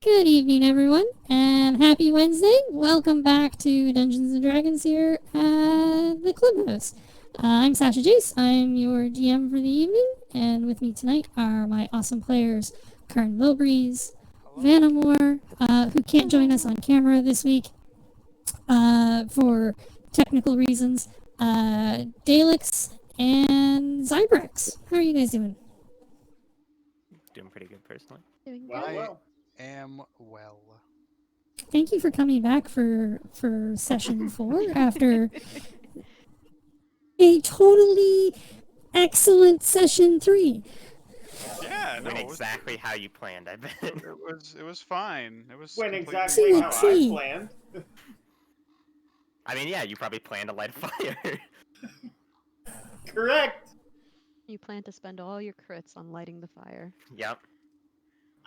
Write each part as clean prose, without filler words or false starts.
Good evening, everyone, and happy Wednesday. Welcome back to Dungeons and Dragons here at the Clubhouse. I'm Sasha Jace. I'm your GM for the evening, and with me tonight are my awesome players, Kern Lilbreeze, Vanna Moore, who can't join us on camera this week for technical reasons, Dalix, and Zybrex. How are you guys doing? Doing pretty good, personally. Doing Well. I am well. Thank you for coming back for session 4 after a totally excellent session 3. Yeah, no, Went exactly how you planned, I bet. it was fine. It was Went completely exactly how I Tea. planned. I mean, yeah, you probably planned to light a fire. Correct. You plan to spend all your crits on lighting the fire. Yep.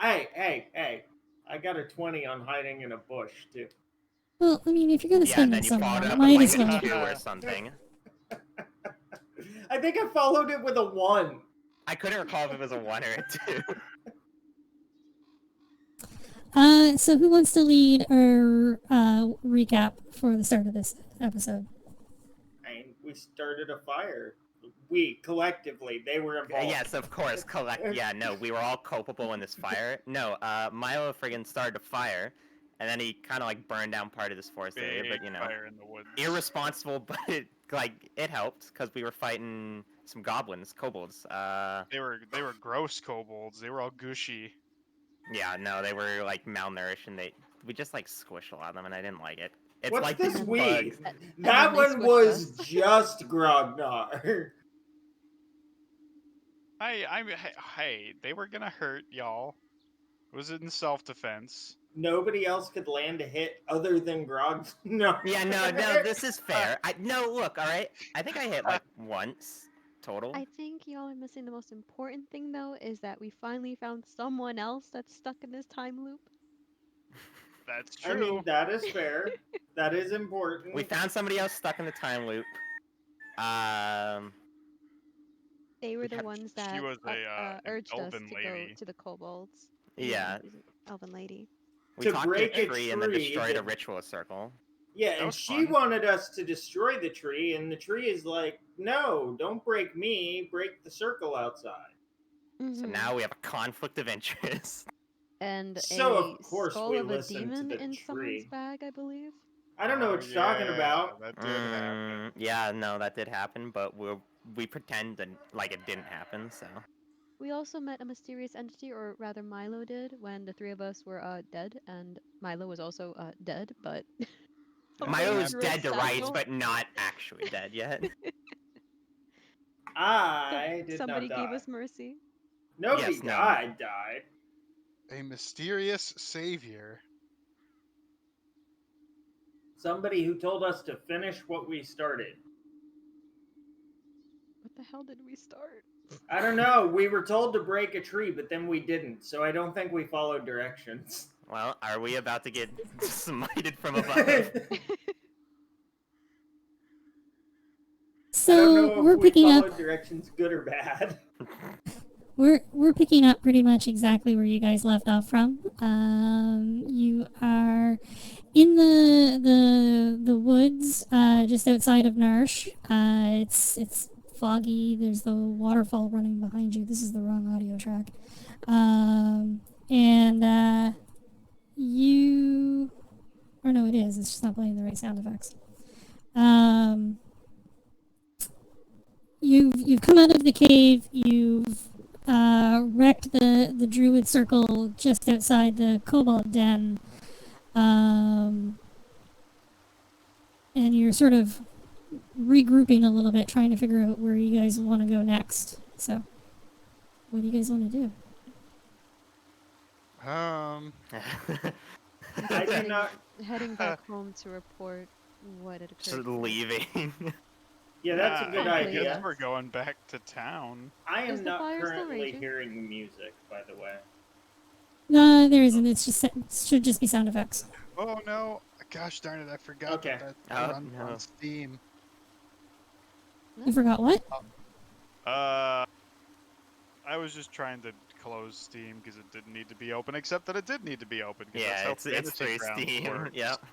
Hey. I got a 20 on hiding in a bush, too. Well, I mean, if you're gonna Yeah, spend and then it you somewhere, followed it up might with as like well. a 2 or something. I think I followed it with a 1. I couldn't recall if it was a 1 or a 2. So who wants to lead our recap for the start of this episode? We started a fire. We, collectively, they were involved. Yes, of course. Yeah, no, we were all culpable in this fire. No, Milo friggin' started a fire, and then he kind of like burned down part of this forest area, but you know, fire in the woods. irresponsible, but it helped because we were fighting some goblins, kobolds. They were gross kobolds. They were all gushy. Yeah, no, they were like malnourished, and we just like squished a lot of them, and I didn't like it. It's What's like this these we? bugs. That then they one squished was us. just Grognar. Hey, they were gonna hurt y'all. It was in self-defense. Nobody else could land a hit other than Grog. No. Yeah, no, this is fair. No, look, all right. I think I hit like once total. I think y'all are missing the most important thing, though, is that we finally found someone else that's stuck in this time loop. That's true. I mean, that is fair. That is important. We found somebody else stuck in the time loop. They were the She ones that was an urged us elven to lady. go to the kobolds. Yeah, she's an elven lady. we To talked break to a a tree and then tree destroyed a that- ritual circle. Yeah, That and was she fun. wanted us to destroy the tree, and the tree is like, no, don't break me, break the circle outside. So Mhm. now we have a conflict of interest. And So, a of course, skull we of a listened to demon the in someone's tree. bag, I believe. I don't know what you're talking about. That did happen. Yeah, no, that did happen, but we pretend like it didn't happen. So We also met a mysterious entity, or rather Milo did, when the three of us were dead, and Milo was also dead, but... Milo was threw a dead to rights, satchel. but not actually dead yet. I did Somebody not die. gave us mercy. Nobody Yes, no. died. A mysterious savior. Somebody who told us to finish what we started. What the hell did we start? I don't know. We were told to break a tree, but then we didn't, so I don't think we followed directions. Well, are we about to get smited from above? I don't So know we're if we picking up. followed directions good or bad. We're picking up pretty much exactly where you guys left off from. You are in the woods just outside of Narsh. It's foggy. There's the waterfall running behind you. This is the wrong audio track. Or no, it is. It's just not playing the right sound effects. You've come out of the cave. You've wrecked the druid circle just outside the Kobold Den, and you're sort of regrouping a little bit, trying to figure out where you guys want to go next. So, what do you guys want to do? I do not. Heading back home to report what had Just occurred. leaving. Yeah, that's a good Yeah, I idea. guess we're going back to town. I Is am the not fire still currently raging? hearing music, by the way. No, there isn't. It's just it should just be sound effects. Oh no! Gosh darn it! I forgot Okay. that Oh, runs no. on Steam. You forgot what? I was just trying to close Steam because it didn't need to be open, except that it did need to be open. 'Cause Yeah, that's how it's Fantasy through Grounds Steam. works. Yep.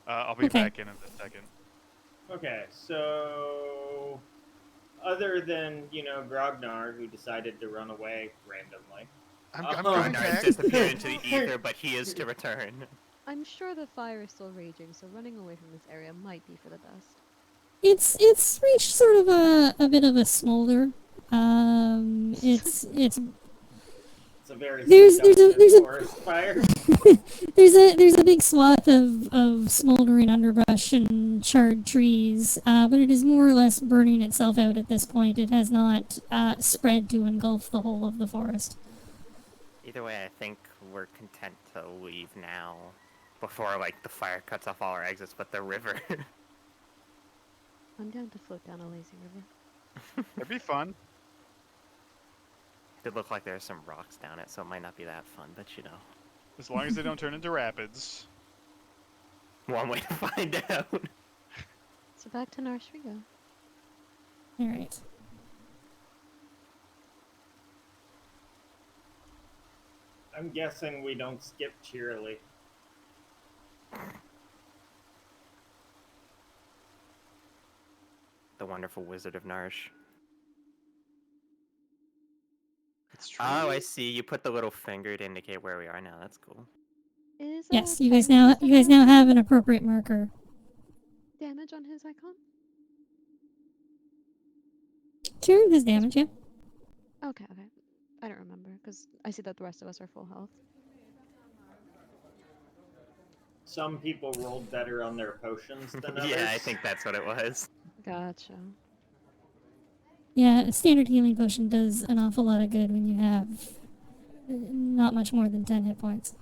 I'll be Okay. back in a second. Okay, so other than Grognar, who decided to run away randomly. I'm Oh. coming Grognar's back. disappeared into the ether, but he is to return. I'm sure the fire is still raging, so running away from this area might be for the best. It's reached sort of a bit of a smolder. It's It's a very There's seductive a forest fire. there's a big swath of smoldering underbrush and charred trees, but it is more or less burning itself out at this point. It has not spread to engulf the whole of the forest. Either way, I think we're content to leave now, before like the fire cuts off all our exits. But the river. I'm down to float down a lazy river. It'd be fun. It looked like there's some rocks down it, so it might not be that fun. But you know, As long as they don't turn into rapids. one way to find out. So back to Narsh we go. All right. I'm guessing we don't skip cheerily. The wonderful Wizard of Narsh. It's true. Oh, I see. You put the little finger to indicate where we are now. That's cool. Is Yes, fire you guys now resistant have an appropriate marker. damage on his icon? Sure, there's damage. Yeah. Okay. I don't remember because I see that the rest of us are full health. Some people rolled better on their potions than others. Yeah, I think that's what it was. Gotcha. Yeah, a standard healing potion does an awful lot of good when you have not much more than 10 hit points.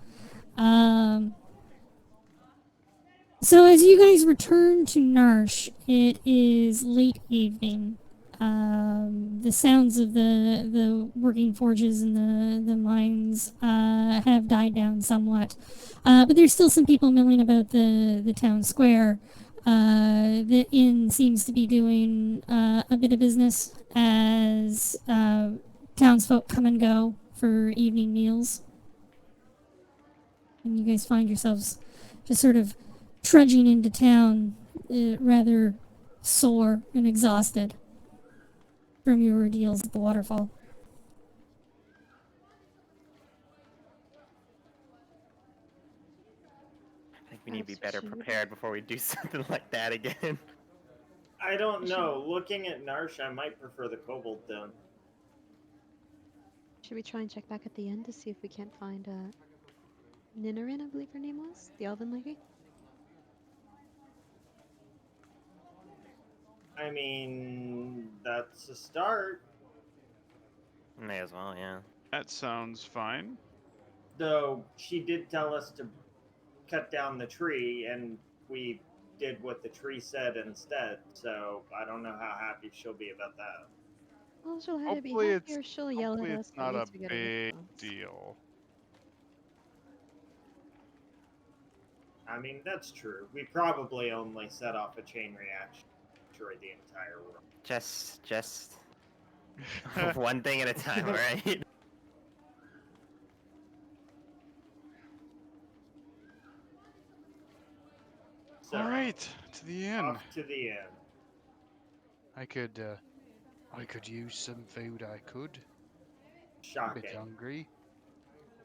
So as you guys return to Narsh, it is late evening. The sounds of the working forges and the mines have died down somewhat. But there's still some people milling about the town square. The inn seems to be doing a bit of business as townsfolk come and go for evening meals. And you guys find yourselves just sort of trudging into town, rather sore and exhausted from your ordeals at the waterfall. I think we need to be As we better should. prepared before we do something like that again. I don't know. Looking at Narsh, I might prefer the Kobold Den. Should we try and check back at the end to see if we can't find Ninarin, I believe her name was? The elven lady? I mean, that's a start. May as well, yeah. That sounds fine. Though she did tell us to cut down the tree, and we did what the tree said instead. So I don't know how happy she'll be about that. Well, she'll either be Hopefully happy it's- or she'll yell at Hopefully us. it's but not at a least we get big response. deal. I mean, that's true. We probably only set off a chain reaction to destroy the entire world. Just one thing at a time, alright? So, Alright, to the inn. off to the end. I could use some food, I could. A Shocking. bit hungry.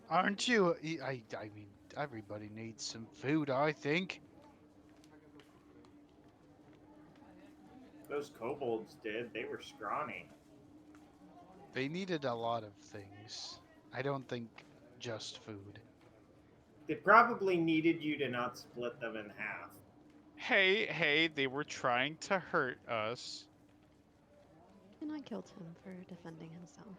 Aren't you? I mean, everybody needs some food, I think. Those kobolds did. They were scrawny. They needed a lot of things. I don't think just food. They probably needed you to not split them in half. Hey, they were trying to hurt us. And I killed him for defending himself.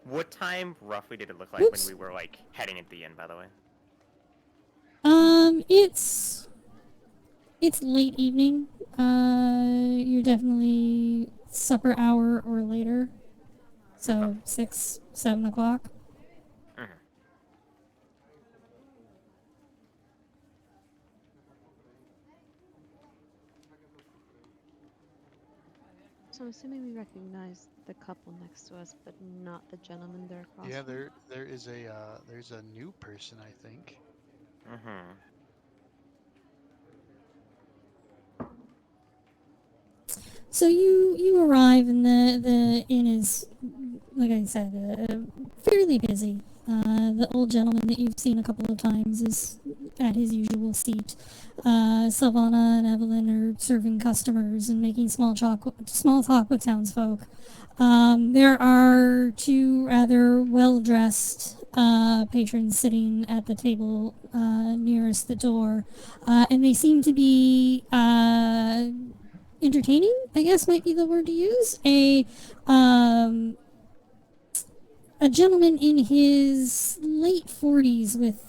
What time roughly did it look like Oops. when we were like heading at the end, by the way? It's late evening. You're definitely supper hour or later. So 6, 7 o'clock. Mhm. So I'm assuming we recognize the couple next to us, but not the gentleman there across Yeah, from. there is a there's a new person, I think. Mhm. So you arrive, and the inn is, like I said, fairly busy. The old gentleman that you've seen a couple of times is at his usual seat. Silvana and Evelyn are serving customers and making small talk with townsfolk. There are two rather well-dressed patrons sitting at the table nearest the door, and they seem to be entertaining, I guess might be the word to use. A gentleman in his late 40s with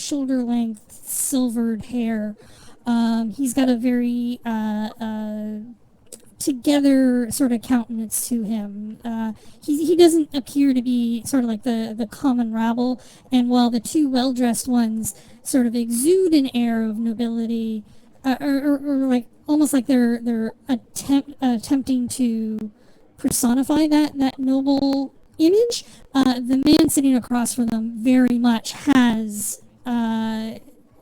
shoulder length silvered hair. He's got a very together sort of countenance to him. He doesn't appear to be sort of like the common rabble, and while the two well-dressed ones sort of exude an air of nobility, or like almost like they're attempting to personify that noble image, the man sitting across from them very much has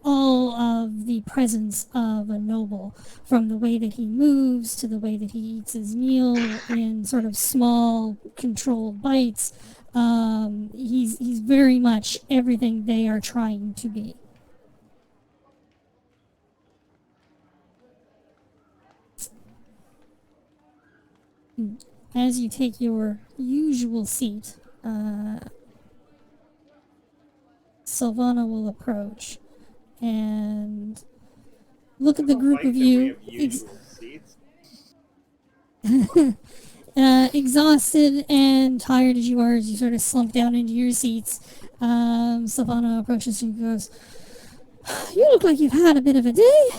all of the presence of a noble, from the way that he moves to the way that he eats his meal in sort of small, controlled bites. He's very much everything they are trying to be. As you take your usual seat, Silvana will approach and look at the I don't group like of that we you. have usual seats. Exhausted and tired as you are, as you sort of slump down into your seats, Silvana approaches you and goes, "You look like you've had a bit of a day.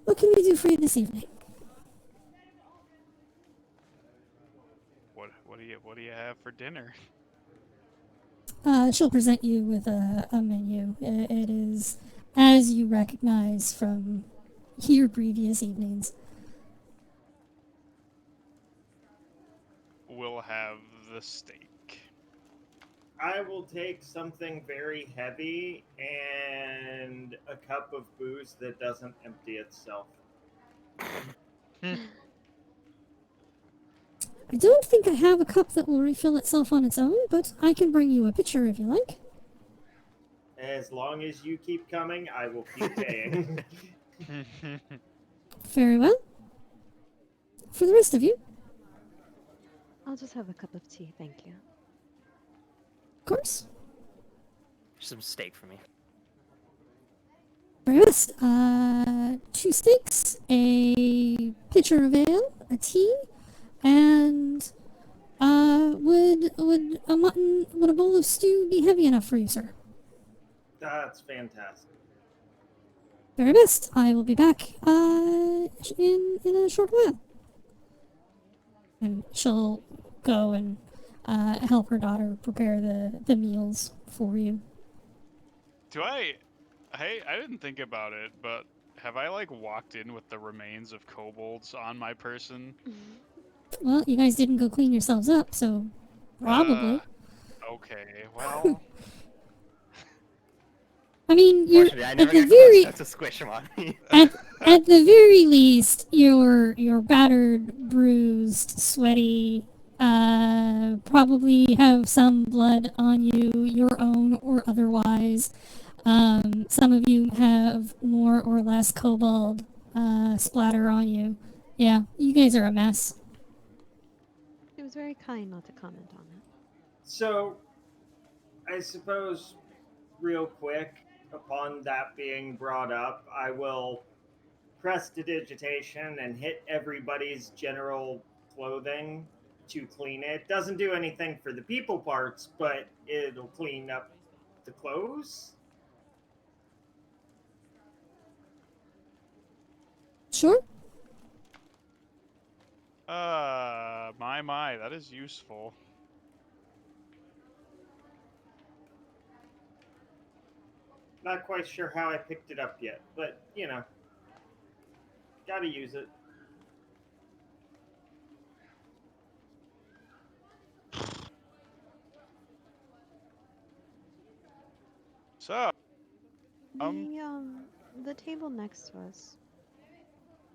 What can we do for you this evening?" What do you have for dinner? She'll present you with a menu. It is as you recognize from your previous evenings. We'll have the steak. I will take something very heavy and a cup of booze that doesn't empty itself. I don't think I have a cup that will refill itself on its own, but I can bring you a pitcher if you like. As long as you keep coming, I will keep paying. Very well. For the rest of you, I'll just have a cup of tea, thank you. of course. Some steak for me. Very best. 2 steaks, a pitcher of ale, a tea, and would a bowl of stew be heavy enough for you, sir? That's fantastic. Very best. I will be back in a short while. And she'll go and help her daughter prepare the meals for you. Hey, I didn't think about it, but have I like walked in with the remains of kobolds on my person? Well, you guys didn't go clean yourselves up, so probably. Okay, well, I mean, you're Fortunately, I at never the got close very enough to squish him on me. at the very least, you're battered, bruised, sweaty. Probably have some blood on you, your own or otherwise. Some of you have more or less kobold splatter on you. Yeah, you guys are a mess. It was very kind not to comment on it. So, I suppose, real quick, upon that being brought up, I will prestidigitation and hit everybody's general clothing to clean it. Doesn't do anything for the people parts, but it'll clean up the clothes. Sure. My, that is useful. Not quite sure how I picked it up yet, but you know, gotta use it. So, The table next to us.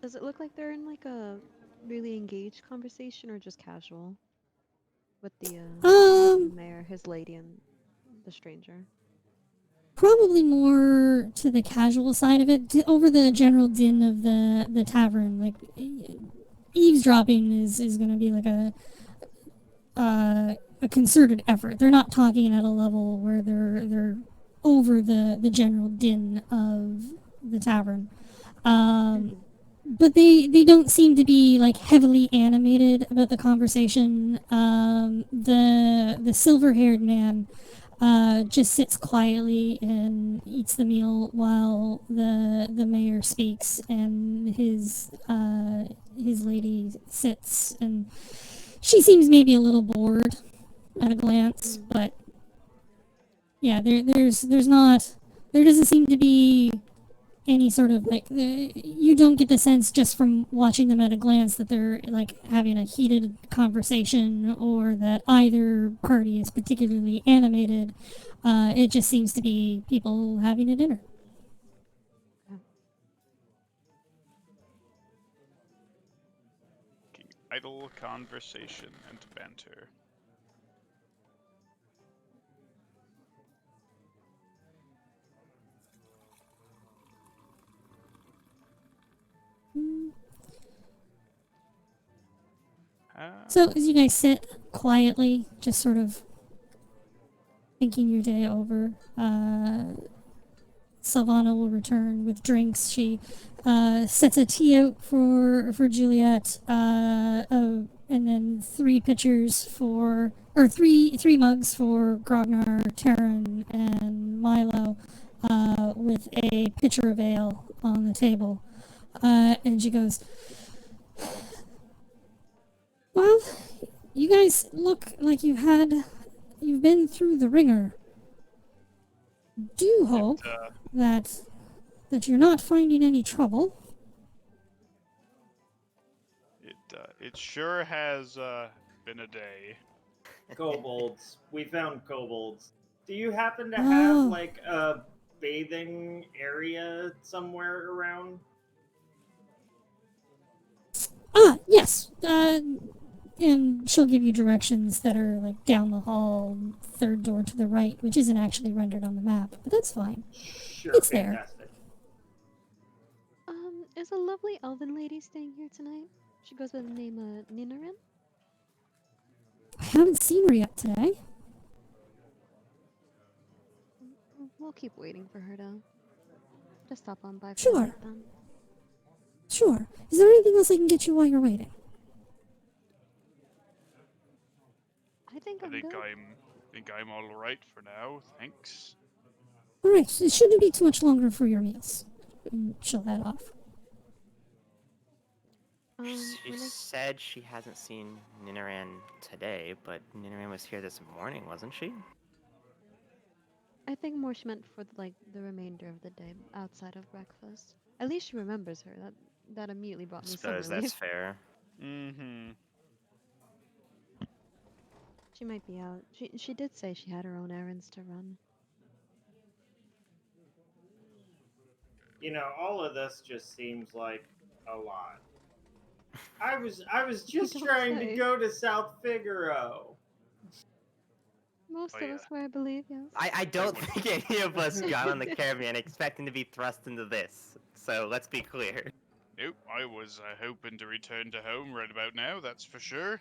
Does it look like they're in like a really engaged conversation or just casual? With the Um, mayor, his lady, and the stranger. Probably more to the casual side of it, over the general din of the tavern. Like eavesdropping is going to be like a concerted effort. They're not talking at a level where they're over the general din of the tavern. But they don't seem to be like heavily animated about the conversation. The silver haired man just sits quietly and eats the meal while the mayor speaks, and his lady sits, and she seems maybe a little bored at a glance, but yeah, there's not, there doesn't seem to be any sort of like you don't get the sense just from watching them at a glance that they're like having a heated conversation or that either party is particularly animated. It just seems to be people having a dinner. idle conversation and banter. So as you guys sit quietly, just sort of thinking your day over, Silvana will return with drinks. She sets a tea out for Juliet, and then three mugs for Grognar, Terran, and Milo, with a pitcher of ale on the table. And she goes, "Well, you guys look like you've been through the ringer. Do hope that you're not finding any trouble." It sure has been a day. Kobolds. We found kobolds. Do you happen to have Oh. like a bathing area somewhere around? Yes. And she'll give you directions that are like down the hall, third door to the right, which isn't actually rendered on the map, but that's fine. Sure, It's there. fantastic. Is a lovely elven lady staying here tonight? She goes by the name of Ninarin. I haven't seen her yet today. We'll keep waiting for her to just stop on by for Sure. a night then. Sure. Is there anything else I can get you while you're waiting? I think I'm all right for now. Thanks. Alright, it shouldn't be too much longer for your meals. And she'll head off. She said she hasn't seen Ninaran today, but Ninaran was here this morning, wasn't she? I think more she meant for the remainder of the day outside of breakfast. At least she remembers her. That immediately brought me some Suppose relief. that's fair. Mm-hmm. She might be out. She did say she had her own errands to run. You know, all of this just seems like a lot. I was just trying to go to South Figaro. Most of us were, I believe, yes. I don't think any of us got on the caravan expecting to be thrust into this. So let's be clear. Nope, I was hoping to return to home right about now, that's for sure.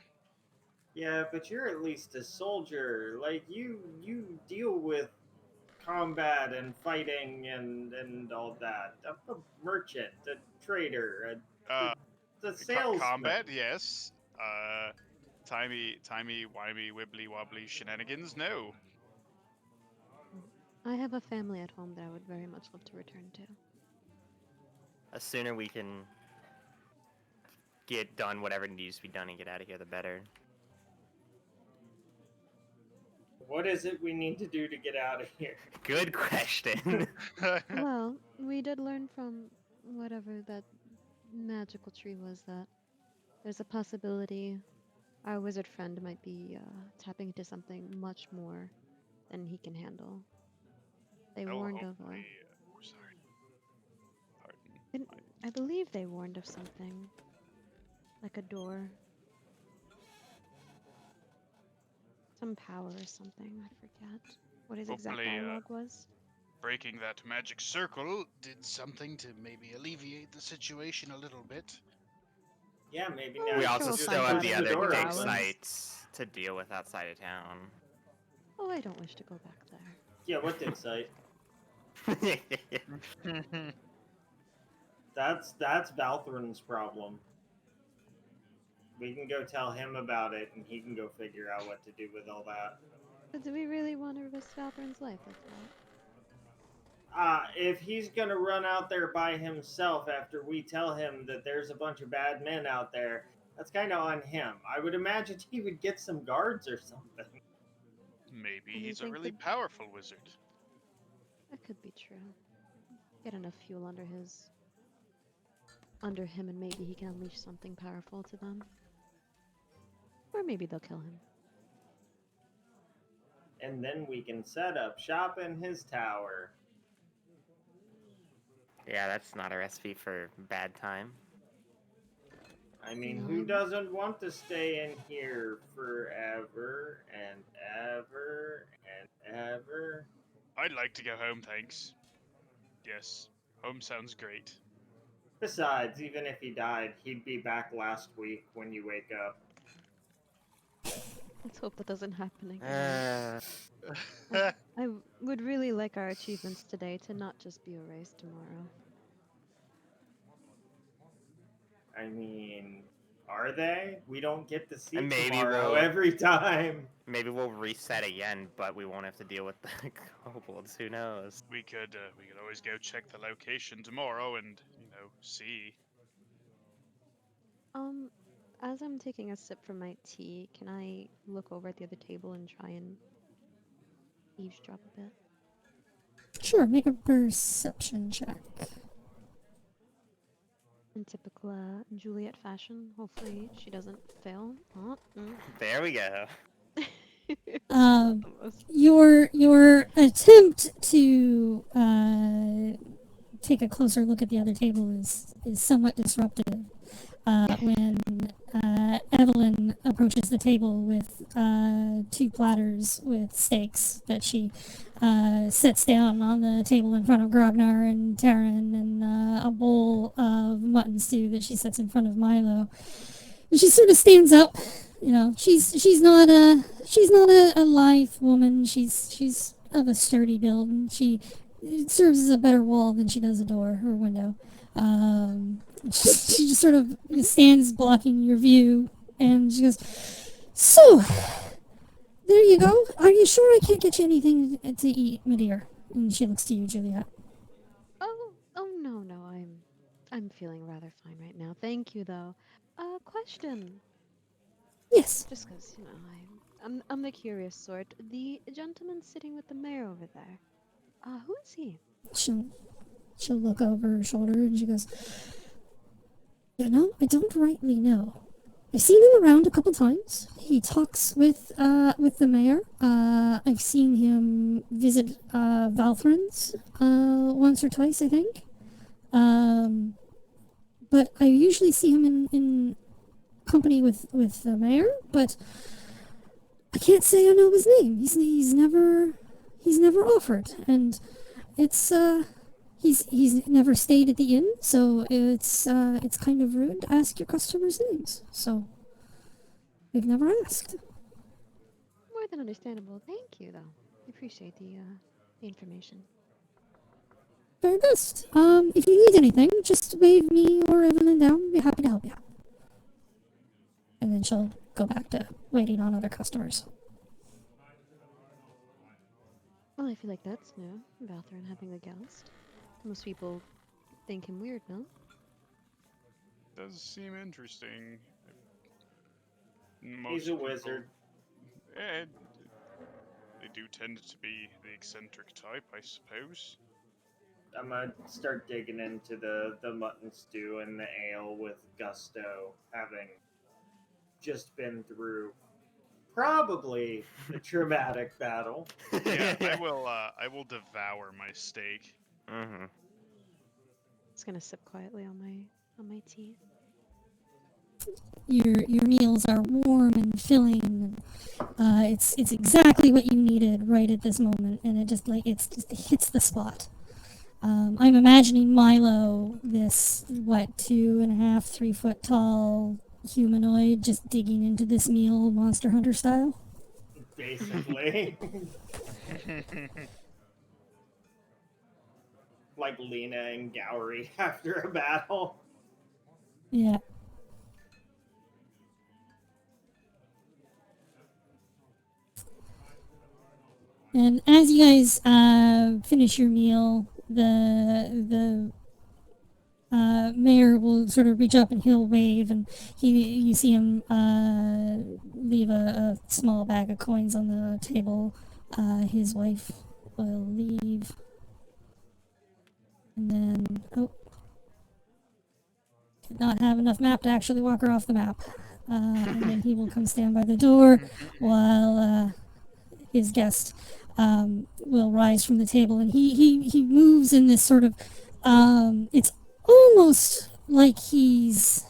Yeah, but you're at least a soldier. Like you deal with combat and fighting and all that. A merchant, a trader, the salesman. Combat, yes. Timey, wimey, wibbly wobbly shenanigans, no. I have a family at home that I would very much love to return to. The sooner we can get done whatever needs to be done and get out of here, the better. What is it we need to do to get out of here? Good question. Well, we did learn from whatever that magical tree was that there's a possibility our wizard friend might be tapping into something much more than he can handle. They Oh, warned of hopefully. Sorry. Pardon. I believe they warned of something. Like a door. Some power or something, I forget. What his exact Hopefully, dialogue was. Breaking that magic circle. Did something to maybe alleviate the situation a little bit. Yeah, maybe Oh, now We I'm you sure also we'll just still find have out the push in the other door dig hours. open. sites to deal with outside of town. Oh, I don't wish to go back there. Yeah, what dig site? That's Valthrin's problem. We can go tell him about it, and he can go figure out what to do with all that. But do we really want to risk Valthrin's life like that? If he's gonna run out there by himself after we tell him that there's a bunch of bad men out there, that's kind of on him. I would imagine he would get some guards or something. Maybe And you he's a think really the- powerful wizard. That could be true. Get enough fuel under him, and maybe he can unleash something powerful to them. Or maybe they'll kill him. And then we can set up shop in his tower. Yeah, that's not a recipe for bad time. I mean, No, who I'm- doesn't want to stay in here forever and ever and ever? I'd like to go home, thanks. Yes, home sounds great. Besides, even if he died, he'd be back last week when you wake up. Let's hope that doesn't happen again. I would really like our achievements today to not just be erased tomorrow. I mean, are they? We don't get to see And maybe tomorrow we'll- every time. Maybe we'll reset again, but we won't have to deal with the kobolds. Who knows? We could always go check the location tomorrow and see. As I'm taking a sip from my tea, can I look over at the other table and try and eavesdrop a bit? Sure, make a perception check. In typical Juliet fashion, hopefully she doesn't fail. There we go. Almost. Your attempt to take a closer look at the other table is somewhat disruptive when Evelyn approaches the table with 2 platters with steaks that she sets down on the table in front of Grognar and Taryn, and a bowl of mutton stew that she sets in front of Milo. And she sort of stands up. You know, she's not a lithe woman. She's of a sturdy build, and she serves as a better wall than she does a door or window. She just sort of stands blocking your view, and she goes, "So, there you go. Are you sure I can't get you anything to eat, my dear?" And she looks to you, Juliet. Oh no, I'm feeling rather fine right now. Thank you though. Question. Yes. Just because I'm the curious sort. The gentleman sitting with the mayor over there. Who is he? She'll look over her shoulder and she goes, "You know, I don't rightly know. I've seen him around a couple times. He talks with the mayor. I've seen him visit Valthrin's once or twice, I think. But I usually see him in company with the mayor, but I can't say I know his name. He's never offered, and it's he's never stayed at the inn, so it's kind of rude to ask your customers' names. So we've never asked." More than understandable. Thank you though. I appreciate the information. Very best. If you need anything, just wave me or Evelyn down. I'd be happy to help you. And then she'll go back to waiting on other customers. Well, I feel like that's new. Valthrin having a guest. Most people think him weird, no? does seem interesting. He's a wizard. Eh, they do tend to be the eccentric type, I suppose. I'm gonna start digging into the mutton stew and the ale with gusto, having just been through probably a traumatic battle. Yeah, I will devour my steak. Mm-hmm. Just gonna sip quietly on my tea. Your meals are warm and filling. It's exactly what you needed right at this moment, and it just it hits the spot. I'm imagining Milo, this 2.5, 3 foot tall humanoid, just digging into this meal, Monster Hunter style. Basically. Like Lena and Gowry after a battle. Yeah. And as you guys finish your meal, the mayor will sort of reach up and he'll wave, and you see him leave a small bag of coins on the table. His wife will leave, and then did not have enough map to actually walk her off the map. And then he will come stand by the door while his guest will rise from the table, and he moves in this sort of it's almost like he's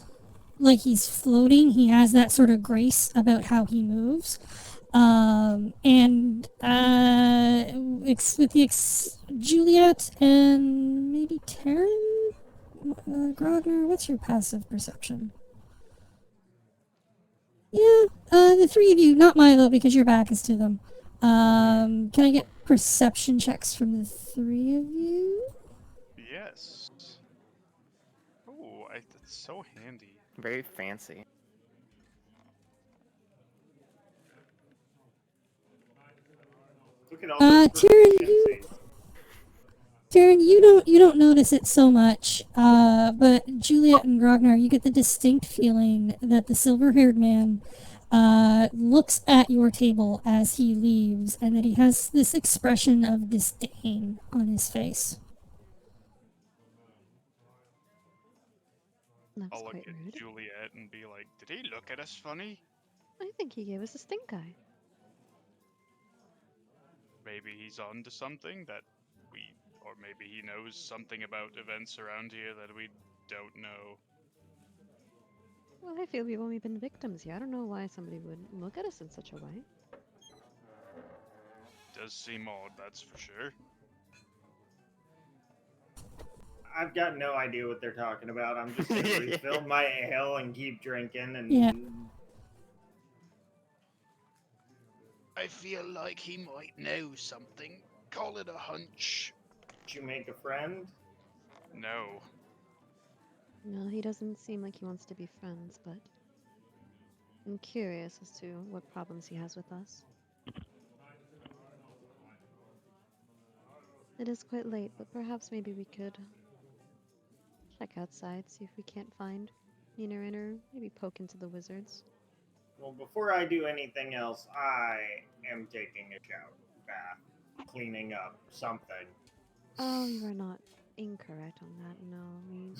floating. He has that sort of grace about how he moves, and Juliet and maybe Taryn, Grogner, what's your passive perception? Yeah, the three of you, not Milo because your back is to them. Can I get perception checks from the three of you? Yes. Oh, that's so handy. Very fancy. Look at all those Tyrion, you don't notice it so much, but Juliet and Grognar, you get the distinct feeling that the silver-haired man looks at your table as he leaves, and that he has this expression of disdain on his face. That's I'll look quite at rude. Juliet and be like, did he look at us funny? I think he gave us a stink eye. Maybe he's on to something that or maybe he knows something about events around here that we don't know. Well, I feel we've only been victims here. I don't know why somebody would look at us in such a way. Does seem odd, that's for sure. I've got no idea what they're talking about. I'm just gonna refill my ale and keep drinking and Yeah. I feel like he might know something. Call it a hunch. Did you make a friend? No. No, he doesn't seem like he wants to be friends, but I'm curious as to what problems he has with us. It is quite late, but perhaps maybe we could check outside, see if we can't find Nina or maybe poke into the wizards. Well, before I do anything else, I am taking a shower, bath, cleaning up, something. Oh, you are not incorrect on that. No, we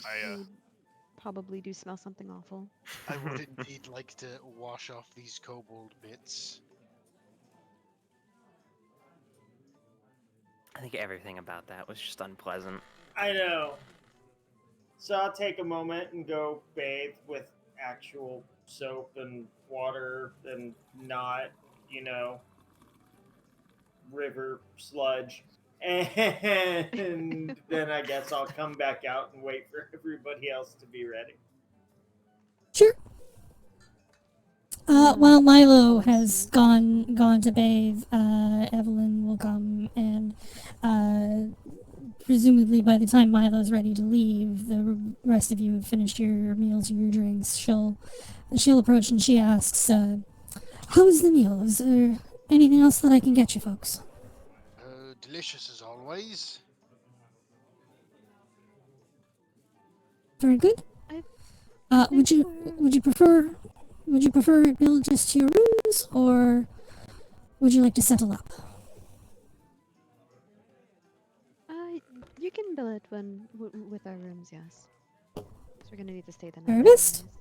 probably do smell something awful. I would indeed like to wash off these kobold bits. I think everything about that was just unpleasant. I know. So I'll take a moment and go bathe with actual soap and water and not, river sludge. And then I guess I'll come back out and wait for everybody else to be ready. Sure. While Milo has gone to bathe, Evelyn will come, and presumably by the time Milo's ready to leave, the rest of you have finished your meals or your drinks. She'll approach and she asks, "How was the meal? Is there anything else that I can get you folks?" Delicious as always. Very good. Would you prefer it built just to your rooms, or would you like to settle up? You can bill it with our rooms, yes. So we're gonna need to stay the night. Very best. anyways.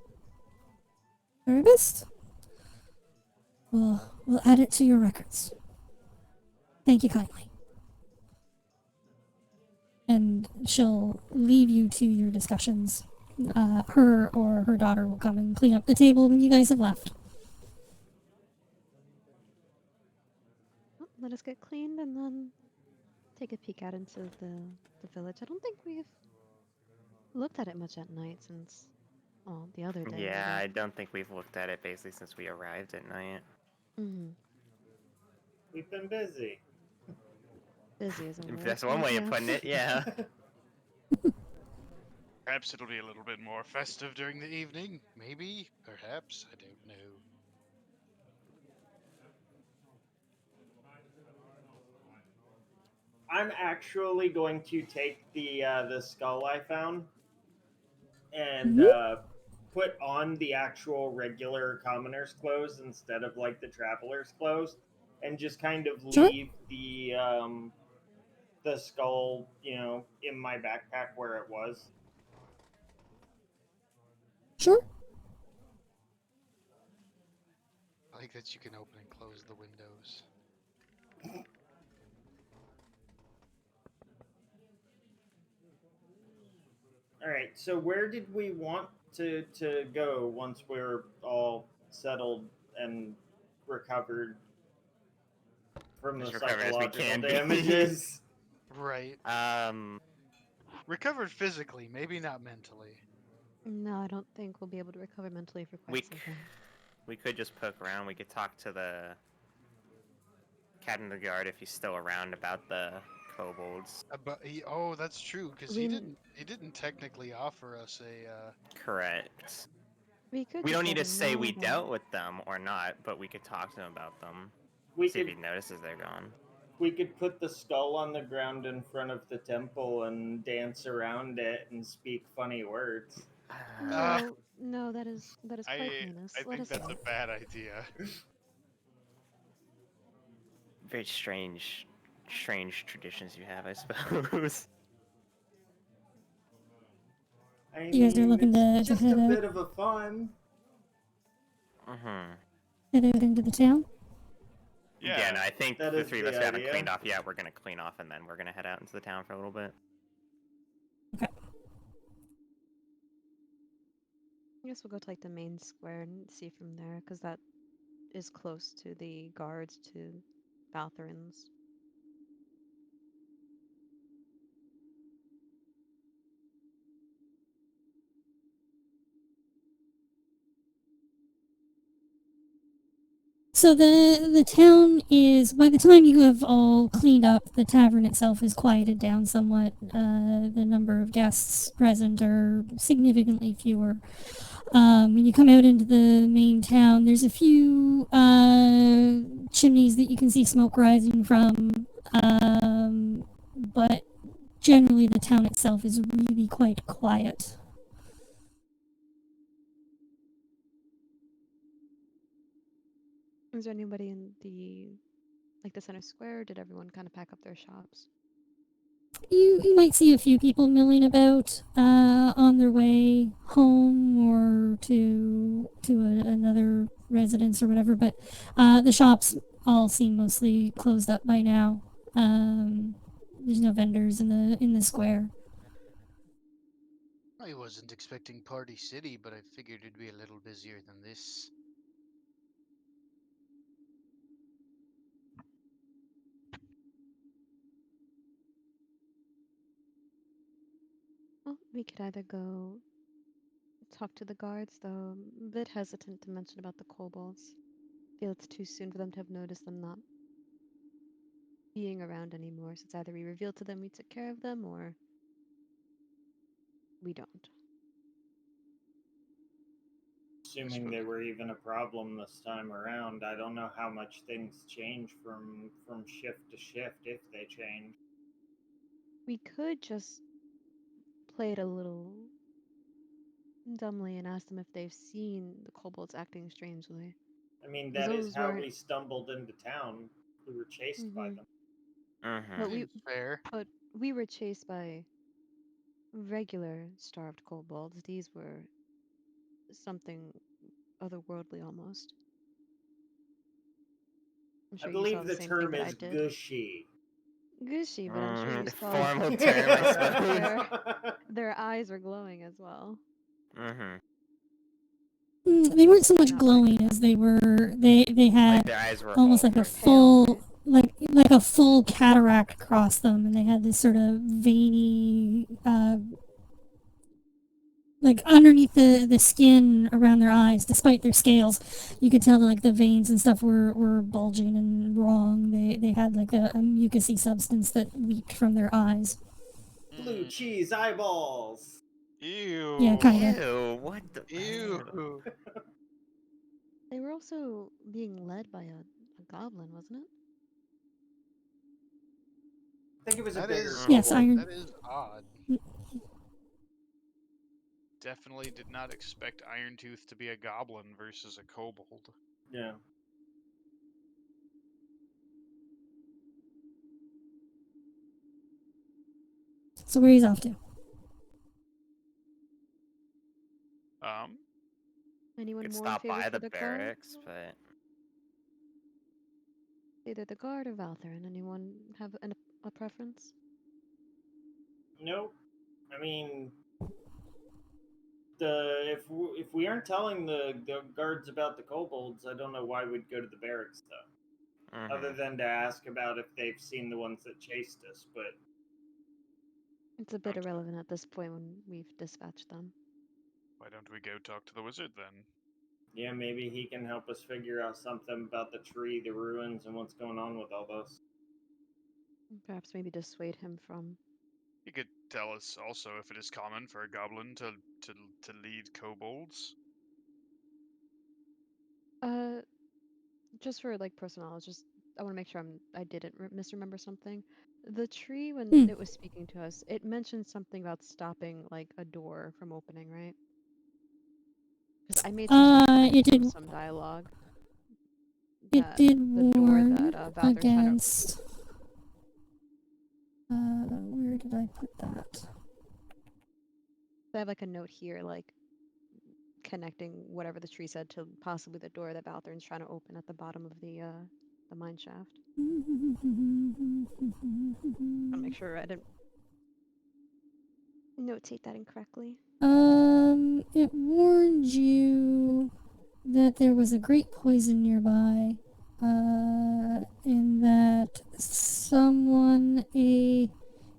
Very best. We'll add it to your records. Thank you kindly. And she'll leave you to your discussions. Her or her daughter will come and clean up the table when you guys have left. Well, let us get cleaned and then take a peek out into the village. I don't think we've looked at it much at night since the other day. Yeah, I don't think we've looked at it basically since we arrived at night. Mm-hmm. We've been busy. Busy as a word. That's one way of putting it, yeah. Perhaps it'll be a little bit more festive during the evening. Maybe, perhaps, I don't know. I'm actually going to take the skull I found and put on the actual regular commoner's clothes instead of like the traveler's clothes, and just kind of leave the skull, in my backpack where it was. Sure. I like that you can open and close the windows. All right, so where did we want to go once we're all settled and recovered from As the recovered as we psychological can be. damages? Right. Um, Recovered physically, maybe not mentally. No, I don't think we'll be able to recover mentally for quite some time. we could just poke around. We could talk to the captain of the guard if he's still around about the kobolds. But oh, that's true, because he didn't technically offer us a. Correct. We could. We just don't need let to him say know we that- dealt with them or not, but we could talk to him about them. We See if could he notices they're gone. we could put the skull on the ground in front of the temple and dance around it and speak funny words. No, that is quite heinous. I Let think us that's go. a bad idea. Very strange traditions you have, I suppose. I You guys are mean, looking it's to just a head out? bit of a fun. Head out into the town? Yeah, no, I think That the is three of us the who haven't idea. cleaned off yet, we're gonna clean off and then we're gonna head out into the town for a little bit. Okay. I guess we'll go to like the main square and see from there, because that is close to the guards to Baltherin's. So the town is, by the time you have all cleaned up, the tavern itself is quieted down somewhat. The number of guests present are significantly fewer. When you come out into the main town, there's a few chimneys that you can see smoke rising from, but generally the town itself is really quite quiet. Is there anybody in the center square? Did everyone kind of pack up their shops? You might see a few people milling about on their way home or to another residence or whatever, but the shops all seem mostly closed up by now. There's no vendors in the square. I wasn't expecting Party City, but I figured it'd be a little busier than this. Well, we could either go talk to the guards, though I'm a bit hesitant to mention about the kobolds. Feel it's too soon for them to have noticed them not being around anymore, so it's either we reveal to them we took care of them, or we don't. Assuming they were even a problem this time around, I don't know how much things change from shift to shift, if they change. We could just play it a little dumbly and ask them if they've seen the kobolds acting strangely. I mean, 'Cause that is those how weren't. we stumbled into town. We were chased by Mm-hmm. them. Mm-hmm. But Seems fair. we were chased by regular starved kobolds. These were something otherworldly almost. I'm I sure you saw believe the the same thing term that I is did. gushy. Gushy, but I'm sure you saw Formal term, I their suppose. their eyes were glowing as well. Mm-hmm. They weren't so But much not very glowing good. as they were. They Like had their eyes were almost like a altered. Pale. full like a full cataract across them, and they had this sort of veiny like underneath the skin around their eyes, despite their scales, you could tell that like the veins and stuff were bulging and wrong. They had like a mucousy substance that leaked from their eyes. Blue Mm. cheese eyeballs. Ew. Yeah, kinda. Ew, what the? Ew. They were also being led by a goblin, wasn't it? I think it was a That bigger is Yes, kobold. iron. that is odd. Definitely did not expect Irontooth to be a goblin versus a kobold. Yeah. So where he's off to? Anyone Could more in stop favor by for the the guard? barracks, but Either the guard or Valtherin. Anyone have a preference? Nope. I mean, if we aren't telling the guards about the kobolds, I don't know why we'd go to the barracks though. Other mm-hmm. than to ask about if they've seen the ones that chased us, but It's a bit Okay. irrelevant at this point when we've dispatched them. Why don't we go talk to the wizard then? yeah, maybe he can help us figure out something about the tree, the ruins, and what's going on with all this. Perhaps maybe dissuade him from. He could tell us also if it is common for a goblin to lead kobolds. Uh, just for like personal knowledge, just I want to make sure I didn't misremember something. The tree when Hmm. it was speaking to us, it mentioned something about stopping like a door from opening, right? Because I made some sort of It connection did. with some dialogue It that did the door warn that Valtherin's trying to. against. Where did I put that? I have like a note here, like connecting whatever the tree said to possibly the door that Valtherin's trying to open at the bottom of the mine shaft. I'll make sure I didn't notate that incorrectly. It warned you that there was a great poison nearby, and that a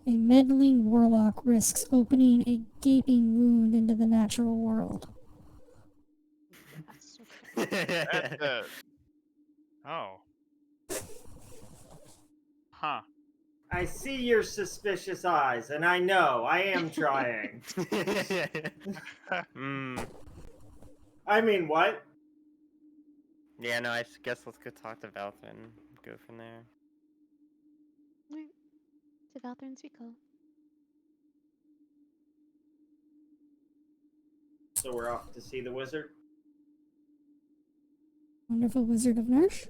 meddling warlock risks opening a gaping wound into the natural world. Yes, okay. That oh. Huh. I see your suspicious eyes, and I know I am trying. mm. I mean, what? Yeah, no, I guess let's go talk to Valthin. Go from there. Right. To Valtherin's we go. So we're off to see the wizard? Wonderful Wizard of Nersh.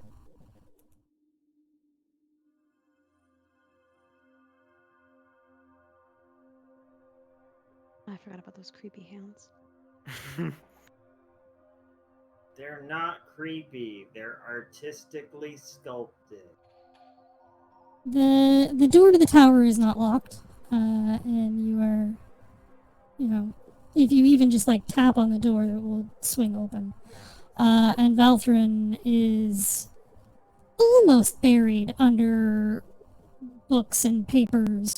I forgot about those creepy hands. They're not creepy. They're artistically sculpted. The door to the tower is not locked, and you are, if you even just like tap on the door, it will swing open. And Valthrin is almost buried under books and papers,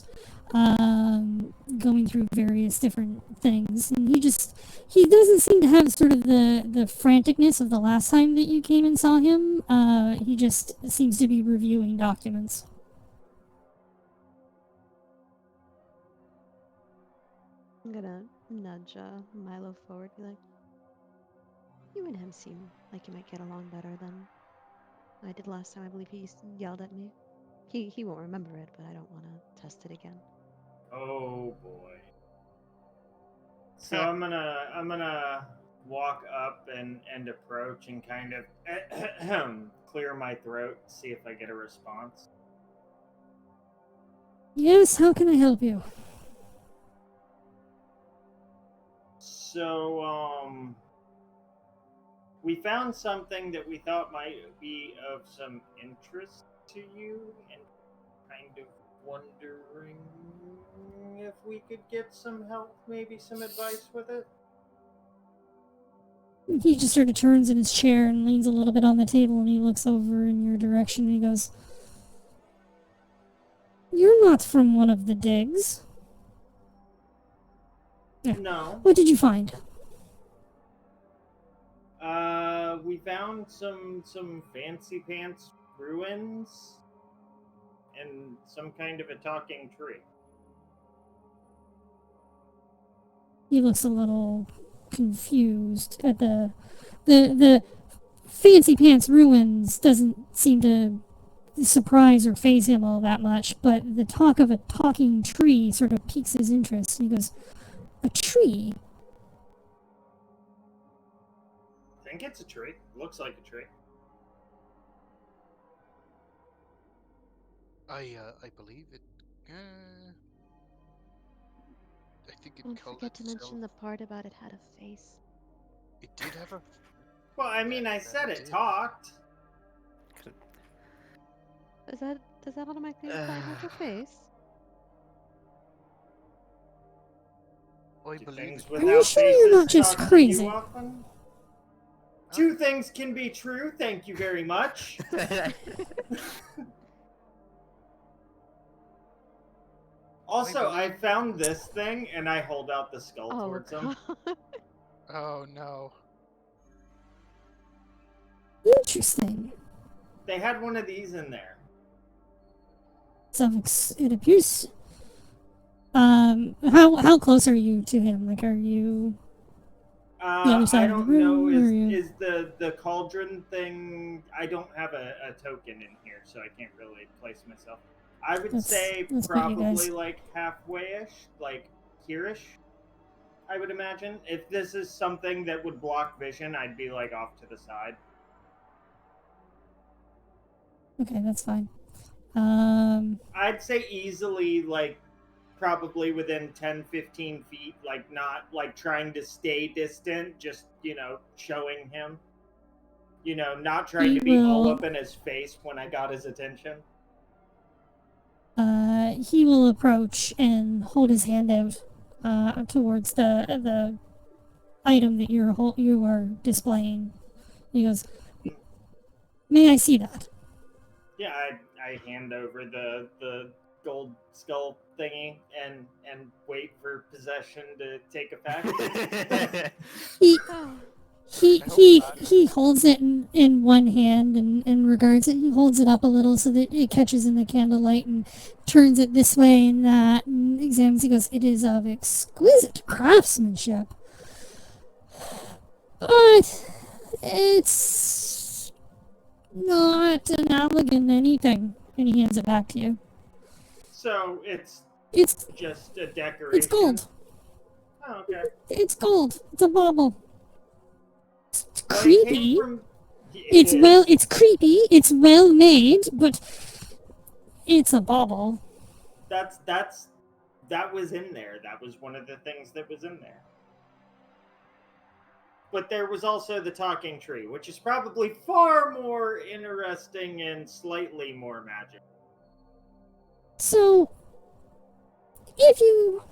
going through various different things. And he doesn't seem to have sort of the franticness of the last time that you came and saw him. He just seems to be reviewing documents. I'm gonna nudge Milo forward, be like, you and him seem like you might get along better than I did last time. I believe he yelled at me. He won't remember it, but I don't want to test it again. Oh boy. So I'm gonna walk up and approach and kind of clear my throat, see if I get a response. Yes, how can I help you? So we found something that we thought might be of some interest to you, and kind of wondering if we could get some help, maybe some advice with it. He just sort of turns in his chair and leans a little bit on the table, and he looks over in your direction and he goes, "You're not from one of the digs. No. What did you find?" We found some fancy pants ruins and some kind of a talking tree. He looks a little confused at the fancy pants ruins doesn't seem to surprise or faze him all that much, but the talk of a talking tree sort of piques his interest. He goes, "A tree? I think it's a tree. Looks like a tree. I believe it. I think it Don't called forget to itself. mention the part about it had a face. It did have a. Well, I mean, I That said it did. talked. Does that automatically imply it has a face? I Do believe things it. Are you without sure you're faces not just talk to crazy? you often? Two things can be true. Thank you very much. Also, I found this thing, and I hold out the skull Oh towards him. god. Oh no. Interesting. They had one of these in there. It appears. How close are you to him? Like, are you the other side I of the don't room? know. Or are you... Is the cauldron thing? I don't have a token in here, so I can't really place myself. I would say let's put you guys. probably like halfway-ish, like here-ish. I would imagine. If this is something that would block vision, I'd be like off to the side. Okay, that's fine. I'd say easily like probably within 10-15 feet, like not like trying to stay distant, just showing him, not trying He to be all will- up in his face when I got his attention. he will approach and hold his hand out towards the item that you are displaying. He goes, "May I see that?" Yeah, I hand over the gold skull thingy and wait for possession to take effect. He Oh. he holds it in one hand and regards it. He holds it up a little so that it catches in the candlelight and turns it this way and that and examines. He goes, "It is of exquisite craftsmanship, but it's not analogous to anything." And he hands it back to you. So it's It's just a decoration. gold. Oh, okay. It's gold. It's a bauble. It's Well, it came creepy. from- It is. It's creepy. It's well made, but it's a bauble. That was in there. That was one of the things that was in there. But there was also the talking tree, which is probably far more interesting and slightly more magic. So, if you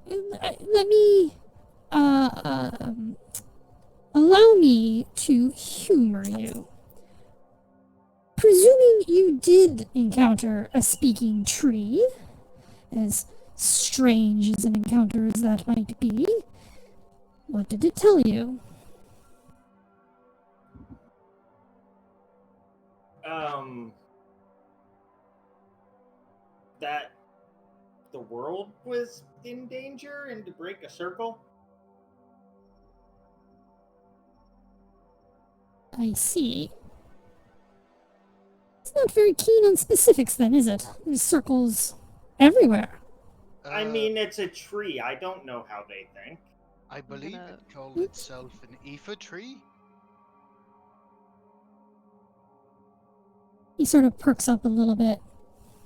let me allow me to humor you. Presuming you did encounter a speaking tree, as strange as an encounter as that might be, what did it tell you? That the world was in danger and to break a circle. I see. It's not very keen on specifics then, is it? There's circles everywhere. I mean, it's a tree. I don't know how they think. I believe it called Oops. itself an Aoife tree. He sort of perks up a little bit.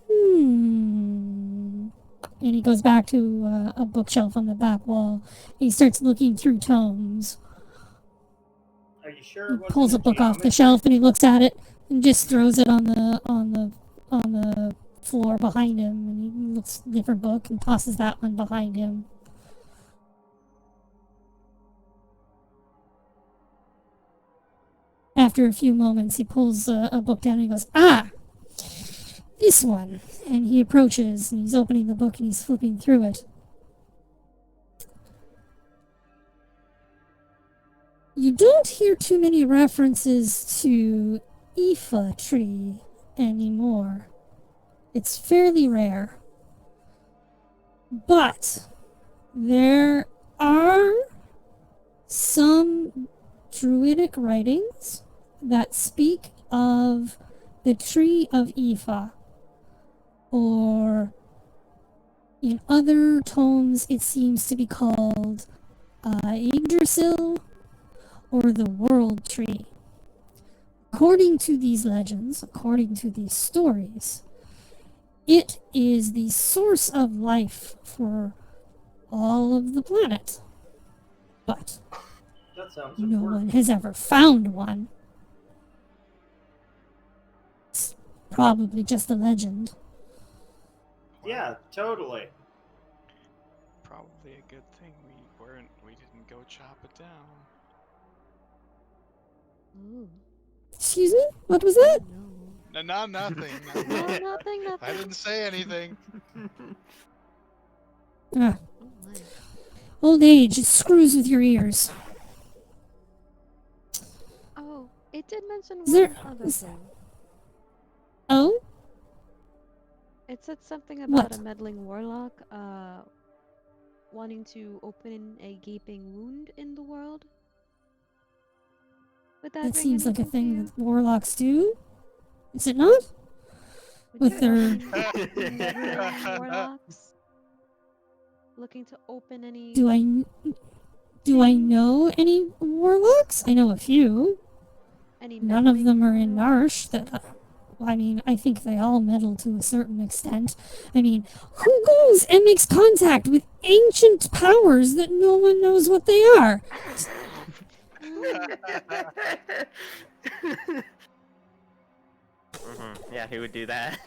And he goes back to a bookshelf on the back wall. He starts looking through tomes. Are you sure He it wasn't pulls a book off the geometry? shelf and he looks at it and just throws it on the floor behind him. And he looks at a different book and tosses that one behind him. After a few moments, he pulls a book down and he goes, "Ah, this one." And he approaches and he's opening the book and he's flipping through it. You don't hear too many references to Aoife tree anymore. It's fairly rare. But there are some druidic writings that speak of the tree of Aoife, or in other tomes it seems to be called Yggdrasil or the World Tree. According to these legends, according to these stories, it is the source of life for all of the planet. But That sounds no important. one has ever found one. It's probably just a legend. Yeah, totally. Probably a good thing we didn't go chop it down. Ooh, Excuse me? What was that? no. No, nothing. No, nothing. nothing. I didn't say anything. Ah, Oh my. old age, it screws with your ears. Oh, it did mention Is there- one other is- thing. Oh? It said something about What? a meddling warlock wanting to open a gaping wound in the world. Would that That ring seems like a anything to thing you? that warlocks do. Is it not? Would with you their- know any meddling warlocks looking to open any? Do I know any warlocks? I know a few. Any None of them meddling are in warlocks? Narsh. I think they all meddle to a certain extent. I mean, who goes and makes contact with ancient powers that no one knows what they are? Yeah, who would do that?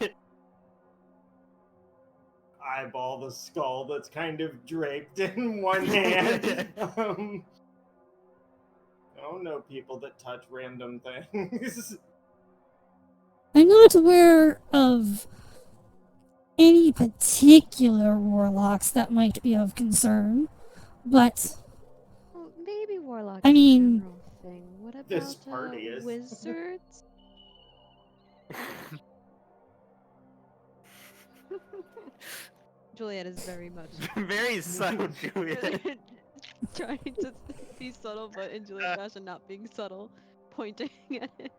Eyeball the skull that's kind of draped in one hand. I don't know people that touch random things. I'm not aware of any particular warlocks that might be of concern, but Well, maybe warlocks. I mean- a general thing. What about This party is. wizards? Juliet is very much Very subtle, Juliet. trying to be subtle, but in Juliet fashion, not being subtle, pointing at it.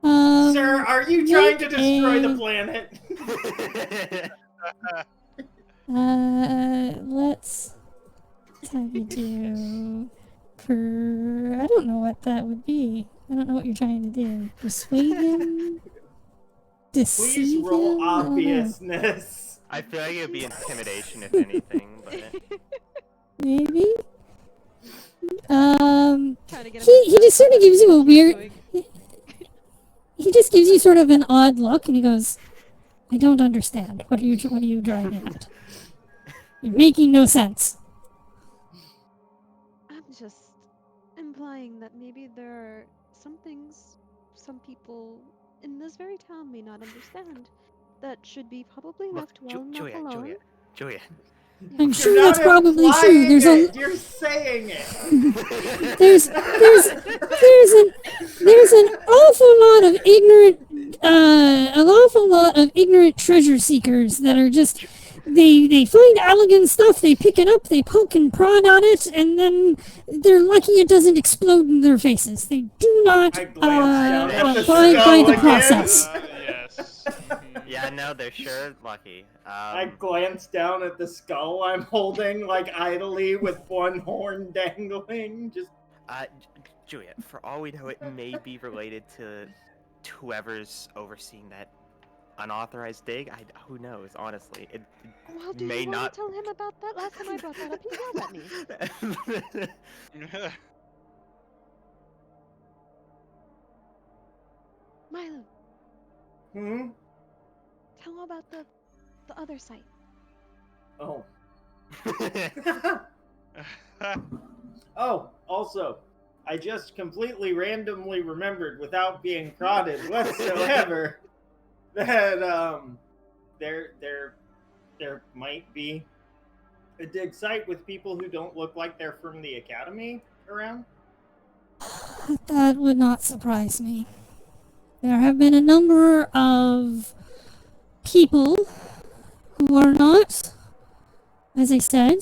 Sir, are you trying to make destroy the a- planet? Let's have you do I don't know what that would be. I don't know what you're trying to do. Persuade him? Deceive Please roll him? I don't know. obviousness. I feel like it would be intimidation, if anything, but Maybe? Trying to get him He to just sort of gives you a weird... going. He just gives you sort of an odd look, and he goes, "I don't understand. What are you driving at? You're making no sense." I'm just implying that maybe there are some things some people in this very town may not understand that should be probably look, left well enough alone. Juliet. I'm You're sure not that's probably true. implying There's it, a You're saying it. there's an awful lot of ignorant treasure seekers that are just they find elegant stuff, they pick it up, they poke and prod on it, and then they're lucky it doesn't explode in their faces. They do not I glanced down at the abide by skull the again. process. Yes. Yeah, no, they're sure lucky. I glance down at the skull I'm holding, like idly with one horn dangling. Just Juliet, for all we know, it may be related to whoever's overseeing that unauthorized dig. Who knows? Honestly, it Well, do may you want not. to tell him about that? Last time I brought that up, he yelled at me. Milo, tell him about the other site. Oh. Oh, also, I just completely randomly remembered, without being prodded whatsoever, that there might be a dig site with people who don't look like they're from the academy around. That would not surprise me. There have been a number of people who are not, as I said,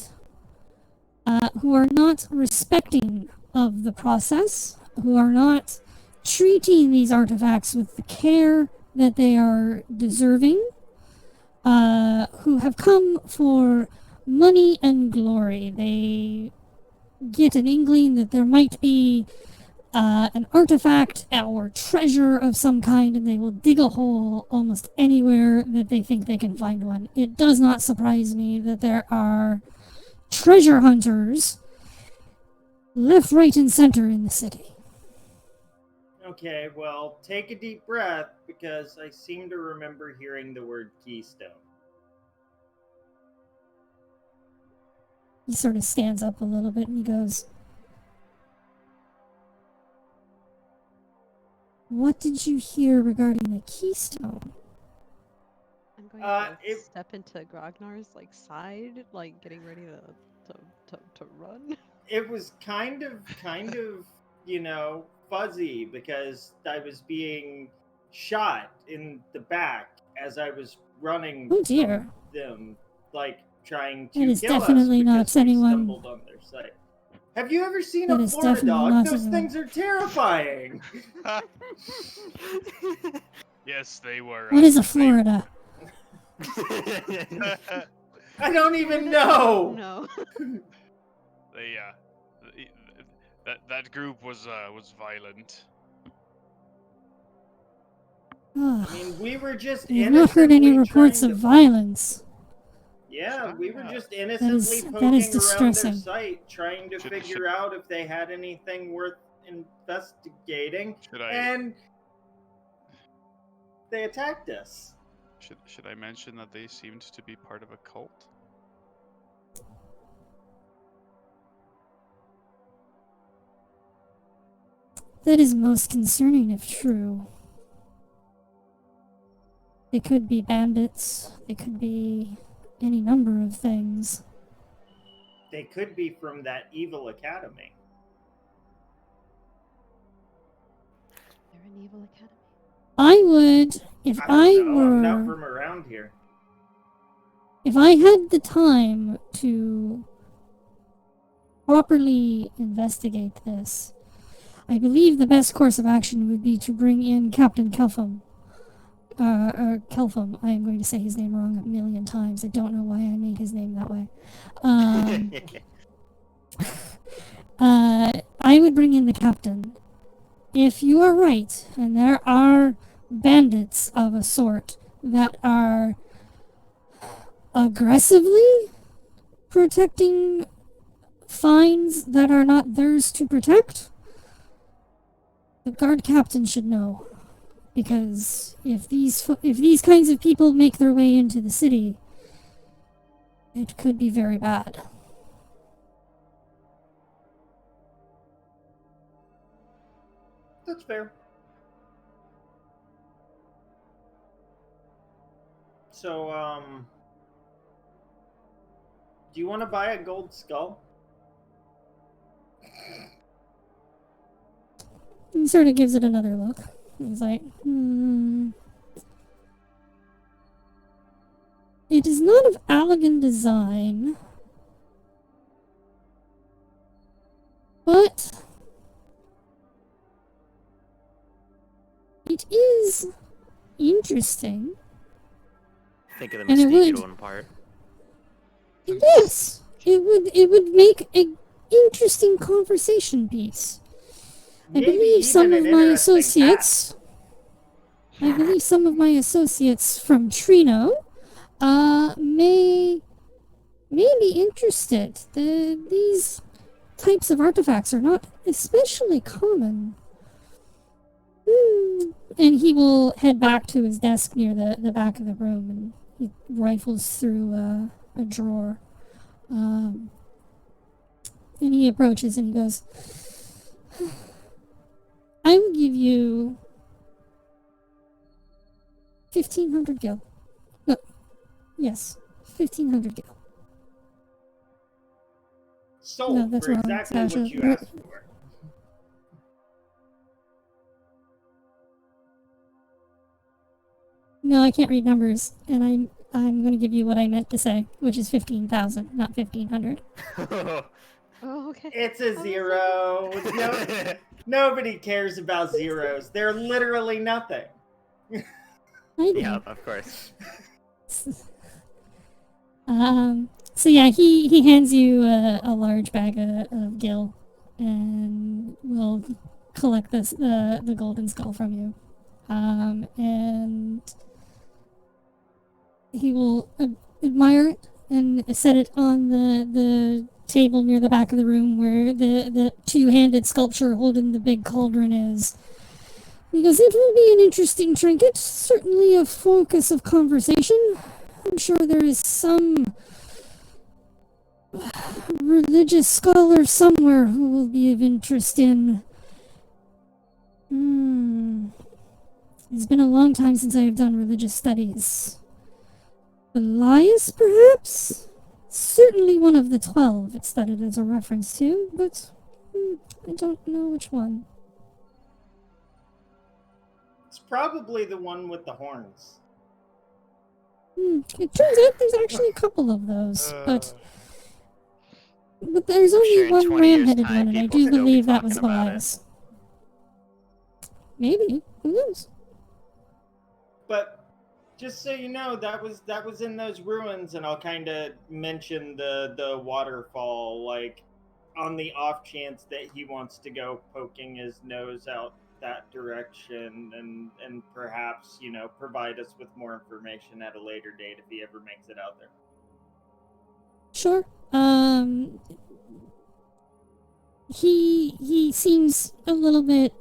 who are not respecting of the process, who are not treating these artifacts with the care that they are deserving, who have come for money and glory. They get an inkling that there might be an artifact or treasure of some kind, and they will dig a hole almost anywhere that they think they can find one. It does not surprise me that there are treasure hunters left, right, and center in the city. Okay, well, take a deep breath, because I seem to remember hearing the word keystone. He sort of stands up a little bit and he goes, "What did you hear regarding the keystone?" I'm going to it- step into Grognar's side, getting ready to run. It was kind of, fuzzy, because I was being shot in the back as I was running Oh dear. from them, trying That to is kill definitely us not because we anyone- stumbled on their site. Have you ever seen That a is Florida definitely dog? not Those anyone. things are terrifying. Yes, they were. What is a they- Florida? I don't even know. No. They that group was violent. Ugh, I mean, we were just I have not heard any innocently reports trying of to- violence. Yeah, we were Yeah. just innocently that is poking around their distressing. site, trying to Should- figure out if they had anything worth investigating, Should I and they attacked us. should I mention that they seemed to be part of a cult? That is most concerning if true. They could be bandits. They could be any number of things. They could be from that evil academy. They're an evil academy. I would, if I don't know, I'm not were, from around here. if I had the time to properly investigate this, I believe the best course of action would be to bring in Captain Kelpham. Or Kelpham. I am going to say his name wrong a million times. I don't know why I made his name that way. I would bring in the captain. If you are right, and there are bandits of a sort that are aggressively protecting finds that are not theirs to protect, the guard captain should know. Because if these kinds of people make their way into the city, it could be very bad. That's fair. So, do you want to buy a gold skull? He sort of gives it another look. He's like, It is not of elegant design, but it is interesting. Think of the And it mistake would- it'll impart. Yes, it would make an interesting conversation piece. I Maybe believe some even of an my interesting associates. I believe some of my associates from Trino, may be interested. These types of artifacts are not especially common. And he will head back to his desk near the back of the room, and he rifles through a drawer. And he approaches and he goes, I will give you 1,500 gil. No, yes, 1,500 gil. Sold No, that's for wrong, exactly Sasha. what you asked for. No, I can't read numbers, and I'm going to give you what I meant to say, which is 15,000, not 1,500. Oh, okay. It's I a was like- zero. Nobody cares about zeros. They're literally nothing. I do. Yeah, of course. So yeah, he hands you a large bag of gil, and will collect the golden skull from you, and he will admire it and set it on the table near the back of the room where the two-handed sculpture holding the big cauldron is. Because it will be an interesting trinket, certainly a focus of conversation. I'm sure there is some religious scholar somewhere who will be of interest in. It's been a long time since I have done religious studies. Elias, perhaps? Certainly one of the 12 it's studied as a reference to, but I don't know which one. It's probably the one with the horns. It turns out there's actually a couple of those, but there's I'm only sure in one 20 years' ram-headed time, one, and I people do still be believe that was talking about it. Elias. Maybe. Who knows? But just so you know, that was in those ruins, and I'll kind of mention the waterfall, like on the off chance that he wants to go poking his nose out that direction, and perhaps provide us with more information at a later date if he ever makes it out there. Sure. He seems a little bit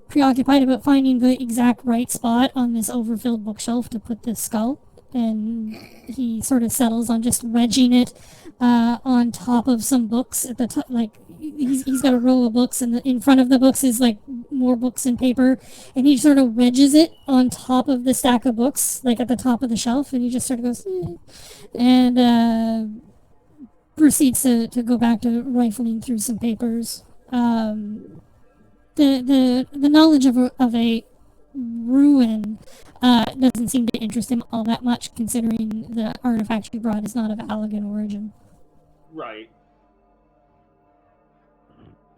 preoccupied about finding the exact right spot on this overfilled bookshelf to put this skull, and he sort of settles on just wedging it on top of some books at the top. Like he's got a row of books, and in front of the books is like more books and paper, and he sort of wedges it on top of the stack of books, like at the top of the shelf, and he just sort of goes and proceeds to go back to rifling through some papers. The knowledge of a ruin doesn't seem to interest him all that much, considering the artifact you brought is not of Allegan origin. Right.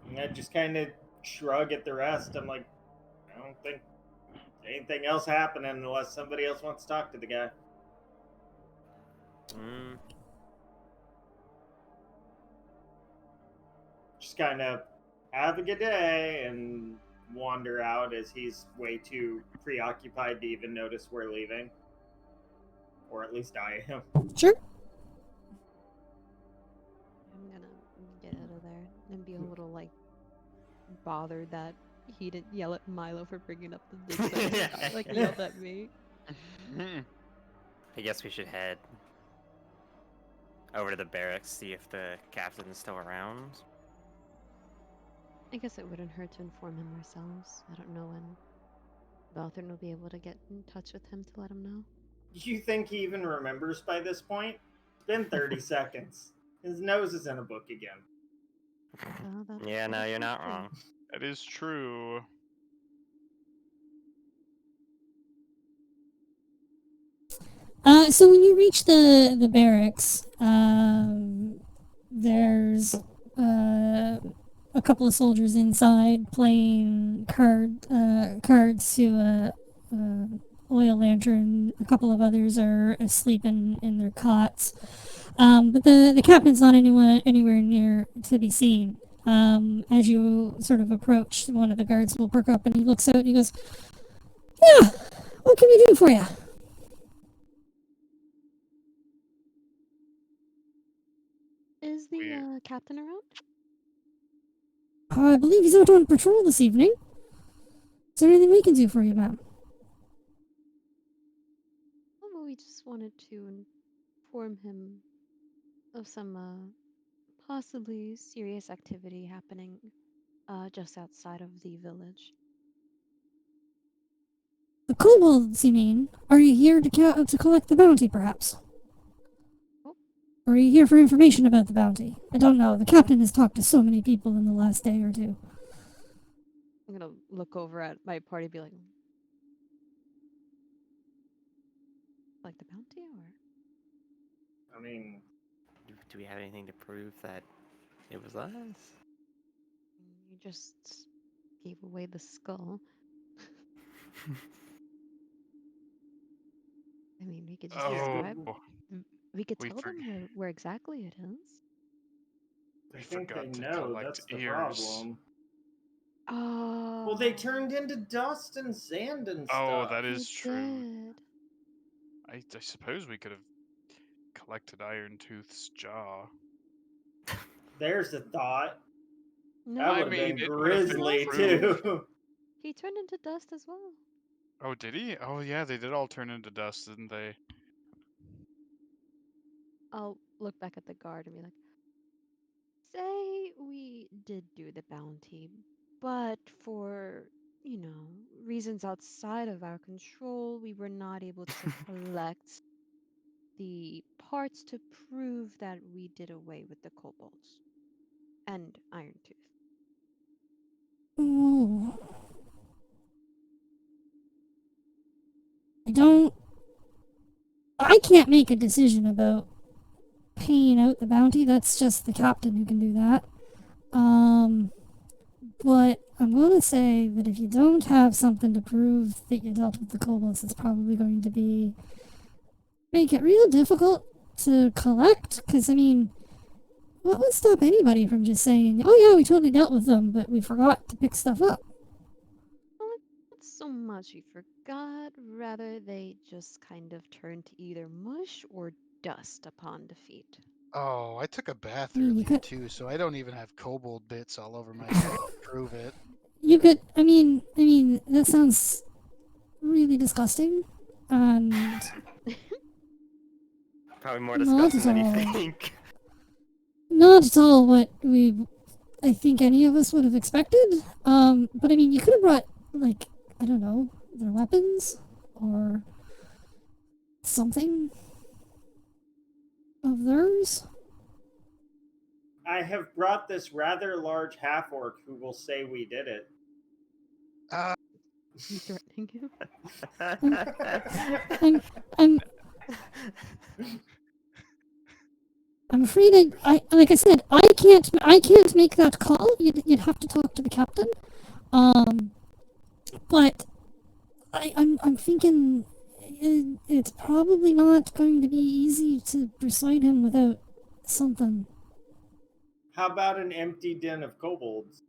And I just kind of shrug at the rest. I'm like, I don't think anything else happening unless somebody else wants to talk to the guy. Just kind of have a good day and wander out as he's way too preoccupied to even notice we're leaving. Or at least I am. Sure. I'm gonna get out of there and be a little bothered that he didn't yell at Milo for bringing up the big thing. Like he yelled at me. I guess we should head over to the barracks, see if the captain is still around. I guess it wouldn't hurt to inform him ourselves. I don't know when Balthern will be able to get in touch with him to let him know. Do you think he even remembers by this point? It's been 30 seconds. His nose is in a book again. Well, Yeah, no, you're not true. wrong. That is true. So when you reach the barracks, there's a couple of soldiers inside playing cards to oil lantern. A couple of others are asleep in their cots. But the captain's not anywhere near to be seen. As you sort of approach, one of the guards will perk up and he looks out and he goes, "Yeah, what can we do for you?" Is the Weird. captain around? I believe he's out on patrol this evening. Is there anything we can do for you, ma'am? Oh, well, we just wanted to inform him of some possibly serious activity happening just outside of the village. The kobolds, you mean? Are you here to collect the bounty, perhaps? Oh. Or are you here for information about the bounty? I don't know. The captain has talked to so many people in the last day or two. I'm gonna look over at my party and be like the bounty, or I mean, Do we have anything to prove that it was us? you just gave away the skull. I mean, we could just describe. Oh, We could we tell them where exactly it is. I we think they forgot to know. collect That's the ears. problem. Oh. Well, they turned into dust and sand and Oh, stuff. that They is true. did. I suppose we could have collected Iron Tooth's jaw. There's a thought. No, That I would have mean, been it would have been grisly proved. too. he turned into dust as well. Oh, did he? Oh, yeah, they did all turn into dust, didn't they? I'll look back at the guard and be like, say we did do the bounty, but for, reasons outside of our control, we were not able to collect the parts to prove that we did away with the kobolds and Iron Tooth. Oh. I can't make a decision about paying out the bounty. That's just the captain who can do that. But I'm going to say that if you don't have something to prove that you dealt with the kobolds, it's probably going to make it real difficult to collect. Because, I mean, what would stop anybody from just saying, "Oh yeah, we totally dealt with them, but we forgot to pick stuff up"? Well, not so much we forgot, rather they just kind of turned to either mush or dust upon defeat. Oh, I took a bath I mean, you earlier could- too, so I don't even have kobold bits all over myself to prove it. You could, I mean, that sounds really disgusting, and Probably more Not disgusting than you at all. think. not at all what I think any of us would have expected. But I mean, you could have brought, like, I don't know, their weapons, or something of theirs. I have brought this rather large half orc who will say we did it. You threatening him? I'm I'm afraid like I said, I can't make that call. You'd have to talk to the captain. But I'm thinking it's probably not going to be easy to persuade him without something. How about an empty den of kobolds?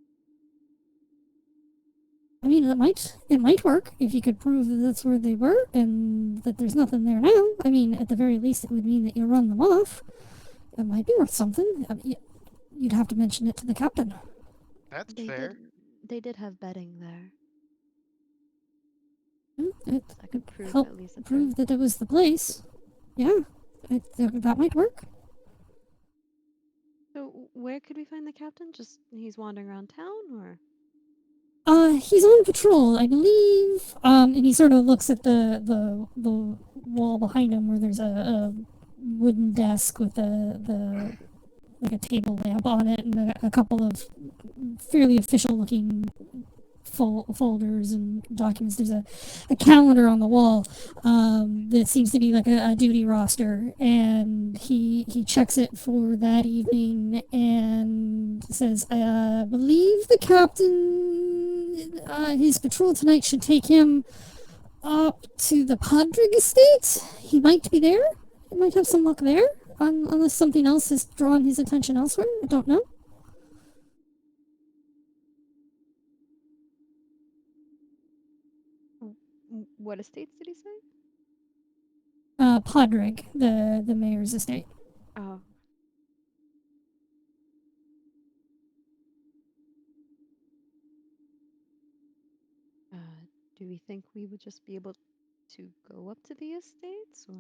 I mean, it might work if you could prove that that's where they were and that there's nothing there now. I mean, at the very least, it would mean that you run them off. It might be worth something. You'd have to mention it to the captain. That's They fair. they did have bedding there. It I could prove help at least that prove that it was the place. Yeah, that might work. So where could we find the captain? Just he's wandering around town, or? He's on patrol, I believe. And he sort of looks at the wall behind him where there's a wooden desk with like a table lamp on it and a couple of fairly official-looking folders and documents. There's a calendar on the wall that seems to be like a duty roster, and he checks it for that evening and says, "I believe the captain, his patrol tonight should take him up to the Podrick estate. He might be there. He might have some luck there, unless something else has drawn his attention elsewhere. I don't know. What estates did he say? Podrick, the mayor's estate. Oh. Do we think we would just be able to go up to the estates, or?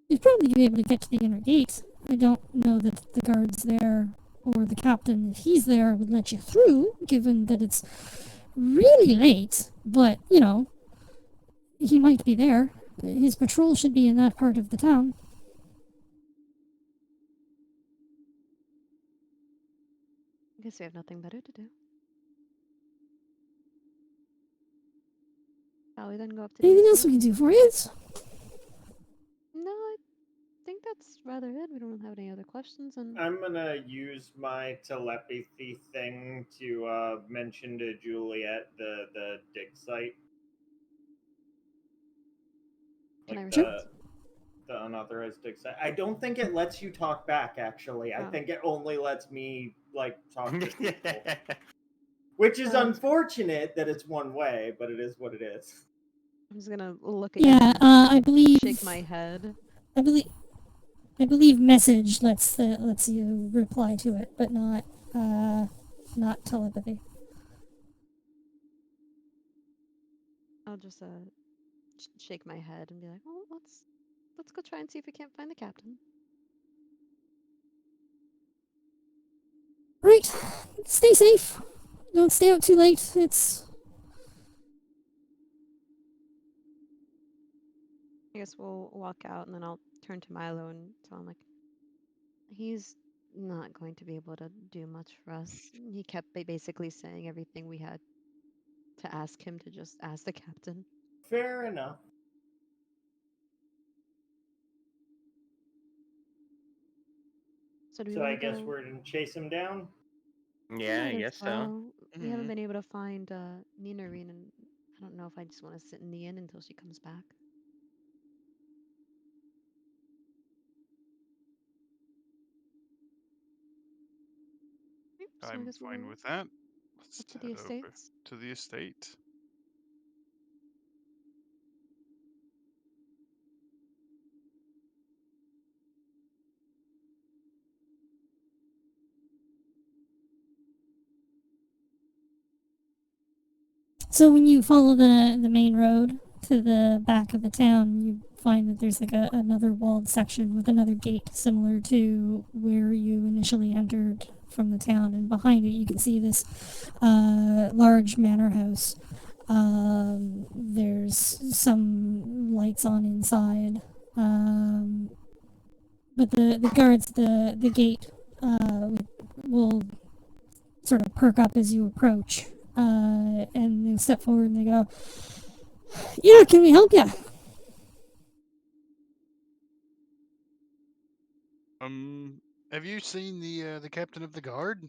You'd probably be able to get to the inner gate. I don't know that the guards there, or the captain, if he's there, would let you through, given that it's really late. But, you know, he might be there. His patrol should be in that part of the town. I guess we have nothing better to do. Shall we then go up to Anything the else we can do for you? No, I think that's rather it. We don't have any other questions, and I'm gonna use my telepathy thing to mention to Juliet the dig site. Can I Like repeat? the unauthorized dig site. I don't think it lets you talk back. Actually, I Oh. think it only lets me like talk to people, which is unfortunate that it's one way, but it is what it is. I'm just gonna look at you. Yeah, and I believe. shake my head. I believe message lets you reply to it, but not telepathy. I'll just shake my head and be like, "Well, let's go try and see if we can't find the captain." Right, stay safe. Don't stay out too late. I guess we'll walk out, and then I'll turn to Milo and tell him, like, he's not going to be able to do much for us. He kept basically saying everything we had to ask him to just ask the captain. Fair enough. So do we So I want to guess go? we're gonna chase him down. Yeah, I Might as guess so. well. We haven't Mhm. been able to find Ninarine, and I don't know if I just want to sit in the inn until she comes back. So I I'm guess fine we'll with that. Let's up to head the over estates. to the estate. So when you follow the main road to the back of the town, you find that there's like another walled section with another gate similar to where you initially entered from the town, and behind it you can see this large manor house. There's some lights on inside, but the guards at the gate will sort of perk up as you approach, and they step forward and they go, "Yeah, can we help you?" Have you seen the captain of the guard?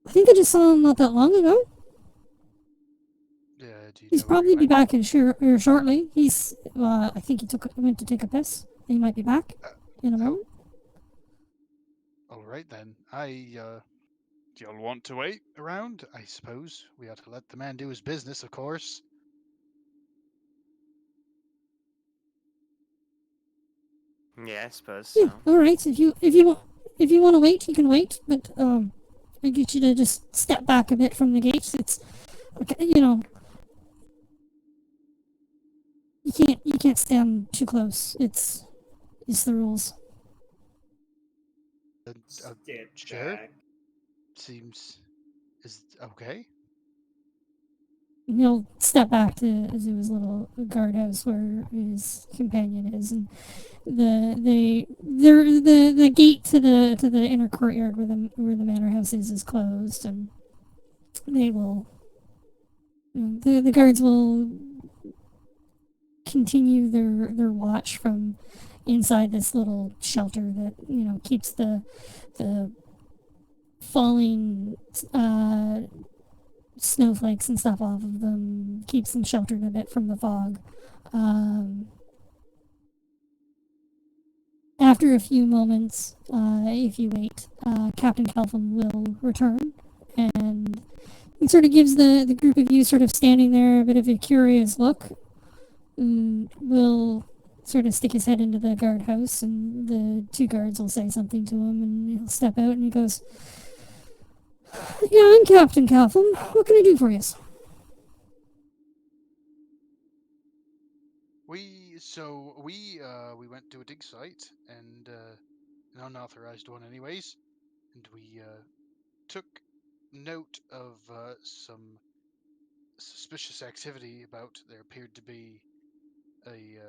I think I just saw him not that long ago. Yeah, do you He's know where he probably be went? back in here shortly. I think he went to take a piss. He might be back in a moment. All right then. Do y'all want to wait around? I suppose we ought to let the man do his business, of course. Yeah, I suppose Yeah, so. all right. If you want to wait, you can wait. But I get you to just step back a bit from the gate. It's okay, you know. You can't stand too close. It's the rules. Step Sure. back. Is okay. He'll step back to his little guardhouse where his companion is, and the gate to the inner courtyard where the manor house is closed, and they will the guards will continue their watch from inside this little shelter that keeps the falling snowflakes and stuff off of them, keeps them sheltered a bit from the fog. After a few moments, if you wait, Captain Kelpham will return, and he sort of gives the group of you sort of standing there a bit of a curious look. Will sort of stick his head into the guardhouse, and the two guards will say something to him, and he'll step out, and he goes, "Yeah, I'm Captain Kelpham. What can I do for you?" We went to a dig site and an unauthorized one, anyways, and we took note of some suspicious activity. About there appeared to be a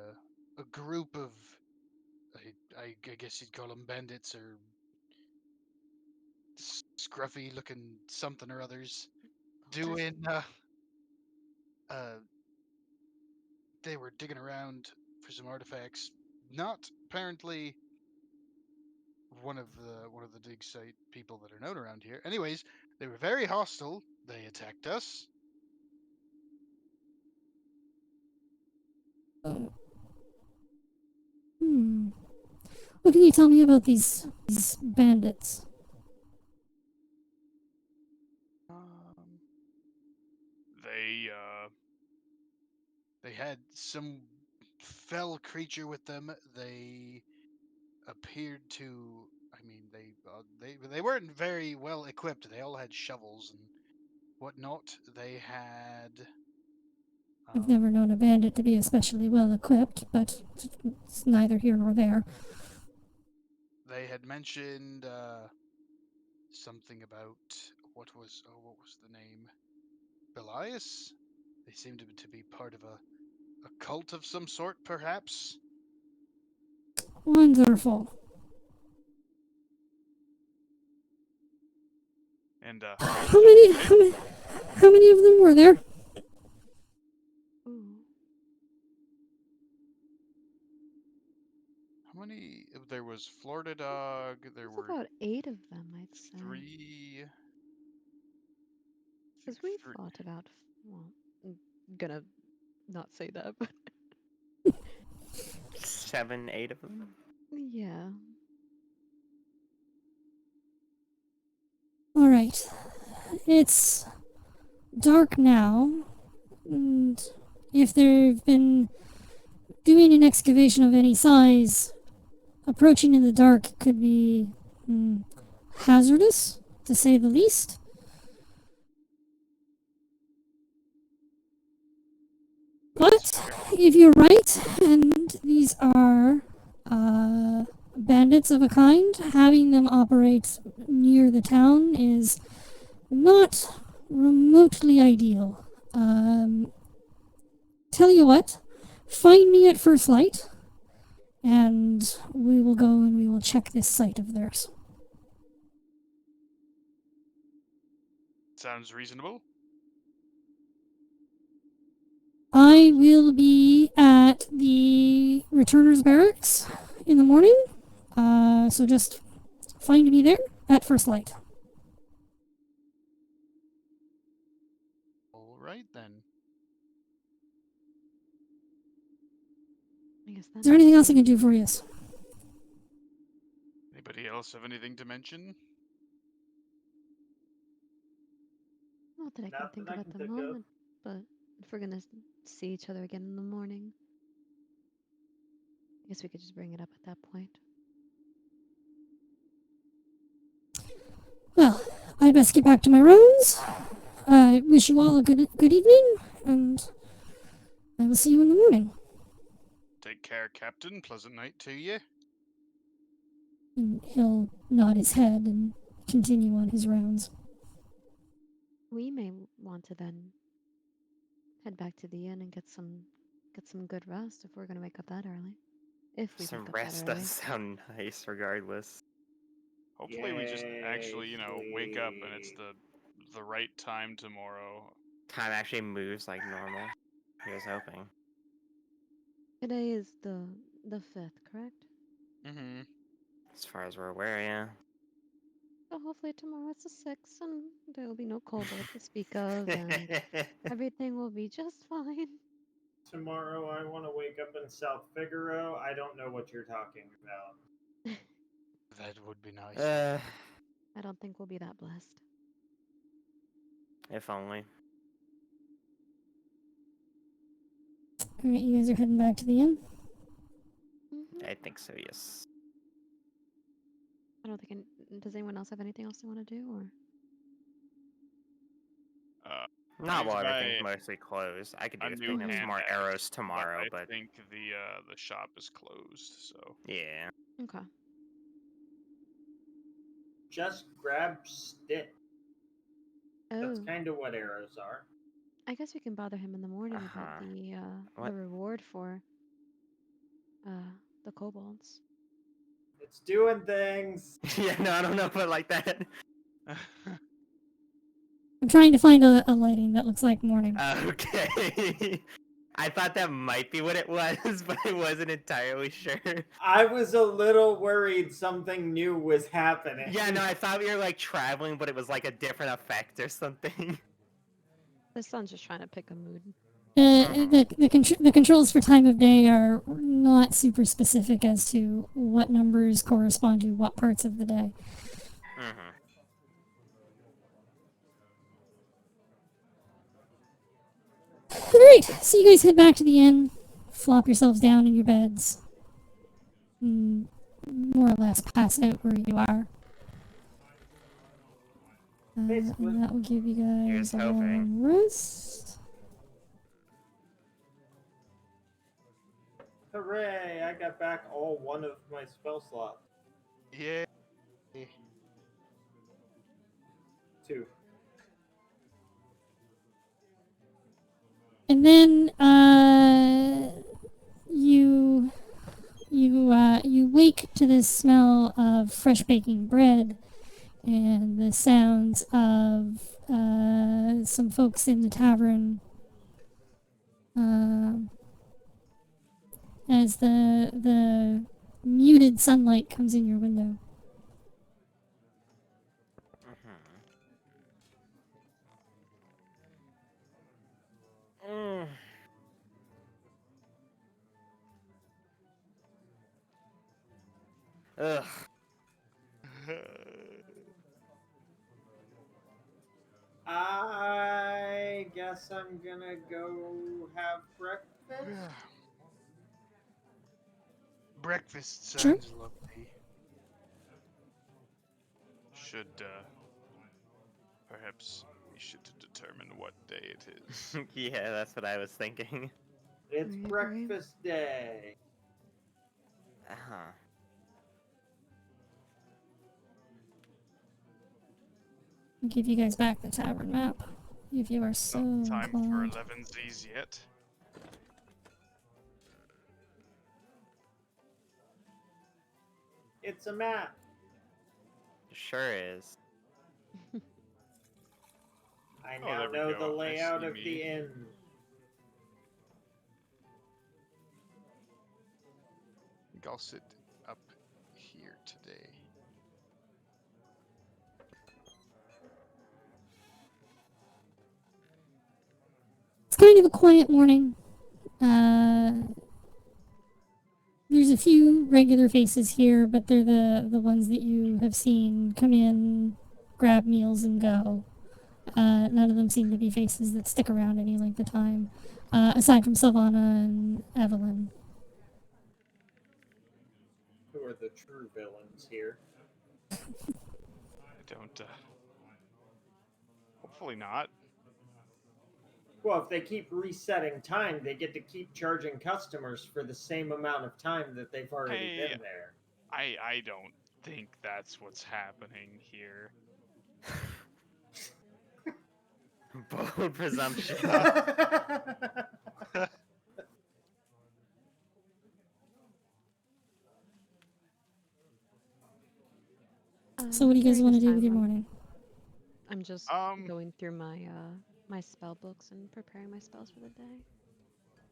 group of I guess you'd call them bandits or scruffy looking something or others doing uh they were digging around for some artifacts. Not apparently one of the dig site people that are known around here. Anyways, they were very hostile. They attacked us. What can you tell me about these bandits? Um, they they had some fell creature with them. They appeared to. I mean, they weren't very well equipped. They all had shovels and whatnot. They had. I've never known a bandit to be especially well equipped, but it's neither here nor there. They had mentioned something about what was the name? Belias? They seemed to be part of a cult of some sort, perhaps. Wonderful. And How many of them were there? Ooh. how many? There was Florida Dog. There There's were about 8 of them, I'd say. three. Because we fought about, well, I'm gonna not say that, but 7, 8 of them. yeah. Alright. It's dark now, and if they've been doing an excavation of any size, approaching in the dark could be hazardous, to say the least. But if you're right, and these are bandits of a kind, having them operate near the town is not remotely ideal. Tell you what, find me at first light, and we will go and we will check this site of theirs. Sounds reasonable. I will be at the returner's barracks in the morning, so just find me there at first light. All right then. I guess Is there anything else I can do for you? Anybody else have anything to mention? Not that I can Not think that of I at can the think of. moment, but if we're gonna see each other again in the morning, I guess we could just bring it up at that point. Well, I best get back to my rounds. I wish you all a good evening, and I will see you in the morning. Take care, Captain. Pleasant night to you. And he'll nod his head and continue on his rounds. We may want to then head back to the inn and get some good rest if we're gonna wake up that early. If we Some wake up rest that early. does sound nice, regardless. Hopefully, we just actually, Yay, wake up and it's sleep. the right time tomorrow. Time actually moves like normal. I was hoping. Today is the 5th, correct? Mm-hmm. As far as we're aware, yeah. So hopefully tomorrow it's a 6 and there will be no kobold to speak of and everything will be just fine. Tomorrow I want to wake up in South Figaro. I don't know what you're talking about. That would be nice. I don't think we'll be that blessed. If only. Alright, you guys are heading back to the inn? Hmm. I think so, yes. I don't think. Does anyone else have anything else they want to do, or? Not while Thanks, everything's bye. mostly closed. I could do A with new picking up some hand more arrows axe, tomorrow, I but think the shop is closed. So yeah. Okay. Just grab stick. That's Oh, kind of what arrows are. I guess we can bother him in the morning about Uh-huh. the What? reward for the kobolds. It's doing things. Yeah, no, I don't know if I like that. I'm trying to find a lighting that looks like morning. Okay. I thought that might be what it was, but I wasn't entirely sure. I was a little worried something new was happening. Yeah, no, I thought we were like traveling, but it was like a different effect or something. The sun's just trying to pick a mood. The controls for time of day are not super specific as to what numbers correspond to what parts of the day. Mm-hmm. Alright, so you guys head back to the inn, flop yourselves down in your beds, more or less pass out where you are. Basically. And that will give you Here's guys a hoping. long rest. Hooray! I got back all one of my spell slots. Yeah. 2. And then you wake to the smell of fresh baking bread and the sounds of some folks in the tavern as the muted sunlight comes in your window. Mm. Ugh. I guess I'm gonna go have breakfast. Breakfast Sure. sounds lovely. should perhaps we should determine what day it is. Yeah, that's what I was thinking. It's I agree. breakfast day. Uh-huh. I'll give you guys back the tavern map if you are so Not time for inclined. 11Z's yet. It's a map. Sure is. I Oh, now there we know the go. I layout see of me. the inn. I think I'll sit up here today. It's kind of a quiet morning. There's a few regular faces here, but they're the ones that you have seen come in, grab meals, and go. None of them seem to be faces that stick around any length of time, aside from Sylvana and Evelyn. Who are the true villains here? I don't. Hopefully not. Well, if they keep resetting time, they get to keep charging customers for the same amount of time that they've already been there. I don't think that's what's happening here. Bold presumption. So what do you guys During want to this do with your time, morning? I'm just going through my my spell books and preparing my spells for the day.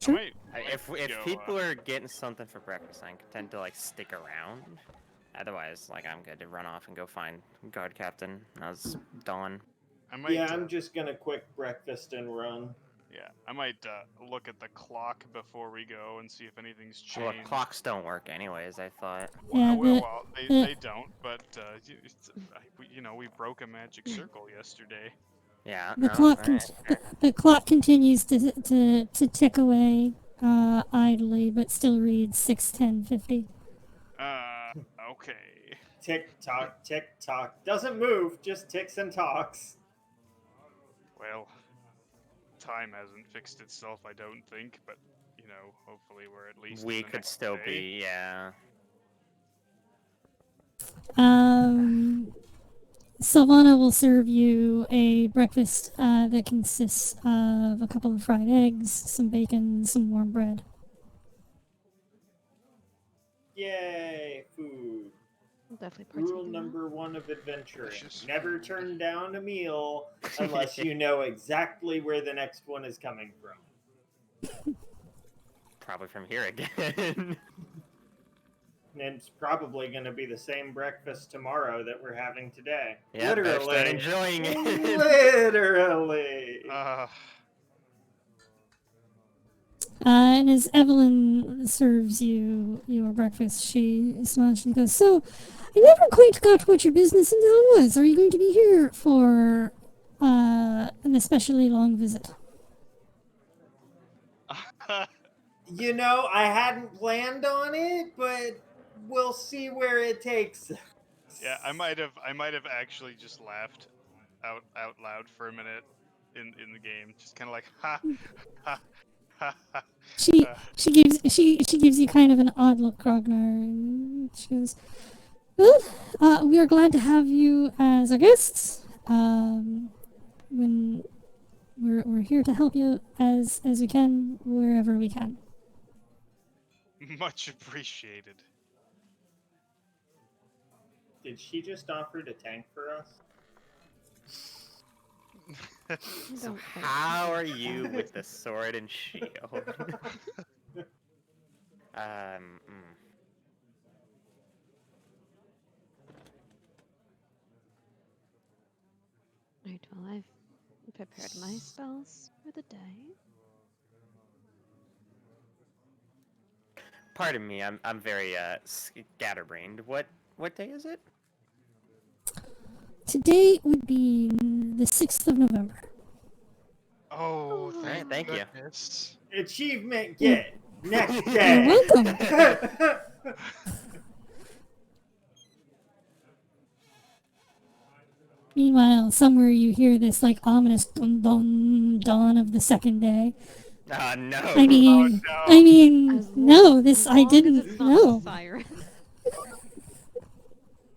Sure. I might If go, people are getting something for breakfast, I tend to like stick around. Otherwise, like, I'm good to run off and go find guard captain as dawn. I might. Yeah, I'm just gonna quick breakfast and run. Yeah, I might look at the clock before we go and see if anything's Well, changed. clocks don't work anyways, I thought. Yeah, Well, the- they don't. But we broke a magic circle yesterday. Yeah, The no, clock alright. the clock continues to tick away idly, but still reads 6:10:50. Okay. Tick tock, tick tock. Doesn't move, just ticks and talks. Well, time hasn't fixed itself, I don't think. But hopefully we're at least. We in the could next still day. be, yeah. Sylvana will serve you a breakfast that consists of a couple of fried eggs, some bacon, some warm bread. Yay, food. I'll definitely partake Rule in that. number 1 of adventuring. Delicious Never food. turn down a meal unless you know exactly where the next one is coming from. Probably from here again. And it's probably going to be the same breakfast tomorrow that we're having today. Yeah, better start Literally. enjoying it. Literally. And as Evelyn serves you your breakfast, she smiles and goes, "So, I never quite got what your business in town was. Are you going to be here for an especially long visit?" You know, I hadn't planned on it, but we'll see where it takes us. Yeah, I might have actually just laughed out loud for a minute in the game, just kind of like ha ha ha ha. She gives you kind of an odd look, Grognar, and she goes, "Well, we are glad to have you as our guests. When we're here to help you as we can, wherever we can." Much appreciated. Did she just offer to tank for us? Don't quite. How are you with the sword and shield? Right, well, I've prepared my spells for the day. Pardon me, I'm very scatterbrained. What day is it? Today would be the 6th of November. Oh, Alright, thank you. goodness. Achievement get next You're day. welcome. Meanwhile, somewhere you hear this like ominous dun dun dawn of the second day. Oh no. I mean, no. I mean, As no, this as I long as didn't it's not know. a siren.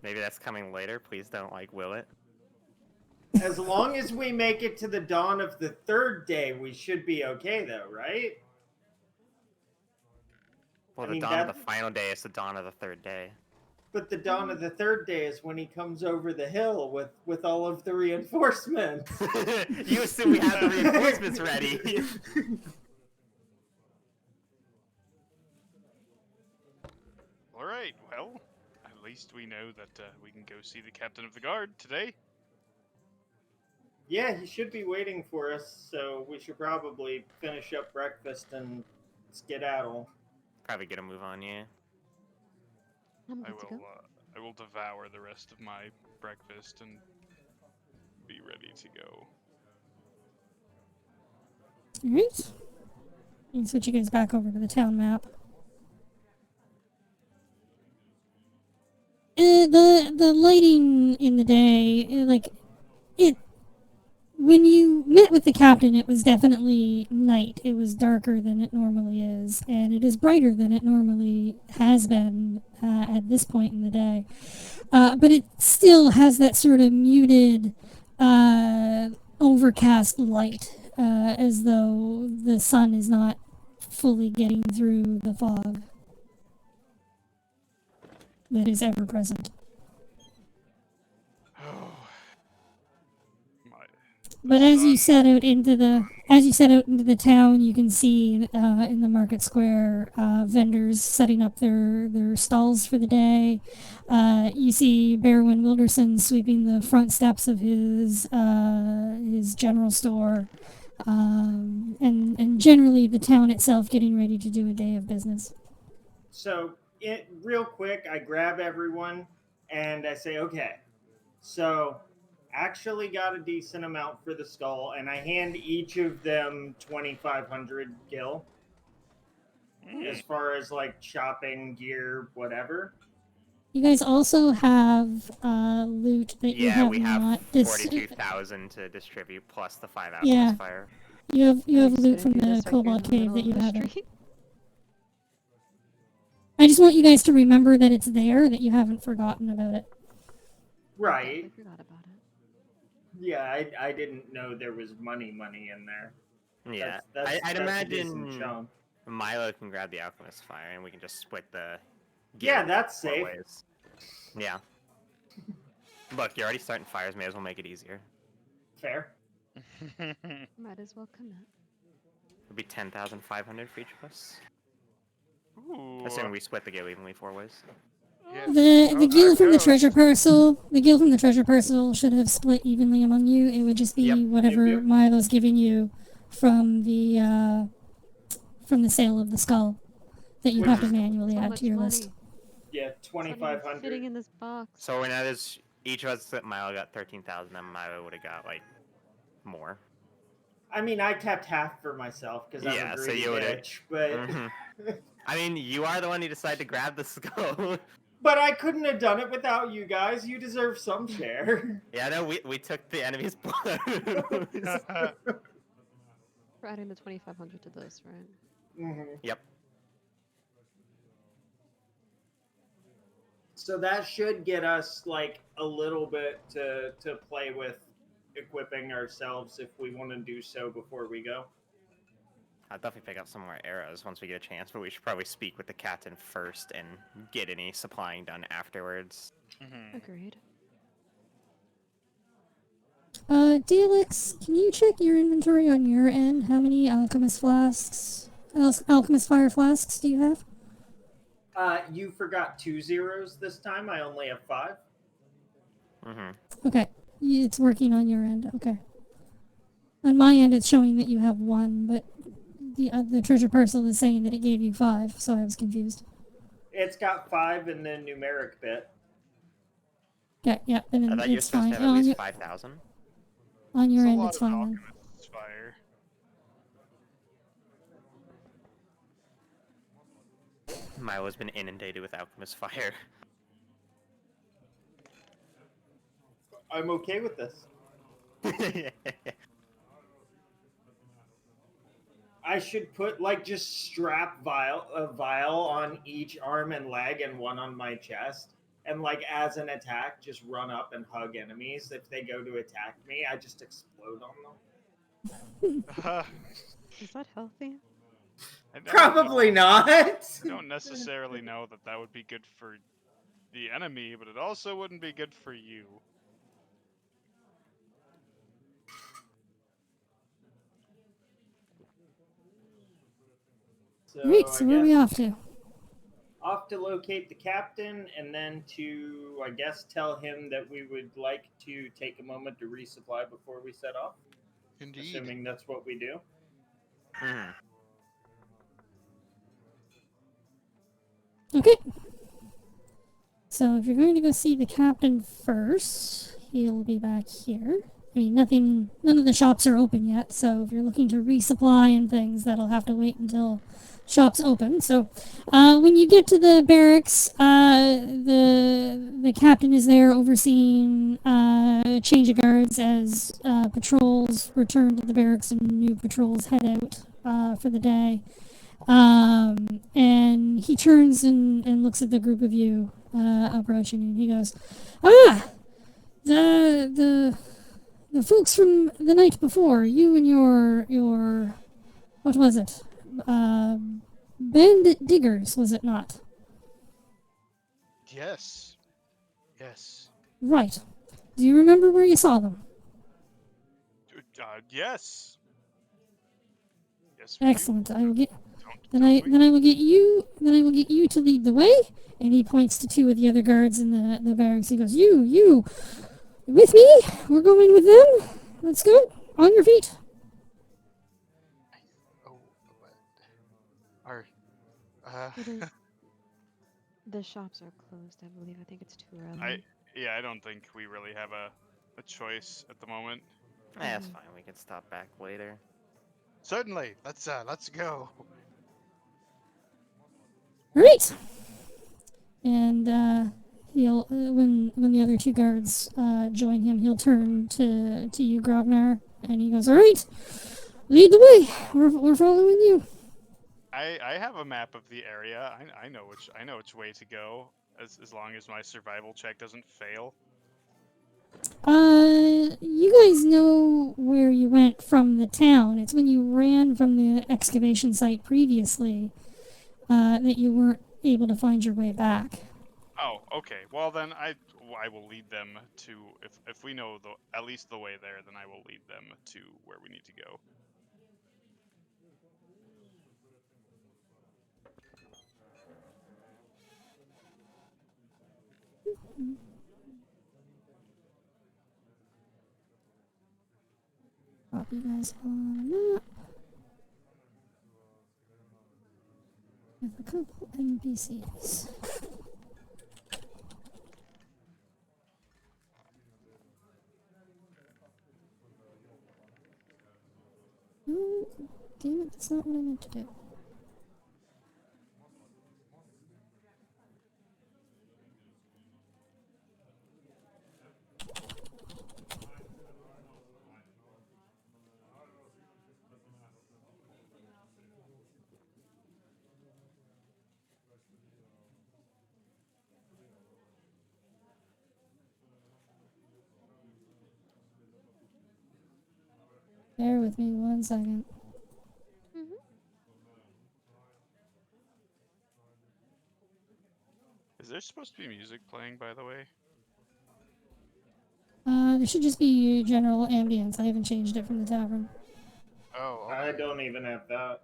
Maybe that's coming later. Please don't will it. As long as we make it to the dawn of the 3rd day, we should be okay, though, right? Well, I the mean, dawn of that- the final day is the dawn of the 3rd day. But the dawn of the 3rd day is when he comes over the hill with all of the reinforcements. You assume we have the reinforcements ready. All right. Well, at least we know that we can go see the captain of the guard today. Yeah, he should be waiting for us, so we should probably finish up breakfast and skedaddle. Probably get a move on you. I'm I good to go. I will devour the rest of my breakfast and be ready to go. Alright. You can switch you guys back over to the town map. The lighting in the day, when you met with the captain, it was definitely night. It was darker than it normally is, and it is brighter than it normally has been at this point in the day. But it still has that sort of muted, overcast light, as though the sun is not fully getting through the fog that is ever present. But as you set out into the town, you can see in the market square vendors setting up their stalls for the day. You see Berwyn Wilderson sweeping the front steps of his general store, and generally the town itself getting ready to do a day of business. So, real quick, I grab everyone and I say, okay, so actually got a decent amount for the skull, and I hand each of them 2,500 gil as far as like shopping, gear, whatever. You guys also have loot that you Yeah, have we have not 42,000 to distribute plus the 5 Yeah. alchemist fire. You have Are loot just from gonna do the this right here in Kobold the Cave middle that of you the haven't. street? I just want you guys to remember that it's there, that you haven't forgotten about it. Right. I forgot about it. Yeah, I didn't know there was money in there. Yeah, That's I'd a decent imagine chunk. Milo can grab the alchemist fire and we can just split the. Yeah, gear that's 4 safe. ways. Yeah. Look, you're already starting fires. May as well make it easier. Fair. Might as well commit. It'd be 10,500 for each of us. Ooh. Assuming we split the gil evenly 4 ways. Yeah. The gil that from the goes. treasure parcel should have split evenly among you. It would just be Yep. whatever Yep. Milo's giving you from the sale of the skull that you have to manually So add much to your money. list. Yeah, It's not even 2,500. fitting in this box. So when that is, each of us, Milo got 13,000, then Milo would have got like more. I mean, I kept half for myself because I'm Yeah, a so greedy you would've- bitch, but Mhm. I mean, you are the one who decided to grab the skull. but I couldn't have done it without you guys. You deserve some share. Yeah, no, we took the enemy's blows. We're adding the 2,500 to this, right? Yep. So that should get us like a little bit to play with equipping ourselves if we want to do so before we go. I'll definitely pick up some more arrows once we get a chance, but we should probably speak with the captain first and get any supplying done afterwards. Agreed. Delix, can you check your inventory on your end? How many alchemist fire flasks do you have? You forgot 2 zeros this time. I only have 5. Okay, it's working on your end. Okay. On my end, it's showing that you have 1, but the treasure parcel is saying that it gave you 5, so I was confused. It's got 5 in the numeric bit. Okay, yeah, and I then thought you were it's supposed fine. to have at least 5,000. On your It's a end, lot it's of fine. Then. alchemist's fire. Milo's been inundated with alchemist fire. I'm okay with this. I should put just strap a vial on each arm and leg and one on my chest. And as an attack, just run up and hug enemies. If they go to attack me, I just explode on them. Is that healthy? I don't Probably know- not. I don't necessarily know that would be good for the enemy, but it also wouldn't be good for you. Great, I so where are we guess off to? off to locate the captain and then to, I guess, tell him that we would like to take a moment to resupply before we set off. Indeed. Assuming that's what we do. Okay. So if you're going to go see the captain first, he'll be back here. I mean, none of the shops are open yet, so if you're looking to resupply and things, that'll have to wait until shops open. So when you get to the barracks, the captain is there overseeing a change of guards as patrols return to the barracks and new patrols head out for the day. And he turns and looks at the group of you approaching, and he goes, the folks from the night before, you and your what was it? Bandit diggers, was it not? Yes. Yes. Right. Do you remember where you saw them? Yes. Yes. we do. Excellent. I will get. Then I will get you. Then I will get you to lead the way." And he points to two of the other guards in the barracks. He goes, "You, with me? We're going with them. Let's go. On your feet." Oh, our It is. The shops are closed, I believe. I think it's too early. I don't think we really have a choice at the moment. That's fine. We can stop back later. Certainly. Let's go. All right. And he'll when the other two guards join him, he'll turn to you, Grognar, and he goes, "All right, lead the way. We're following you." I have a map of the area. I know which way to go as long as my survival check doesn't fail. You guys know where you went from the town. It's when you ran from the excavation site previously that you weren't able to find your way back. Oh, okay. Well then I will lead them to if we know at least the way there, then I will lead them to where we need to go. Drop you guys on a map with a couple NPCs. No, damn it, that's not what I meant to do. Bear with me 1 second. Is there supposed to be music playing, by the way? There should just be general ambience. I haven't changed it from the tavern. Oh, okay. I don't even have that.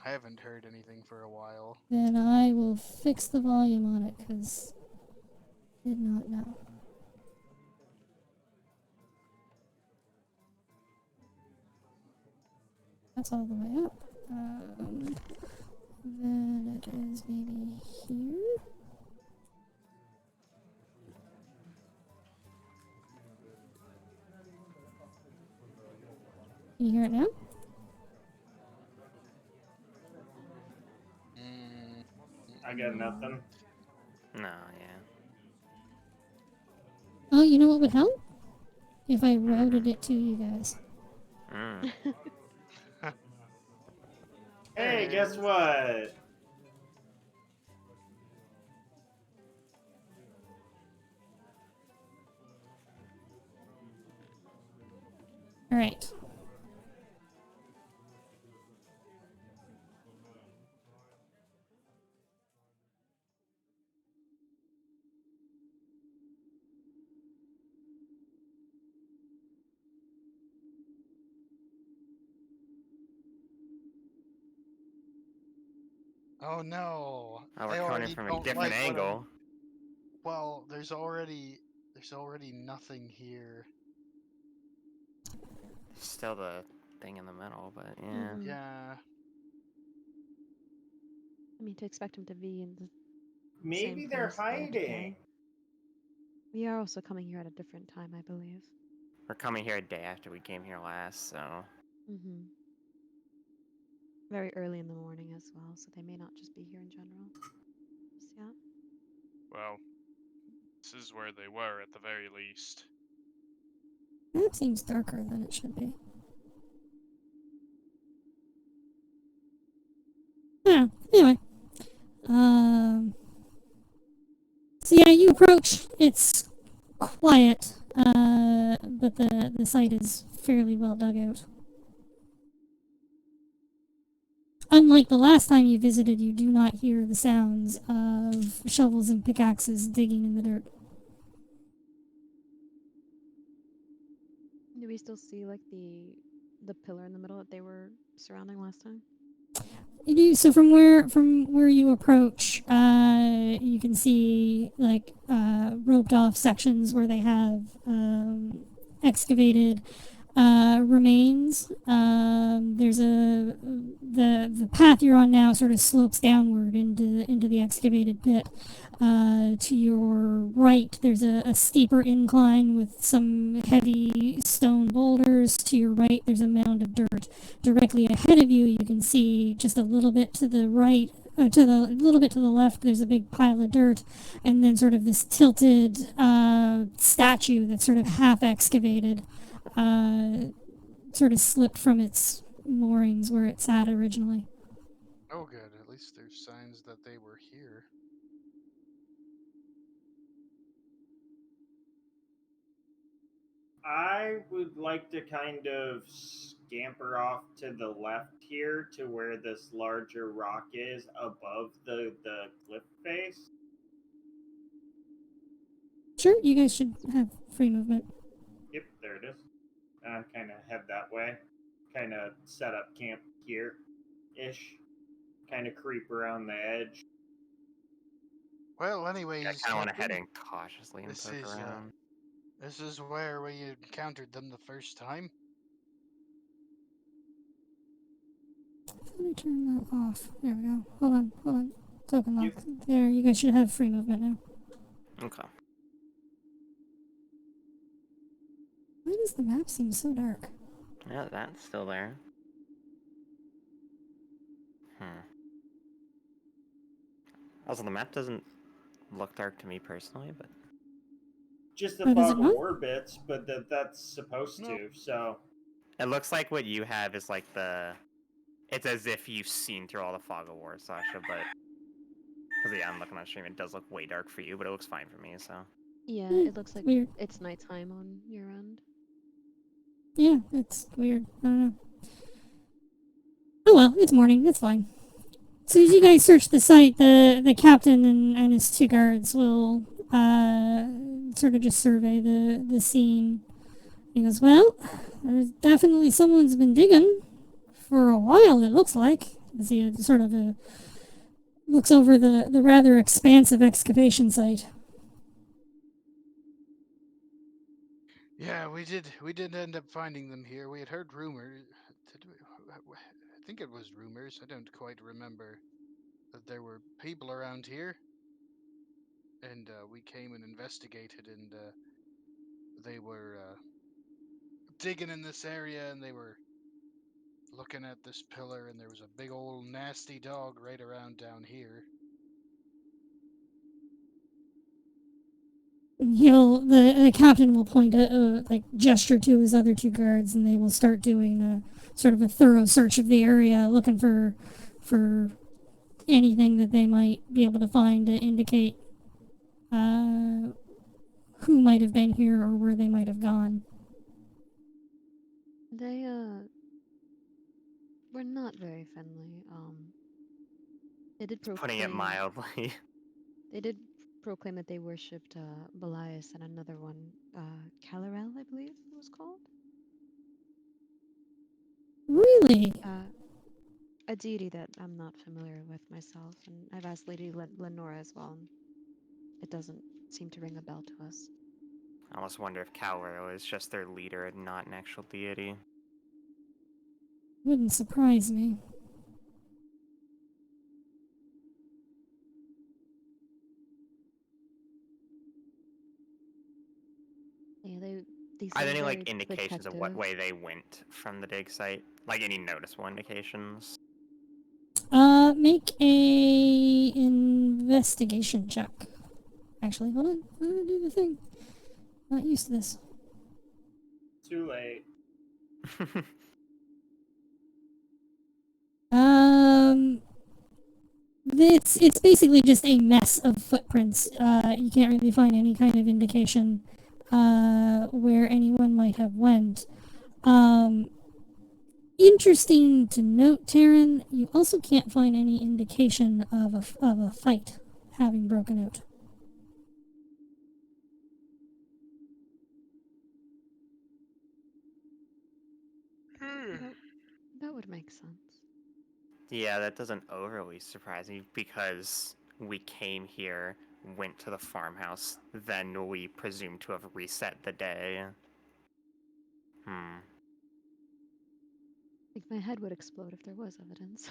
I haven't heard anything for a while. Then I will fix the volume on it, because I did not know. That's all the way up. Then it is maybe here. Can you hear it now? I got nothing. No, yeah. Oh, you know what would help? If I routed it to you guys. Mm. Hey, guess what? Alright. Oh no! Oh, I we're coming in already from a don't different like what I'm- angle. Well, there's already nothing here. Still the thing in the middle, but yeah. Yeah. I mean, to expect him to be in the Maybe same they're place day to hiding. day. We are also coming here at a different time, I believe. We're coming here a day after we came here last, so. Very early in the morning as well, so they may not just be here in general. So, yeah. Well, this is where they were at the very least. That seems darker than it should be. Yeah, anyway. So yeah, you approach. It's quiet, but the site is fairly well dug out. Unlike the last time you visited, you do not hear the sounds of shovels and pickaxes digging in the dirt. Do we still see like the pillar in the middle that they were surrounding last time? You do so from where you approach. You can see like roped off sections where they have excavated remains. There's the path you're on now sort of slopes downward into the excavated pit. To your right, there's a steeper incline with some heavy stone boulders. To your right, there's a mound of dirt. Directly ahead of you, you can see just a little bit to the right, a little bit to the left. There's a big pile of dirt, and then sort of this tilted statue that's sort of half excavated, sort of slipped from its moorings where it sat originally. Oh, good. At least there's signs that they were here. I would like to kind of scamper off to the left here to where this larger rock is above the cliff face. Sure, you guys should have free movement. Yep, there it is. Kind of head that way. Kind of set up camp here ish. Kind of creep around the edge. Well, anyways, I kind of want to head Captain, in cautiously and this poke is around. this is where we encountered them the first time. Let me turn that off. There we go. Hold on. Token lock. There, you guys should have free movement now. Okay. Why does the map seem so dark? Yeah, that's still there. Also, the map doesn't look dark to me personally, but Just the Oh, does it fog of not? war bits, but that's supposed No. to, so. it looks like what you have is like the. It's as if you've seen through all the fog of war, Sasha, but because yeah, I'm looking on stream, it does look way dark for you, but it looks fine for me. So Yeah, Hmm, it looks like weird. it's nighttime on your end. Yeah, it's weird. I don't know. Oh well, it's morning. It's fine. As soon as you guys search the site, the captain and his two guards will sort of just survey the scene. He goes, well, there's definitely someone's been digging for a while. It looks like. As he sort of looks over the rather expansive excavation site. Yeah, we did end up finding them here. We had heard rumors. I think it was rumors. I don't quite remember that there were people around here, and we came and investigated, and they were digging in this area, and they were looking at this pillar, and there was a big old nasty dog right around down here. The captain will point like gesture to his other two guards, and they will start doing sort of a thorough search of the area, looking for anything that they might be able to find to indicate who might have been here or where they might have gone. They were not very friendly. They did putting it proclaim mildly. they did proclaim that they worshipped Belias and another one, Calarel, I believe it was called. Really? A deity that I'm not familiar with myself, and I've asked Lady Lenora as well, and it doesn't seem to ring a bell to us. I almost wonder if Calvero is just their leader and not an actual deity. Wouldn't surprise me. Yeah, they Are there seem any very like indications of what protective. way they went from the dig site? Like any noticeable indications? Make a investigation check. Actually, hold on. I'm gonna do the thing. Not used to this. Too late. It's basically just a mess of footprints. You can't really find any kind of indication where anyone might have went. Interesting to note, Taryn, you also can't find any indication of a fight having broken out. That would make sense. Yeah, that doesn't overly surprise me because we came here, went to the farmhouse, then we presume to have reset the day. Hmm. Like my head would explode if there was evidence.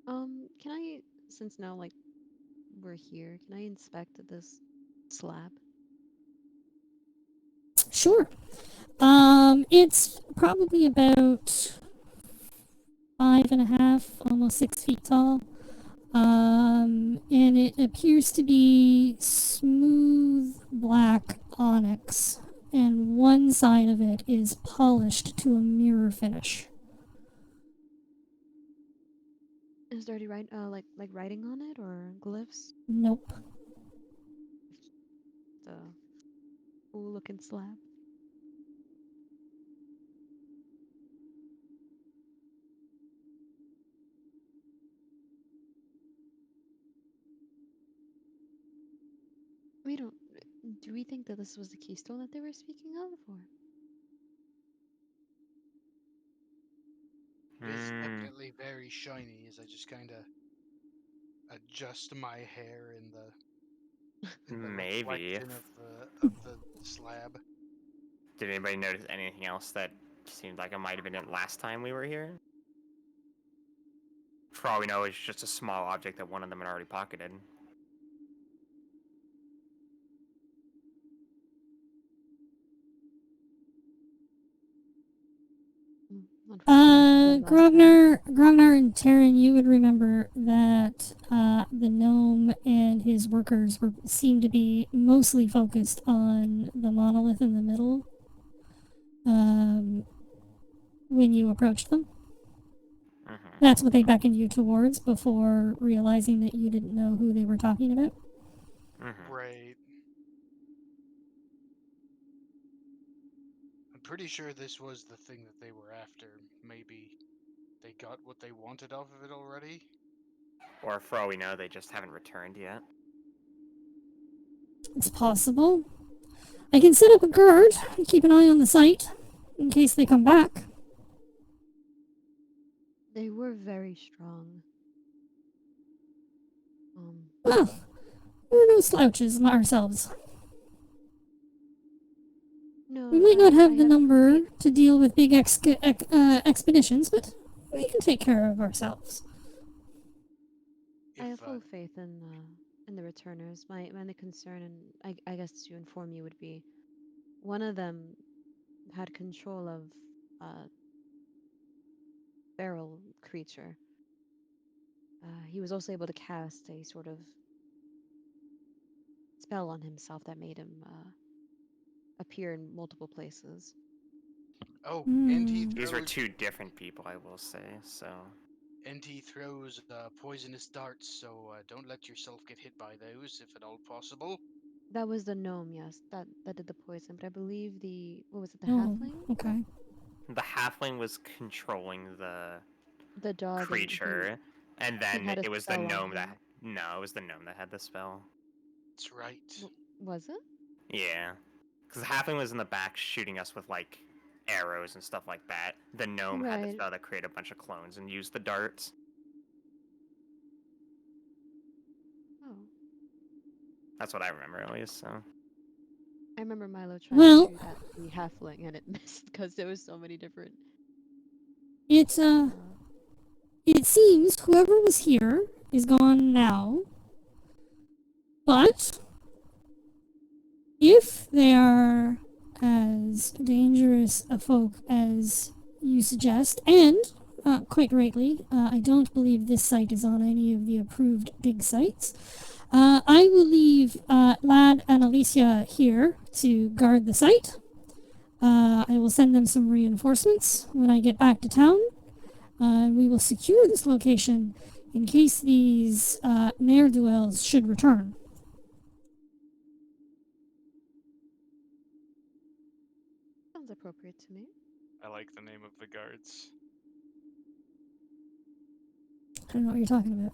Mm. Can I, since now like we're here, can I inspect this slab? Sure. It's probably about 5.5, almost 6 feet tall. And it appears to be smooth black onyx, and one side of it is polished to a mirror finish. Is there any like writing on it or glyphs? Nope. The cool looking slab. We don't. Do we think that this was the keystone that they were speaking of, or? It's Hmm. definitely very shiny as I just kind of adjust my hair in the Maybe. reflection of the slab. Did anybody notice anything else that seemed like it might have been it last time we were here? For all we know, it's just a small object that one of them had already pocketed. Unfortunately, last time. Grognar and Terran, you would remember that the gnome and his workers seemed to be mostly focused on the monolith in the middle when you approached them. Mm-hmm. That's what they beckoned you towards before realizing that you didn't know who they were talking about. Mm-hmm. Right. I'm pretty sure this was the thing that they were after. Maybe they got what they wanted off of it already. Or for all we know, they just haven't returned yet. It's possible. I can set up a guard and keep an eye on the site in case they come back. They were very strong. Well, we're no slouches ourselves. No, We might not I have the have number faith. to deal with big expeditions, but we can take care of ourselves. I have If full faith in the returners. My only concern, and I guess to inform you, would be one of them had control of a feral creature. He was also able to cast a sort of spell on himself that made him appear in multiple places. and he Hmm. These were throws two different people, I will say, so. poisonous darts, so don't let yourself get hit by those if at all possible. That was the gnome, yes, that did the poison. But I believe what was it, the Oh, halfling? okay. The halfling was controlling the The dog, and creature, and he then had a it was the spell on gnome that. him. No, it was the gnome that had the spell. That's right. Was it? Yeah. Because the halfling was in the back shooting us with, like, arrows and stuff like that. The gnome had the Right. spell that created a bunch of clones and used the darts. Oh. That's what I remember, at least, so. I remember Milo trying to Well, shoot at the halfling and it missed because there was so many different. it's Uh, it seems whoever was here is gone now. But if they are as dangerous a folk as you suggest, and quite rightly, I don't believe this site is on any of the approved big sites. I will leave Lad and Alicia here to guard the site. I will send them some reinforcements when I get back to town. We will secure this location in case these ne'er-do-wells should return. sounds appropriate to me. I like the name of the guards. I don't know what you're talking about.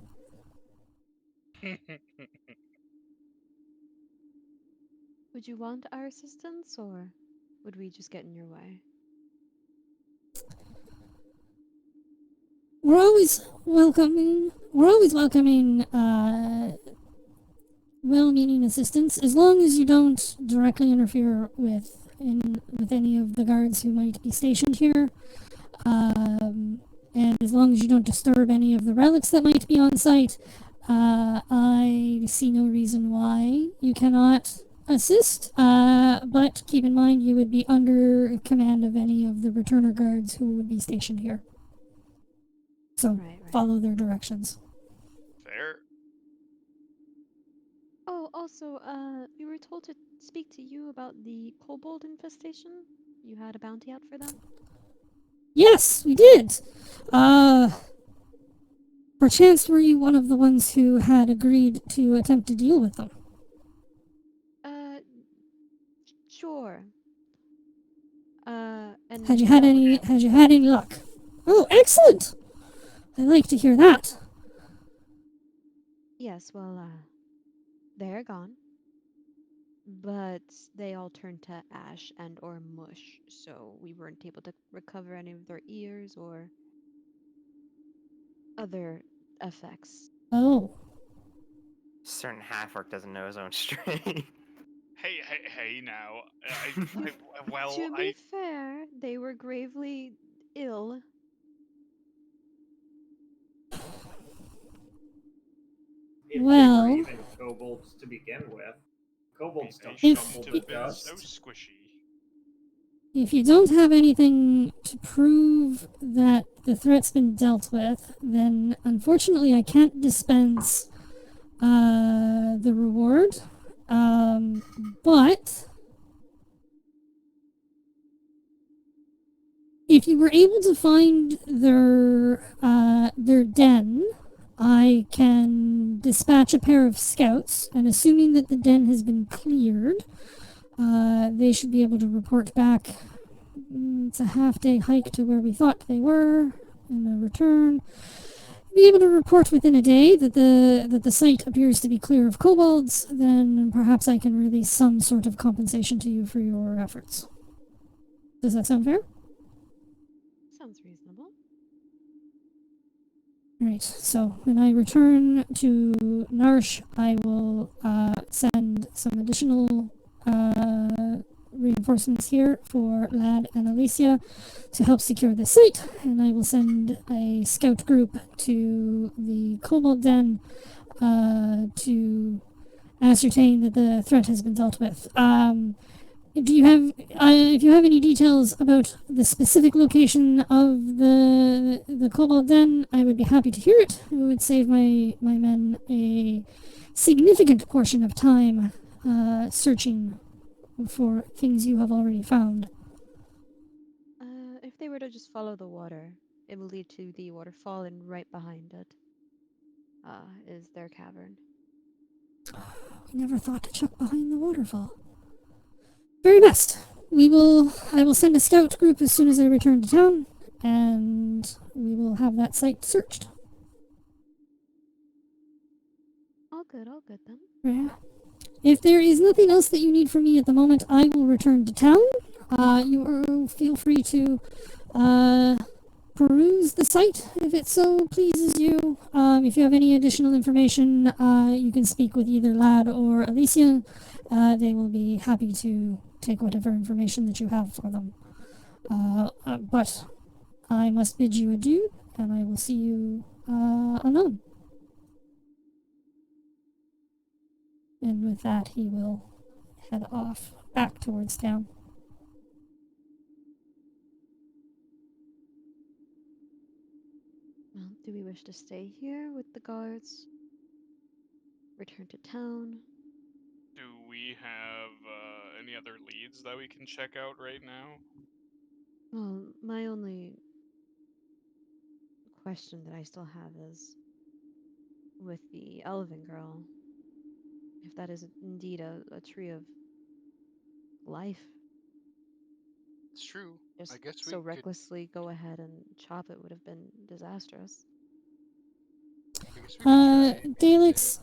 Would you want our assistance, or would we just get in your way? We're always welcoming. Well-meaning assistance, as long as you don't directly interfere with any of the guards who might be stationed here, and as long as you don't disturb any of the relics that might be on site. I see no reason why you cannot assist, but keep in mind you would be under command of any of the returner guards who would be stationed here. So Right. follow their directions. Fair. Oh, also, we were told to speak to you about the Kobold Infestation. You had a bounty out for them? Yes, we did. Perchance were you one of the ones who had agreed to attempt to deal with them? Sure. And Had you had any luck? Oh, excellent! I like to hear that. Yes, well, they're gone. But they all turned to ash and or mush, so we weren't able to recover any of their ears or other effects. Oh. Certain half-orc doesn't know his own strength. Hey, now. To be fair, they were gravely ill. If Well- they were even kobolds to begin with. Kobolds don't They crumble should to have been dust. so squishy. If you don't have anything to prove that the threat's been dealt with, then unfortunately I can't dispense the reward. But if you were able to find their den, I can dispatch a pair of scouts, and assuming that the den has been cleared, they should be able to report back. It's a half-day hike to where we thought they were, and a return. Be able to report within a day that the site appears to be clear of kobolds, then perhaps I can release some sort of compensation to you for your efforts. Does that sound fair? Sounds reasonable. Right, so when I return to Narsh, I will send some additional reinforcements here for Lad and Alicia to help secure the site, and I will send a scout group to the Kobold Den to ascertain that the threat has been dealt with. If you have any details about the specific location of the Kobold Den, I would be happy to hear it. It would save my men a significant portion of time searching for things you have already found. If they were to just follow the water, it will lead to the waterfall, and right behind it is their cavern. I never thought to check behind the waterfall. Very best. I will send a scout group as soon as I return to town, and we will have that site searched. All good then. Yeah. If there is nothing else that you need from me at the moment, I will return to town. You feel free to peruse the site if it so pleases you. If you have any additional information, you can speak with either Lad or Alicia. They will be happy to take whatever information that you have for them. But I must bid you adieu, and I will see you anon. And with that, he will head off back towards town. Well, do we wish to stay here with the guards? Return to town? Do we have any other leads that we can check out right now? Well, my only question that I still have is with the elven girl, if that is indeed a tree of life. It's true. Just I guess we so could- recklessly go ahead and chop it would have been disastrous. I guess we could try Dalix,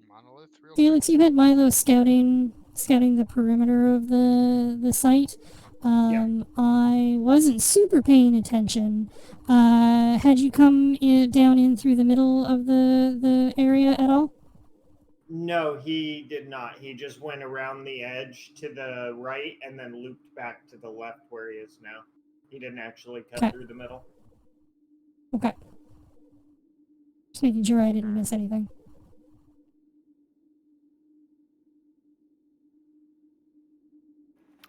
Monolith real Felix, quick. you had Milo scouting scouting the perimeter of the site. I wasn't super paying attention. Had you come down in through the middle of the area at all? No, he did not. He just went around the edge to the right and then looped back to the left where he is now. He didn't actually cut Okay. through the middle. Okay. Just making sure I didn't miss anything.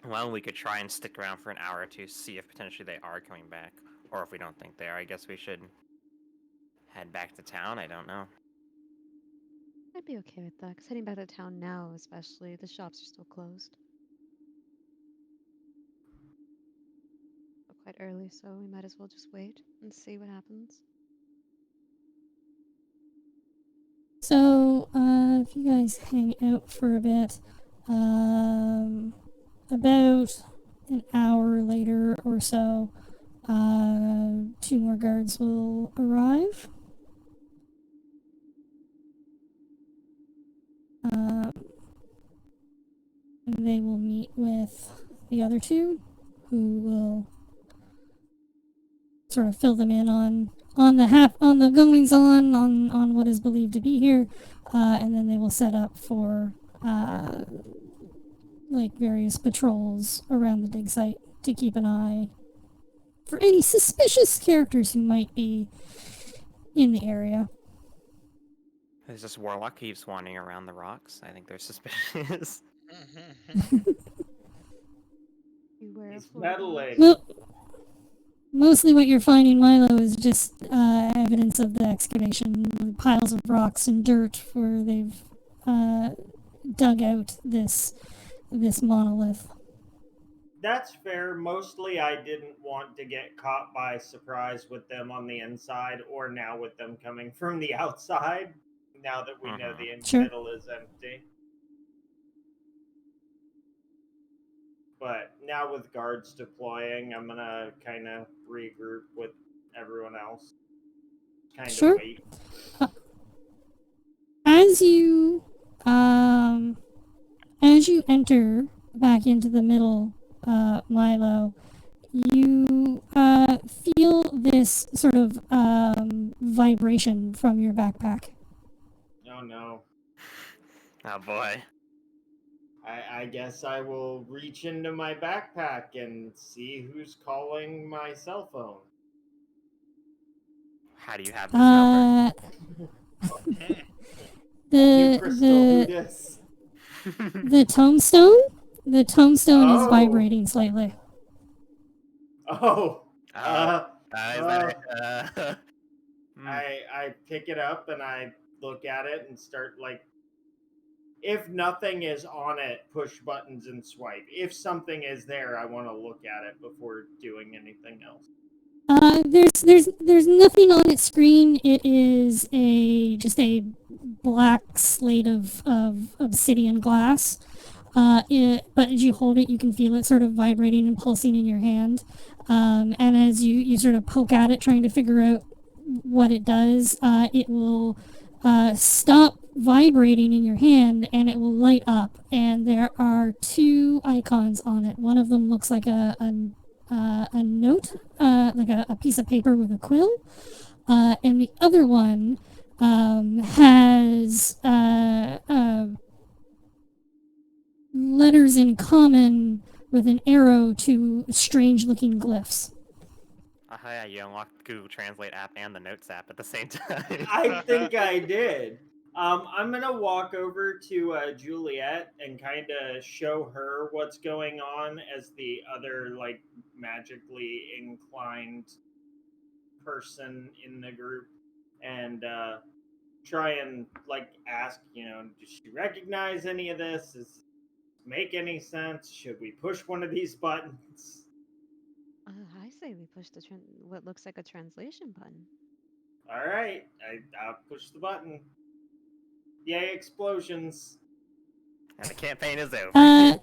Well, we could try and stick around for an hour or two, see if potentially they are coming back. Or if we don't think they are, I guess we should head back to town. I don't know. I'd be okay with that, because heading back to town now, especially, the shops are still closed. Quite early, so we might as well just wait and see what happens. So, if you guys hang out for a bit, about an hour later or so, 2 more guards will arrive. They will meet with the other 2, who will sort of fill them in on the goings on what is believed to be here, and then they will set up for like various patrols around the dig site to keep an eye for any suspicious characters who might be in the area. There's this warlock keeps wandering around the rocks. I think they're suspicious. Beware He's of ordeals. meddling. Well, mostly what you're finding, Milo, is just evidence of the excavation, piles of rocks and dirt where they've dug out this monolith. That's fair. Mostly I didn't want to get caught by surprise with them on the inside, or now with them coming from the outside, now that we know the Sure. middle is empty. But now with guards deploying, I'm gonna kind of regroup with everyone else. Kind of Sure. wait. As you enter back into the middle, Milo, you feel this sort of vibration from your backpack. Oh no. Oh boy. I guess I will reach into my backpack and see who's calling my cell phone. How do you have this number? You crystal the Buddhist. the tombstone is Oh. vibrating slightly. Oh. Is that it? I pick it up and I look at it and start like, if nothing is on it, push buttons and swipe. If something is there, I want to look at it before doing anything else. There's nothing on its screen. It is just a black slate of obsidian glass. But as you hold it, you can feel it sort of vibrating and pulsing in your hand. And as you sort of poke at it, trying to figure out what it does, it will stop vibrating in your hand and it will light up. And there are 2 icons on it. One of them looks like a note, like a piece of paper with a quill, and the other one has letters in common with an arrow to strange-looking glyphs. Yeah, you unlocked the Google Translate app and the Notes app at the same time. I think I did. I'm gonna walk over to Juliet and kind of show her what's going on as the other like magically inclined person in the group, and try and like ask, does she recognize any of this? Does this make any sense? Should we push one of these buttons? I say we push the what looks like a translation button. All right, I'll push the button. Yay, explosions. And the campaign is over.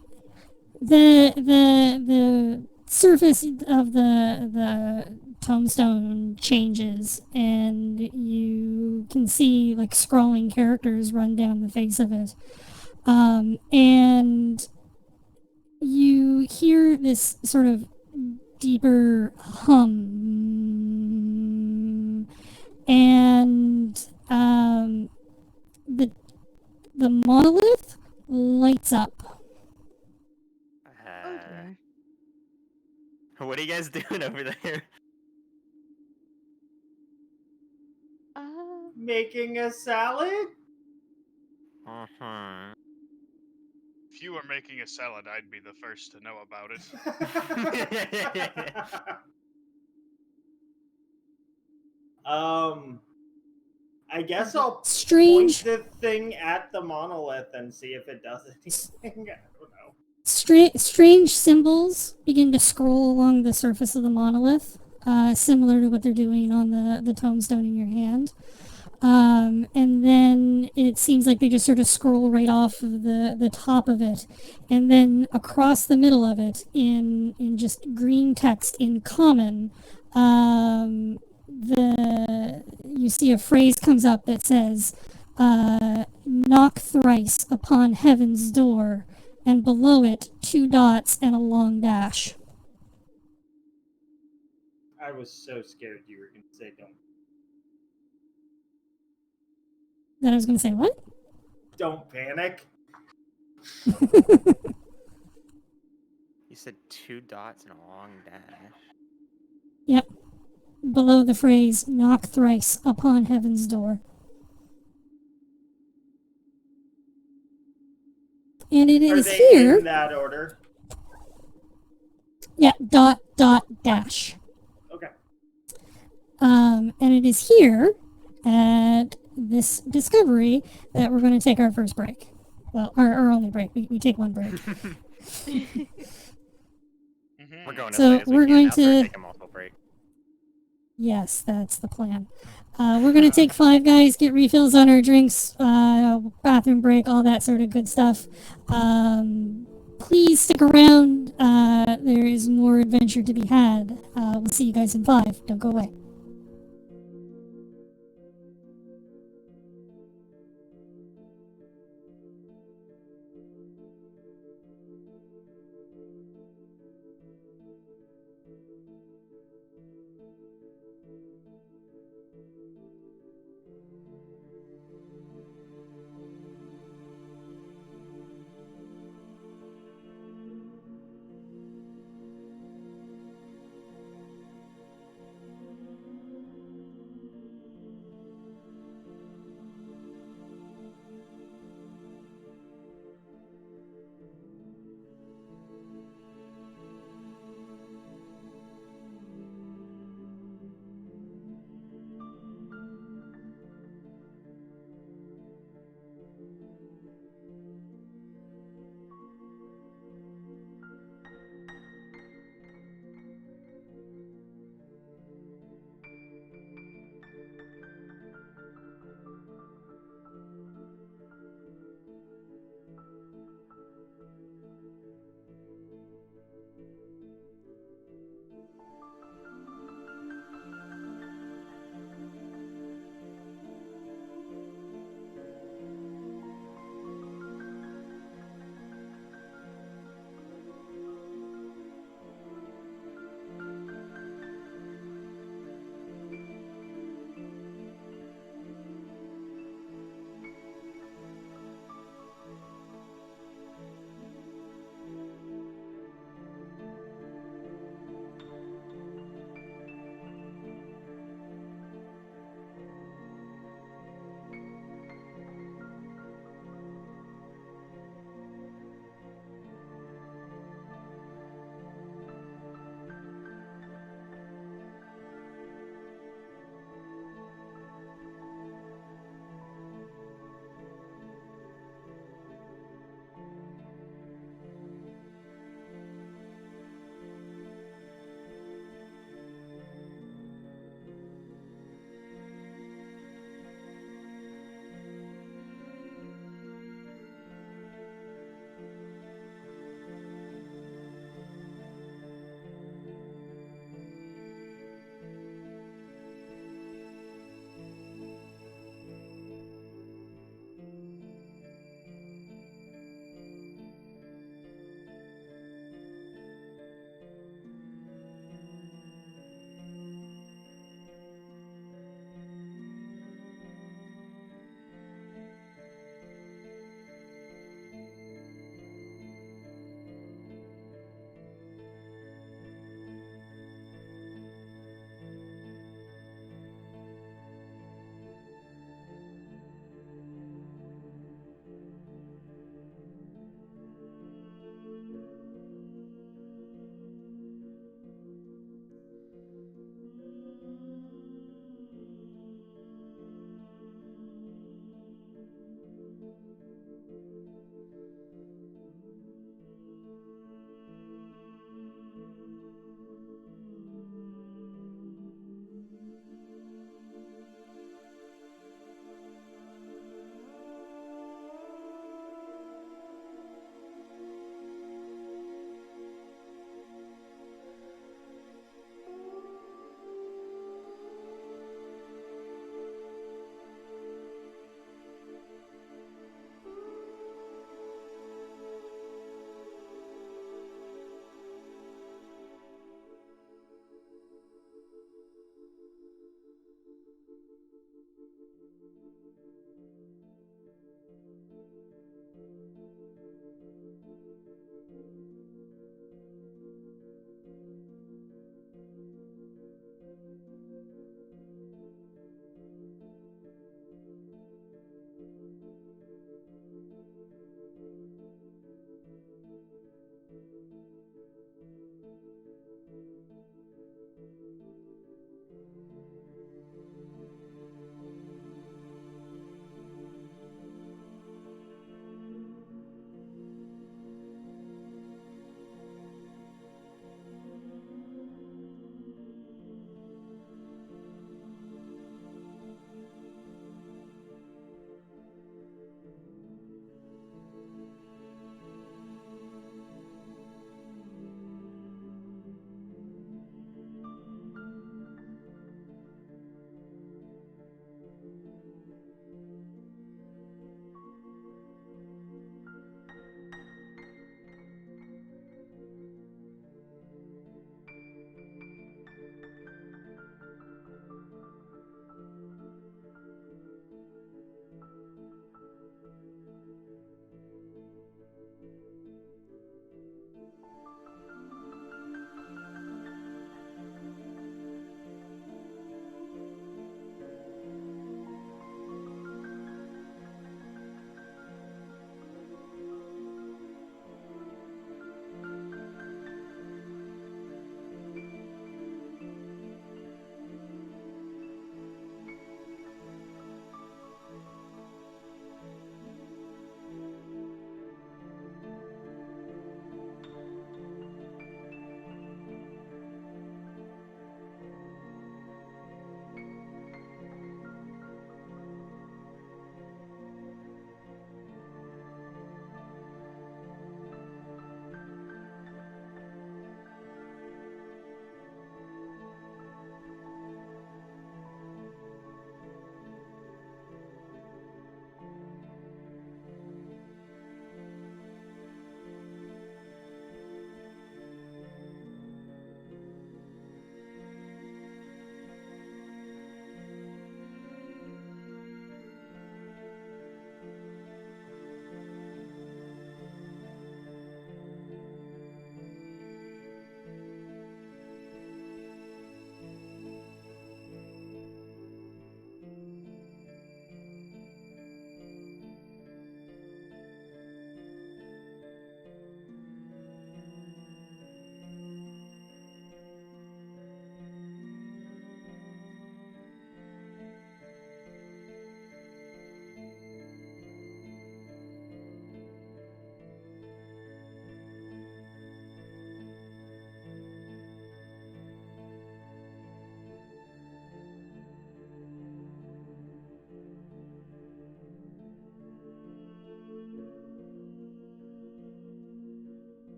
The surface of the tombstone changes, and you can see like scrolling characters run down the face of it. And you hear this sort of deeper hum, and the monolith lights up. Oh dear. What are you guys doing over there? Making a salad? Uh-huh. If you were making a salad, I'd be the first to know about it. I guess I'll point Strange, the thing at the monolith and see if it does anything. I don't know. strange symbols begin to scroll along the surface of the monolith, similar to what they're doing on the tombstone in your hand. And then it seems like they just sort of scroll right off of the top of it. And then across the middle of it, in just green text in common, you see a phrase comes up that says, knock thrice upon heaven's door, and below it, 2 dots and a long dash. I was so scared you were going to say don't. Then I was going to say, what? Don't panic. You said 2 dots and a long dash. Yep. Below the phrase, knock thrice upon heaven's door. And it Are is they here. in that order? Yeah, dot, dot, dash. Okay. And it is here at this discovery that we're going to take our first break. Well, our only break. We take one break. We're going as So late as we we're can going now, so we're to- taking multiple break. Yes, that's the plan. We're going to take 5 guys, get refills on our drinks, bathroom break, all that sort of good stuff. Please stick around. There is more adventure to be had. We'll see you guys in 5. Don't go away.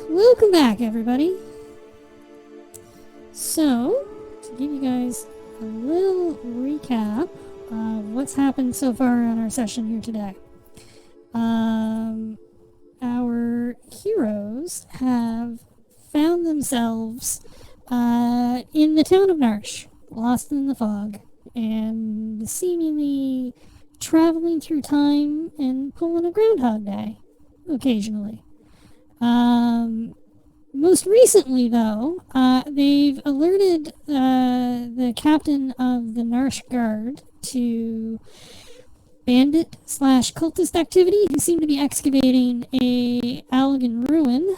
Welcome back, everybody. So, to give you guys a little recap of what's happened so far on our session here today. Our heroes have found themselves in the town of Narsh, lost in the fog, and seemingly traveling through time and pulling a Groundhog Day occasionally. Most recently, though, they've alerted the captain of the Narsh Guard to bandit/cultist activity who seem to be excavating a Allegan ruin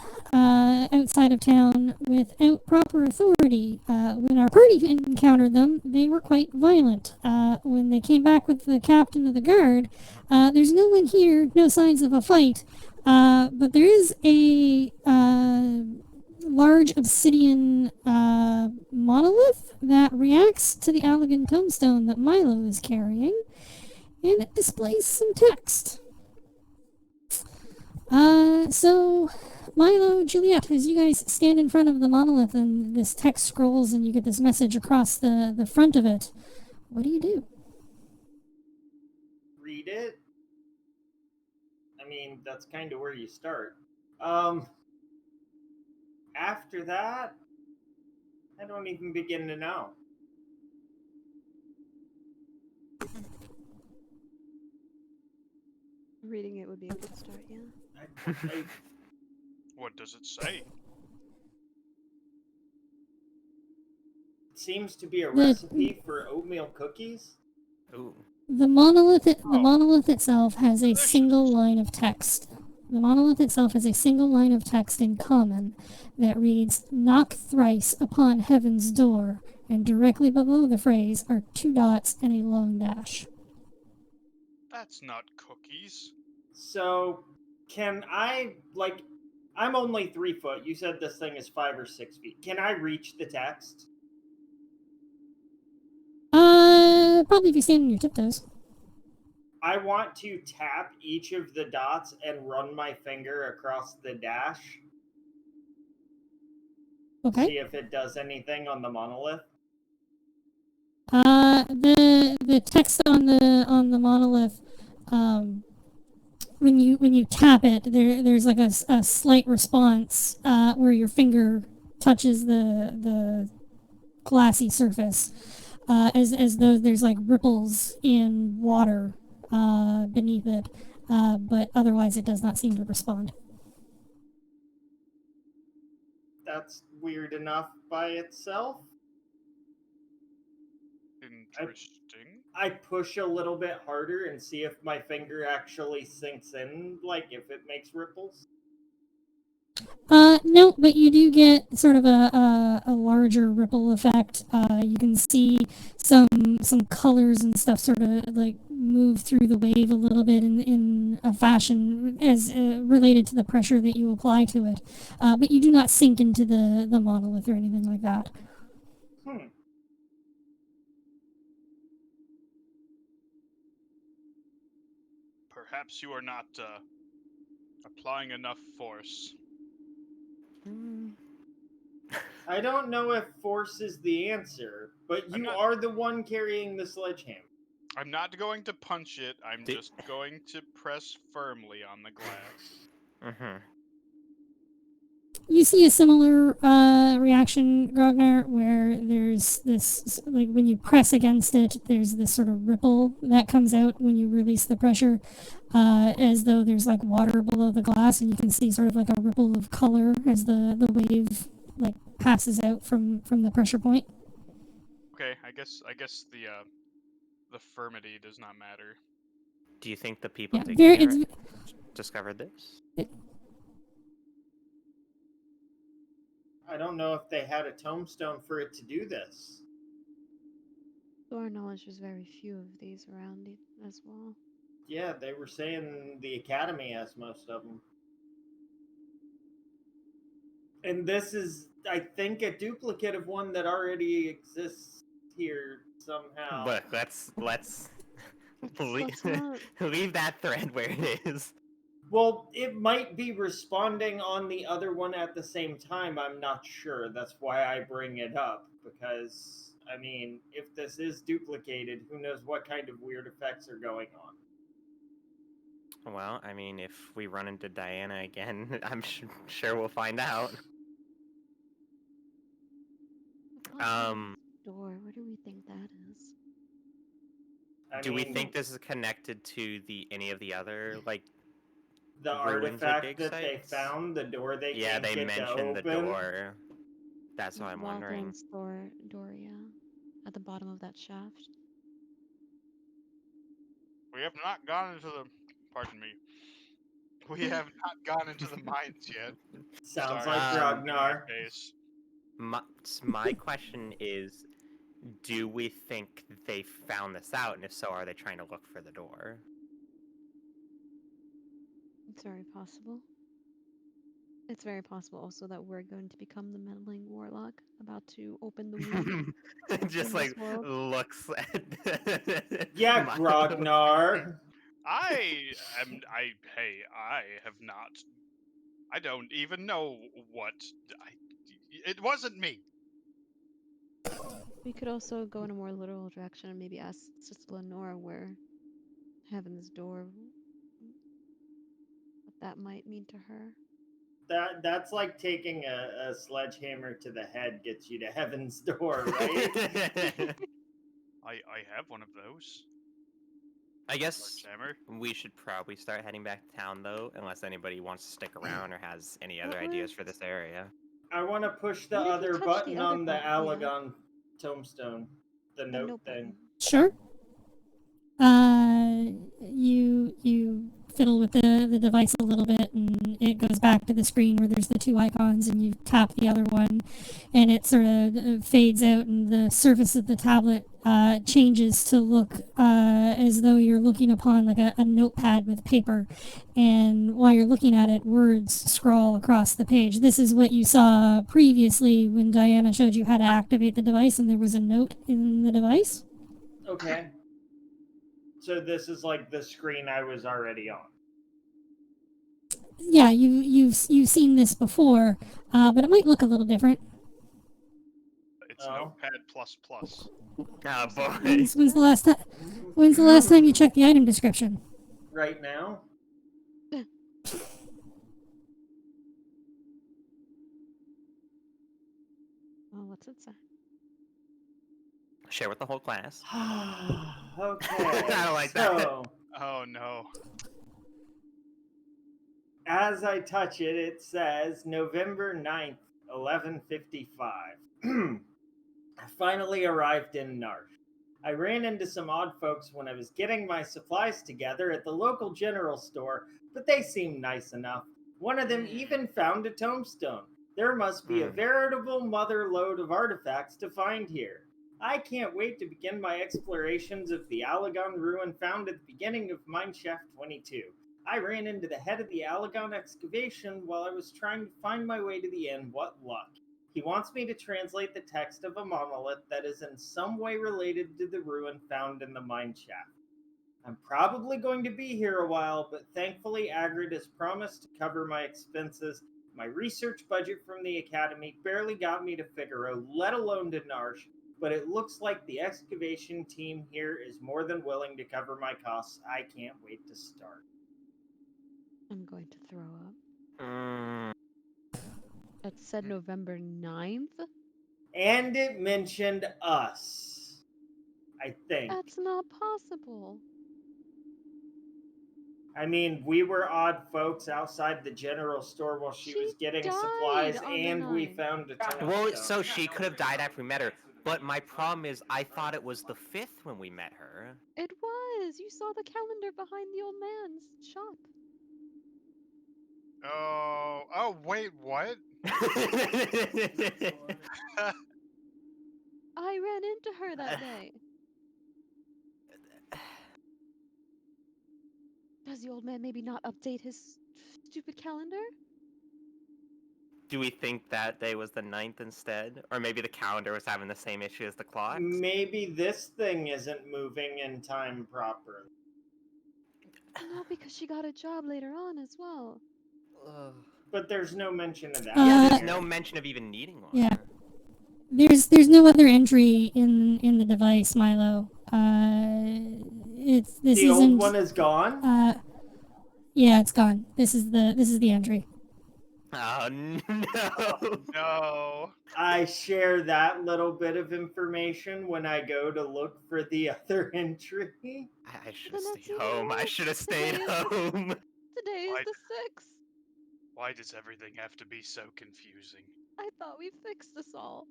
outside of town without proper authority. When our party encountered them, they were quite violent. When they came back with the captain of the guard, there's no one here, no signs of a fight, but there is a large obsidian monolith that reacts to the Allegan tombstone that Milo is carrying, and it displays some text. So, Milo, Juliet, as you guys stand in front of the monolith and this text scrolls and you get this message across the front of it, what do you do? Read it. I mean, that's kind of where you start. After that, I don't even begin to know. Reading it would be a good start, yeah. I What does it say? it seems to be a recipe for oatmeal cookies. Ooh. The monolith itself has a single line of text. The monolith itself has a single line of text in common that reads, "Knock thrice upon heaven's door," and directly below the phrase are 2 dots and a long dash. That's not cookies. So, can I, like, I'm only 3 foot. You said this thing is 5 or 6 feet. Can I reach the text? Probably if you stand on your tiptoes. I want to tap each of the dots and run my finger across the dash. Okay. See if it does anything on the monolith. The text on the monolith, when you tap it, there's like a slight response where your finger touches the glassy surface, as though there's like ripples in water beneath it, but otherwise it does not seem to respond. That's weird enough by itself. Interesting. I push a little bit harder and see if my finger actually sinks in, like if it makes ripples. No, but you do get sort of a larger ripple effect. You can see some colors and stuff sort of like move through the wave a little bit in a fashion as related to the pressure that you apply to it. But you do not sink into the monolith or anything like that. Perhaps you are not applying enough force. I don't know if force is the answer, but you are the one carrying the sledgehammer. I'm not going to punch it. I'm just going to press firmly on the glass. Mm-hmm. You see a similar reaction, Grognar, where there's this, like when you press against it, there's this sort of ripple that comes out when you release the pressure, as though there's like water below the glass, and you can see sort of like a ripple of color as the wave like passes out from the pressure point. Okay, I guess the firmity does not matter. Do you think the people discovered this? I don't know if they had a tombstone for it to do this. To our knowledge, there's very few of these around as well. Yeah, they were saying the academy has most of them. And this is, I think, a duplicate of one that already exists here somehow. Look, let's leave that thread where it is. Well, it might be responding on the other one at the same time. I'm not sure. That's why I bring it up. Because, I mean, if this is duplicated, who knows what kind of weird effects are going on. Well, I mean, if we run into Diana again, I'm sure we'll find out. The bottom door. What do we think that is? I Do we mean, think this is connected to any of the other like the ruins or artifact dig that they sites? found, the door they Yeah, can't they get to mentioned the open? door. That's what I'm wondering. Waldron's door, yeah. At the bottom of that shaft. We have not gone into the. Pardon me. We have not gone into the mines yet. Sounds Sorry, like Um, in my Ragnar. face. my question is, do we think they found this out, and if so, are they trying to look for the door? It's very possible. It's very possible also that we're going to become the meddling warlock, about to open the wound. Just in like this world. looks at Yeah, Milo. Ragnar. Hey, I have not. I don't even know what. It wasn't me. We could also go in a more literal direction and maybe ask Sister Lenora where Heaven's Door, what that might mean to her. That's like taking a sledgehammer to the head gets you to heaven's door, right? I have one of those. I guess Sledgehammer. we should probably start heading back to town, though, unless anybody wants to stick around or has any other What ideas was- for this area. I want to push the What if you other touch the button other on the button? Yeah. Alagon tombstone, the The note note thing. button. Sure. You fiddle with the device a little bit, and it goes back to the screen where there's the two icons, and you tap the other one, and it sort of fades out, and the surface of the tablet changes to look as though you're looking upon like a notepad with paper, and while you're looking at it, words scroll across the page. This is what you saw previously when Diana showed you how to activate the device, and there was a note in the device. Okay. So this is like the screen I was already on. Yeah, you've seen this before, but it might look a little different. It's Oh. Notepad plus plus. Oh boy! When's the last time? When's the last time you checked the item description? Right now? Well, what's it say? Share with the whole class. Okay. I don't like so, Oh no. as I touch it, it says November 9th, 11:55. I finally arrived in Narsh. I ran into some odd folks when I was getting my supplies together at the local general store, but they seemed nice enough. One of them even found a tombstone. There must be a veritable mother lode of artifacts to find here. I can't wait to begin my explorations of the Alagon ruin found at the beginning of Mineshaft 22. I ran into the head of the Alagon excavation while I was trying to find my way to the end. What luck. He wants me to translate the text of a monolith that is in some way related to the ruin found in the mine shaft. I'm probably going to be here a while, but thankfully Agrid has promised to cover my expenses. My research budget from the academy barely got me to Figaro, let alone to Narsh, but it looks like the excavation team here is more than willing to cover my costs. I can't wait to start. I'm going to throw up. Mm, It said November 9th? And it mentioned us, I think. That's not possible. I mean, we were odd folks outside the general store while she was getting died supplies, on the and we 9th. found a tombstone. well, so she could have died after we met her. But my problem is, I thought it was the 5th when we met her. It was. You saw the calendar behind the old man's shop. Oh wait, what? I ran into her that day. Does the old man maybe not update his stupid calendar? Do we think that day was the 9th instead? Or maybe the calendar was having the same issue as the clocks? Maybe this thing isn't moving in time properly. No, because she got a job later on as well. But there's no mention of that. Yeah, there's here. no mention of even needing one. Yeah. There's no other entry in the device, Milo. This The isn't. old one is gone? Yeah, it's gone. This is the entry. Oh no! No. I share that little bit of information when I go to look for the other entry. I should Then have that's stayed even home. I worse. should have stayed Today is home. Today is Why- the 6th. Why does everything have to be so confusing? I thought we fixed this all.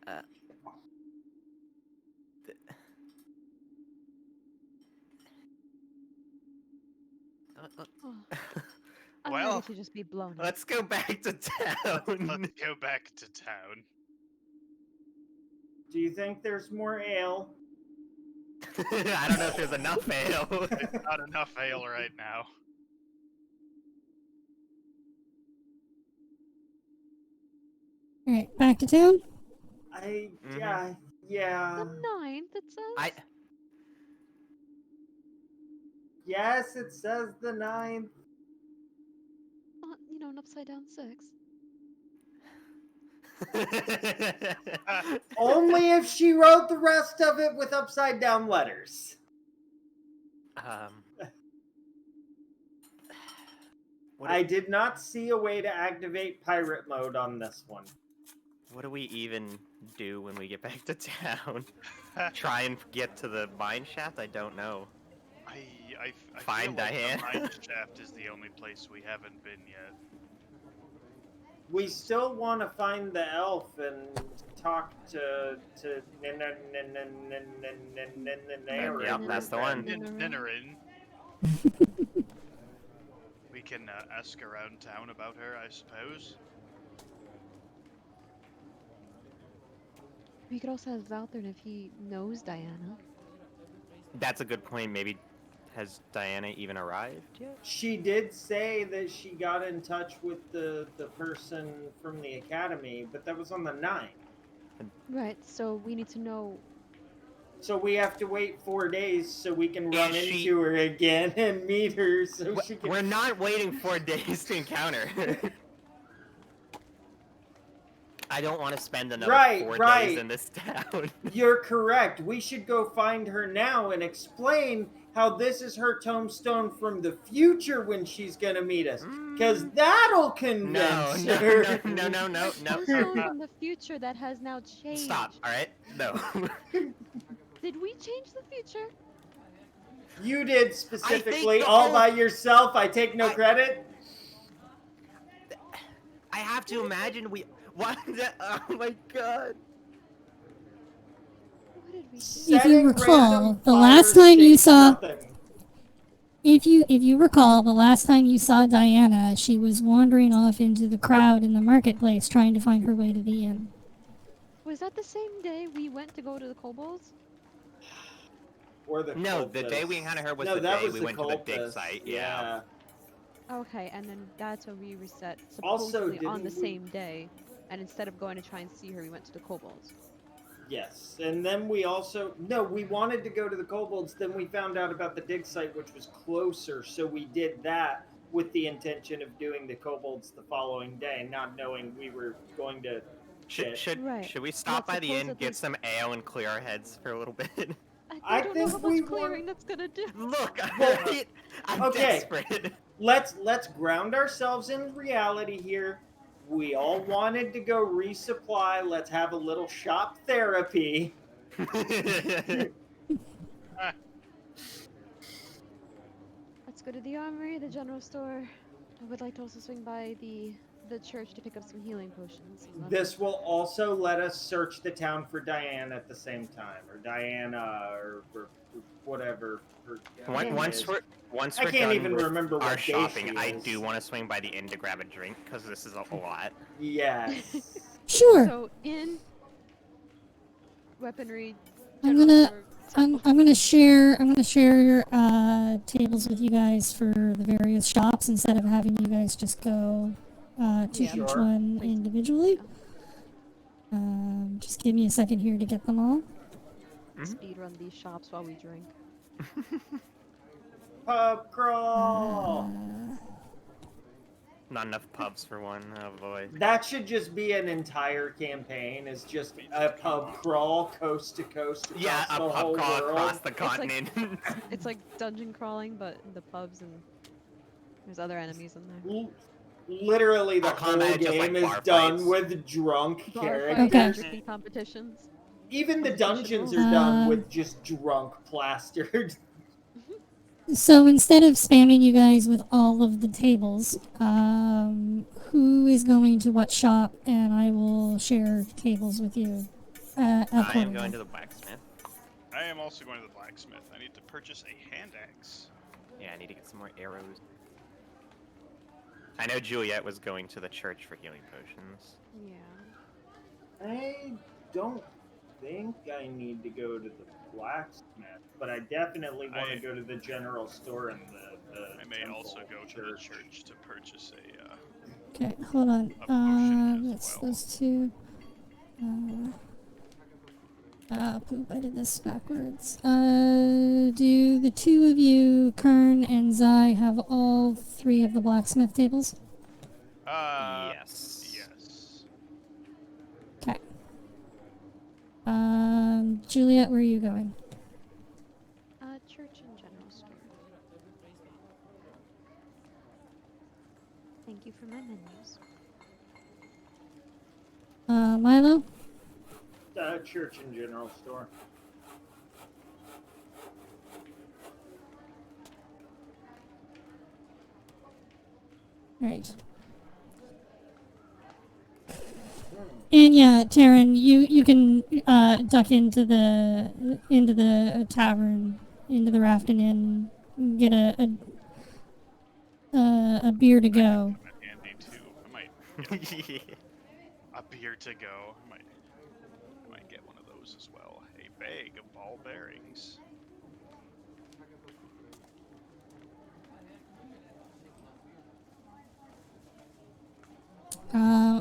Uh, Oh, I'm Well, ready to just be blown up. let's go back to town. Let's go back to town. Do you think there's more ale? I don't know if there's enough ale. There's not enough ale right now. Alright, back to town? Yeah. The 9th, it says? Yes, it says the 9th. An upside down 6. Only if she wrote the rest of it with upside down letters. I did not see a way to activate pirate mode on this one. What do we even do when we get back to town? Try and get to the mine shaft? I don't know. I Find feel like Diane. the mine shaft is the only place we haven't been yet. We still want to find the elf and talk to Yep, that's the one. Ninarin. We can ask around town about her, I suppose. We could also have Valthern if he knows Diana. That's a good point. Maybe has Diana even arrived yet? She did say that she got in touch with the person from the academy, but that was on the 9th. Right, so we need to know. So we have to wait 4 days so we can run Is she- into her again and meet her so she can... We're not waiting 4 days to encounter her. I don't want to spend another 4 days in this town. You're correct. We should go find her now and explain how this is her tombstone from the future when she's gonna meet us. Because that'll convince her. No. Tombstone from the future that has now changed. Stop, alright? No. Did we change the future? You did specifically, the all whole- by yourself. I take no credit. I have to imagine we... What? Oh my god. What did we do? If you Setting recall, random the fire last time you states saw- nothing. If you recall, the last time you saw Diana, she was wandering off into the crowd in the marketplace trying to find her way to the inn. Was that the same day we went to go to the kobolds? Or the No, the day we cultists. encountered her was No, the that day was we the went to the dig cultists, site. Yeah. Okay, and then that's when we reset, Also, supposedly on the didn't we- same day. And instead of going to try and see her, we went to the kobolds. Yes, and then we also... No, we wanted to go to the kobolds, then we found out about the dig site, which was closer, so we did that with the intention of doing the kobolds the following day, not knowing we were going to... Right. Should we stop Yeah, by the inn, supposedly- get some ale, and clear our heads for a little bit? I I don't know think how we much want- clearing that's gonna do. Look, Well, I'm okay. desperate. Let's ground ourselves in reality here. We all wanted to go resupply. Let's have a little shop therapy. Let's go to the armory, the general store. I would like to also swing by the church to pick up some healing potions. This will also let us search the town for Diane at the same time, or Diana, or whatever. Her name Once is. we're I can't done even with remember our what day shopping, she I is. do want to swing by the inn to grab a drink because this is a lot. Yes. Sure. So in weaponry. I'm general gonna store, I'm temple. gonna share tables with you guys for the various shops instead of having you guys just go to Yeah. each Sure. one Please. individually. Just give me a second here to get them all. Mhm. Speed run these shops while we drink. Pub crawl. Not enough pubs for one. Oh boy. That should just be an entire campaign. Is just a pub crawl coast to coast across Yeah, a the pub whole crawl world. across the like- continent. It's like dungeon crawling, but in the pubs and there's other enemies in there. Literally, the Our combat whole is just like game is bar done fights. with drunk Bar fights, Okay. characters. drinking competitions. Even the dungeons are Competitional. done with just drunk plastered. So instead of spamming you guys with all of the tables, who is going to what shop, and I will share tables with you. I am accordingly. going to the blacksmith. I am also going to the blacksmith. I need to purchase a hand axe. Yeah, I need to get some more arrows. I know Juliet was going to the church for healing potions. Yeah. I don't think I need to go to the blacksmith, but I definitely want to go to the general store and the I may temple also go to the church to purchase a. Okay, hold on. A potion as That's well. those two. Poop, I did this backwards. Do the two of you, Kern and Zai, have all three of the blacksmith tables? Yes. Yes. Okay. Juliet, where are you going? Church and general store. Thank you for my menus. Milo? church and general store. Right. And yeah, Taryn, you can duck into the tavern, into the Rafting Inn, and get a beer to go. Handy too. I might get a beer to go. I might get one of those as well. A bag of ball bearings.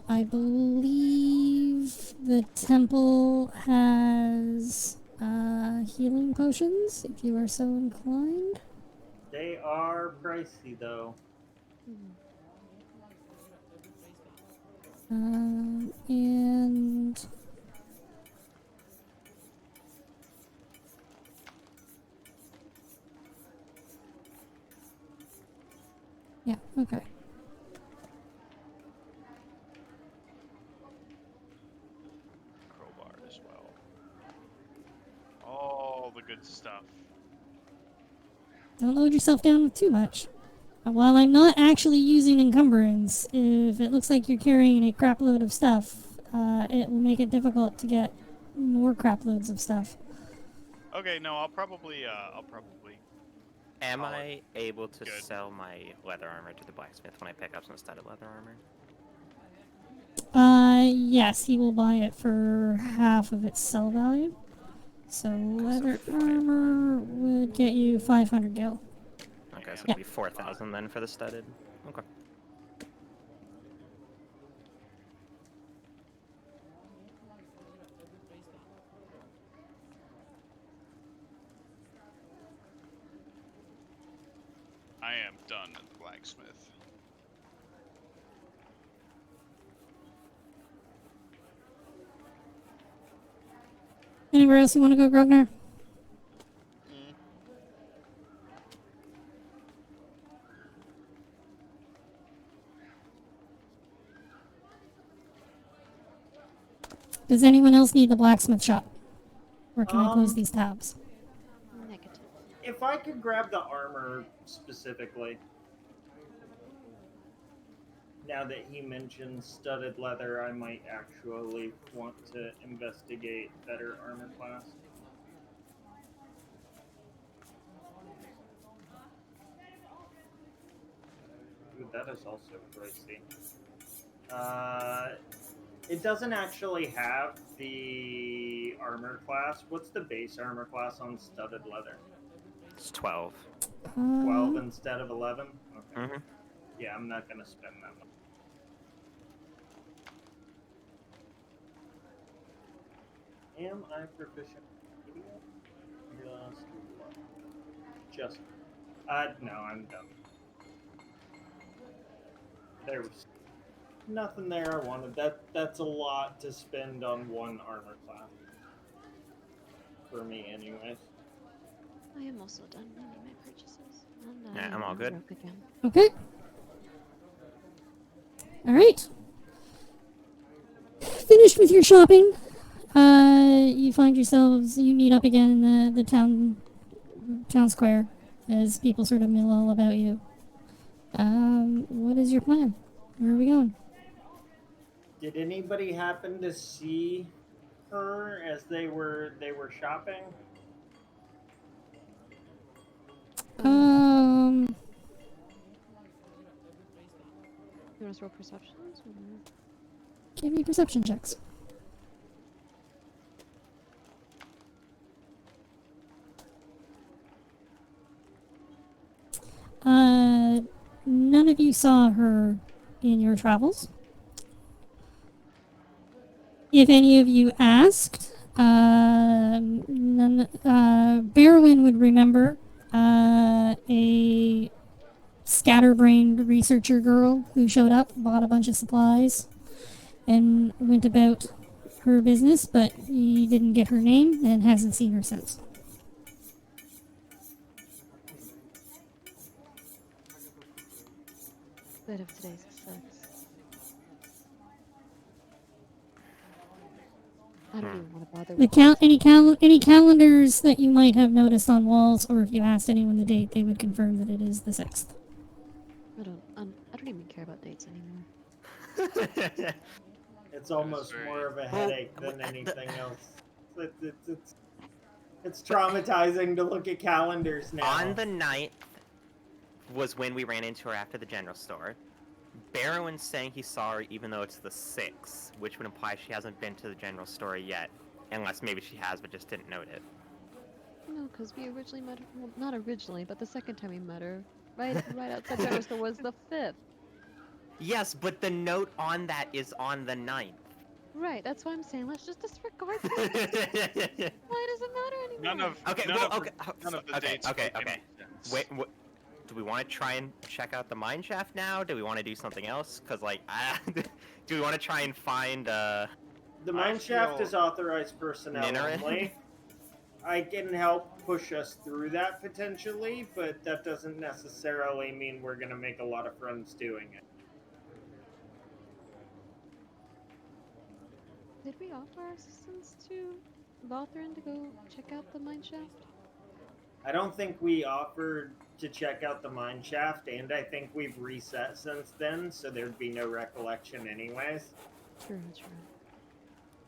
I believe the temple has healing potions, if you are so inclined. They are pricey though. And yeah, okay. Crowbar as well. All the good stuff. Don't load yourself down with too much. While I'm not actually using encumbrance, if it looks like you're carrying a crap load of stuff, it will make it difficult to get more crap loads of stuff. Okay, no, I'll probably. Am Solid. I able to Good. sell my leather armor to the blacksmith when I pick up some studded leather armor? Yes, he will buy it for half of its sell value. So leather armor would get you 500 gil. Okay, so Yeah. it'll be 4,000 then for the studded. Okay. I am done at the blacksmith. Anywhere else you want to go, Grognar? Does anyone else need the blacksmith shop? Or can I close these tabs? Negative. If I could grab the armor specifically. Now that he mentions studded leather, I might actually want to investigate better armor class. Ooh, that is also pricey. It doesn't actually have the armor class. What's the base armor class on studded leather? It's 12. 12 instead of 11? Okay. Mm-hmm. Yeah, I'm not going to spend that much. Am I proficient in media? Just no, I'm done. There was nothing there I wanted. That's a lot to spend on one armor class. For me, anyways. I am also done making my purchases. And Yeah, I I'm all am good. broke again. Okay. All right. Finished with your shopping. You find yourselves. You meet up again in the town square as people sort of mill all about you. What is your plan? Where are we going? Did anybody happen to see her as they were shopping? Um, You want to roll perceptions? Or... give me perception checks. None of you saw her in your travels. If any of you asked, Barwin would remember a scatterbrained researcher girl who showed up, bought a bunch of supplies, and went about her business, but he didn't get her name and hasn't seen her since. Bit of today's 6. I don't even want to bother with Any calendars that you might have noticed on walls, or if you asked anyone the date, they would confirm that it is the 6th. I don't even care about dates anymore. It's almost very- more of a headache than anything else. It's traumatizing to look at calendars now. On the 9th was when we ran into her after the general store. Barrowin's saying he saw her even though it's the 6th, which would imply she hasn't been to the general store yet. Unless maybe she has but just didn't note it. No, because we originally met her. Well, not originally, but the second time we met her, right outside general store was the 5th. Yes, but the note on that is on the 9th. Right, that's why I'm saying let's just disregard that. Why does it matter anymore? None of the dates Okay. make any sense. Wait, do we want to try and check out the mine shaft now? Do we want to do something else? Cause like, do we want to try and find The mine shaft feel- is authorized personnel Ninnerin? only. I can help push us through that potentially, but that doesn't necessarily mean we're gonna make a lot of friends doing it. Did we offer our assistance to Valthrin to go check out the mine shaft? I don't think we offered to check out the mine shaft, and I think we've reset since then, so there'd be no recollection anyways. True.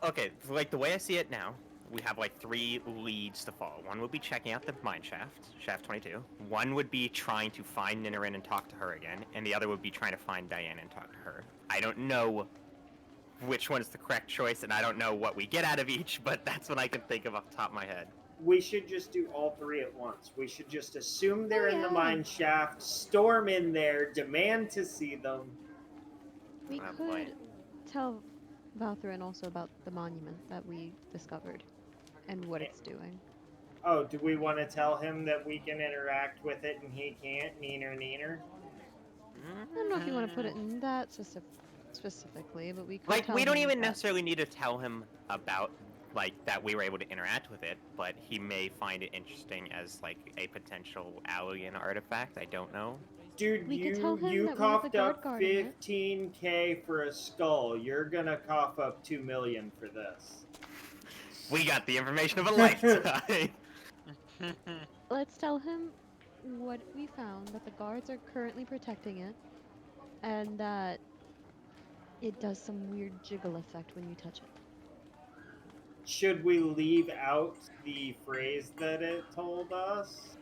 Okay, like the way I see it now, we have like 3 leads to follow. One would be checking out the mine shaft, shaft 22. One would be trying to find Ninnerin and talk to her again, and the other would be trying to find Diane and talk to her. I don't know which one's the correct choice, and I don't know what we get out of each, but that's what I can think of off the top of my head. We should just do all 3 at once. We should just assume they're in the Yeah. mine shaft, storm in there, demand to see them. We Oh, could boy. tell Valthrin also about the monument that we discovered and what it's doing. Oh, do we want to tell him that we can interact with it and he can't? Neener. I don't know if you want to put it in that specifically, but we could Like, tell we don't him even that. necessarily need to tell him about, like, that we were able to interact with it, but he may find it interesting as, like, a potential alien artifact. I don't know. Dude, We could tell him you that we have the coughed up guard guarding it. 15K for a skull. You're gonna cough up 2 million for this. We got the information of a lifetime. Let's tell him what we found, that the guards are currently protecting it, and that it does some weird jiggle effect when you touch it. Should we leave out the phrase that it told us?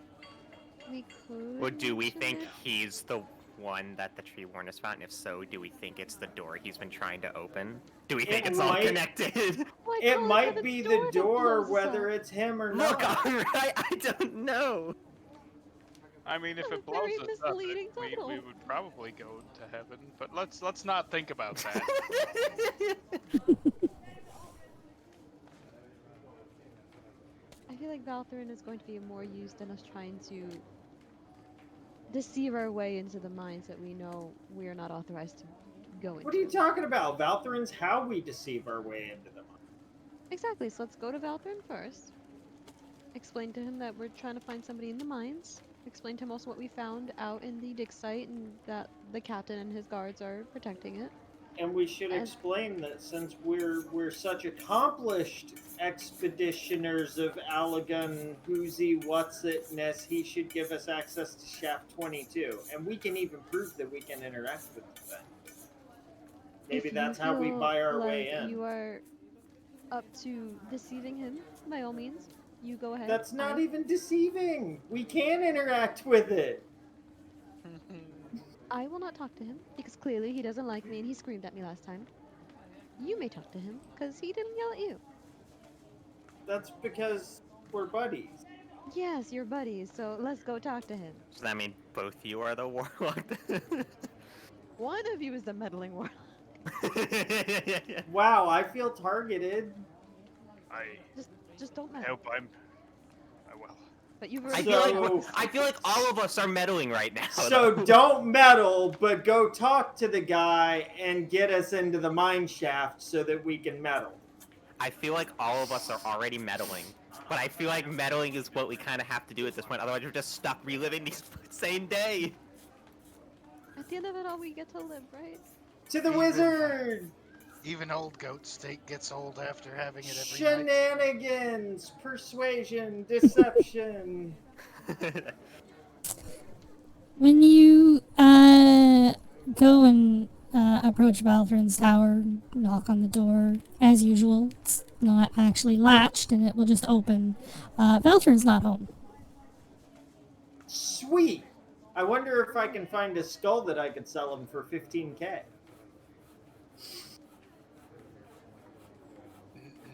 We could. Or do we mention think it. he's the one that the tree warden has found? And if so, do we think it's the door he's been trying to open? Do we think It it's all might- connected? Why It call might for be the that door, blows us whether up? it's him or Look, not. alright, I don't know. I mean, if That's it a blows very us up, misleading we title. would probably go to heaven. But let's not think about that. feel like Valtherin is going to be more used in us trying to deceive our way into the mines that we know we are not authorized to go into. What are you talking about? Valtherin's how we deceive our way into them. Exactly. So let's go to Valtherin first. Explain to him that we're trying to find somebody in the mines. Explain to him also what we found out in the dig site and that the captain and his guards are protecting it. And we should And- explain that since we're such accomplished expeditioners of Allagan Whoozy What's-It-ness, he should give us access to Shaft 22. And we can even prove that we can interact with the thing. Maybe if you that's how we feel buy our like way in. you are up to deceiving him, by all means, you go ahead. That's not even deceiving. We can interact with it. I will not talk to him because clearly he doesn't like me and he screamed at me last time. You may talk to him because he didn't yell at you. That's because we're buddies. Yes, you're buddies, so let's go talk to him. Does that mean both you are the warlock? One of you is the meddling warlock. Wow, I feel targeted. Just don't meddle. Hope I'm. Well. But you've I already feel like all of us are meddling right now. So though. don't meddle, but go talk to the guy and get us into the mine shaft so that we can meddle. I feel like all of us are already meddling, but I feel like meddling is what we kind of have to do at this point. Otherwise, we're just stuck reliving the same day. At the end of it all, we get to live, right? To the wizard! Even old goat steak gets old after having it every night. Shenanigans! Persuasion! Deception! When you go and approach Valthrin's tower, knock on the door, as usual, it's not actually latched and it will just open. Valthrin's not home. Sweet! I wonder if I can find a skull that I could sell him for 15k.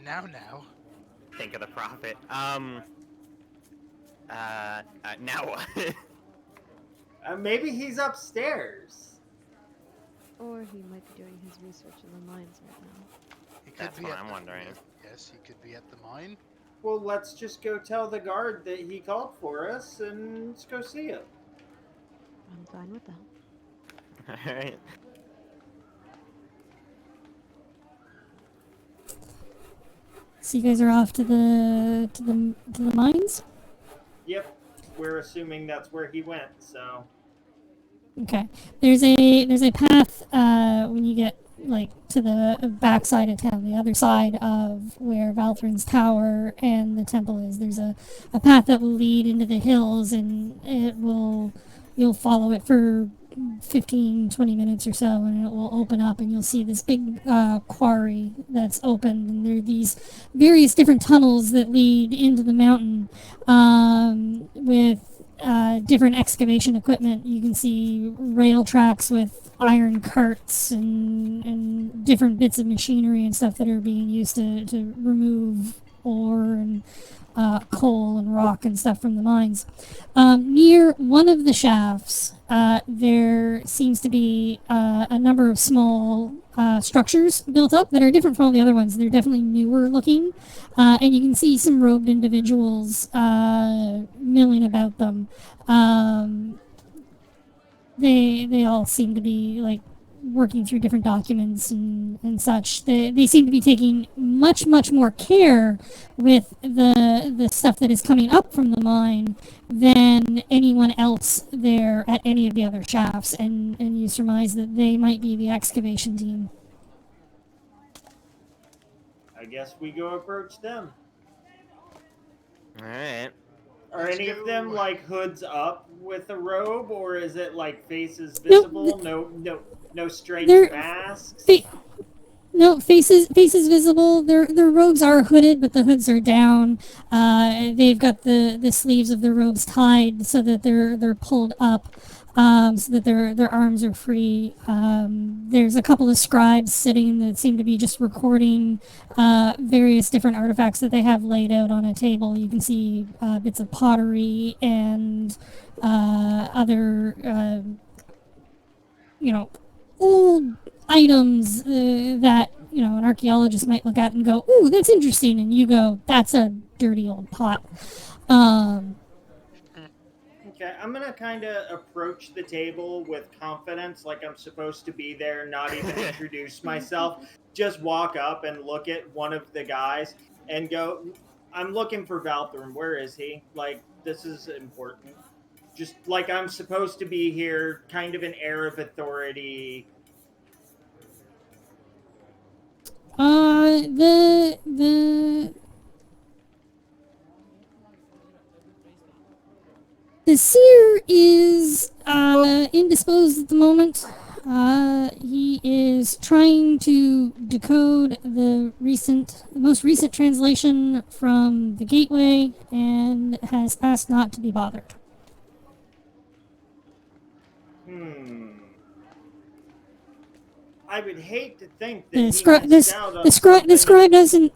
Now. Think of the profit. Now what? Maybe he's upstairs. Or he might be doing his research in the mines right now. He could That's be what at I'm the- wondering. Yes, he could be at the mine. Well, let's just go tell the guard that he called for us and let's go see him. I'm fine with that. Alright. So you guys are off to the mines? Yep, we're assuming that's where he went, so... Okay. There's a path when you get like to the backside of town, the other side of where Valthrin's tower and the temple is. There's a path that will lead into the hills, and you'll follow it for 15-20 minutes or so, and it will open up, and you'll see this big quarry that's open, and there are these various different tunnels that lead into the mountain with different excavation equipment. You can see rail tracks with iron carts and different bits of machinery and stuff that are being used to remove ore and coal and rock and stuff from the mines. Near one of the shafts, there seems to be a number of small structures built up that are different from all the other ones. They're definitely newer looking, and you can see some robed individuals milling about them. They all seem to be like working through different documents and such. They seem to be taking much more care with the stuff that is coming up from the mine than anyone else there at any of the other shafts, and you surmise that they might be the excavation team. I guess we go approach them. Alright. Are Let's any of go. them like hoods up with a robe, or is it like faces No, visible? No strange they're- masks. No, faces visible. Their robes are hooded, but the hoods are down. They've got the sleeves of their robes tied so that they're pulled up, so that their arms are free. There's a couple of scribes sitting that seem to be just recording various different artifacts that they have laid out on a table. You can see bits of pottery and other old items that an archaeologist might look at and go, "Ooh, that's interesting," and you go, "That's a dirty old pot." Okay, I'm gonna kind of approach the table with confidence, like I'm supposed to be there, not even introduce myself. Just walk up and look at one of the guys and go, "I'm looking for Valthorn. Where is he? Like, this is important." Just like I'm supposed to be here, kind of an air of authority. The seer is indisposed at the moment. He is trying to decode the most recent translation from the gateway and has asked not to be bothered. I would hate to think that The he scribe missed out on the something. scribe doesn't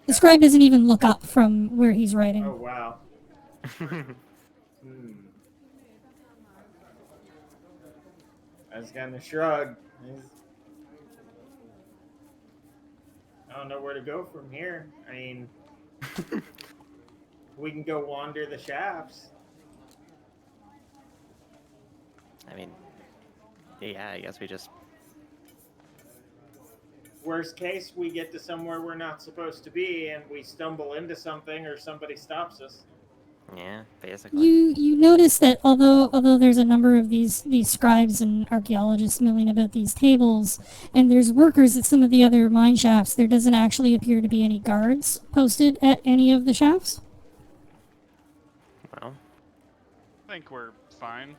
the scribe doesn't even look up from where he's writing. Oh wow. I was kind of shrugged. I don't know where to go from here. I mean, we can go wander the shafts. I mean, yeah, I guess we just. Worst case, we get to somewhere we're not supposed to be, and we stumble into something, or somebody stops us. Yeah, basically. You notice that although there's a number of these scribes and archaeologists milling about these tables, and there's workers at some of the other mine shafts, there doesn't actually appear to be any guards posted at any of the shafts. Well, I think we're fine.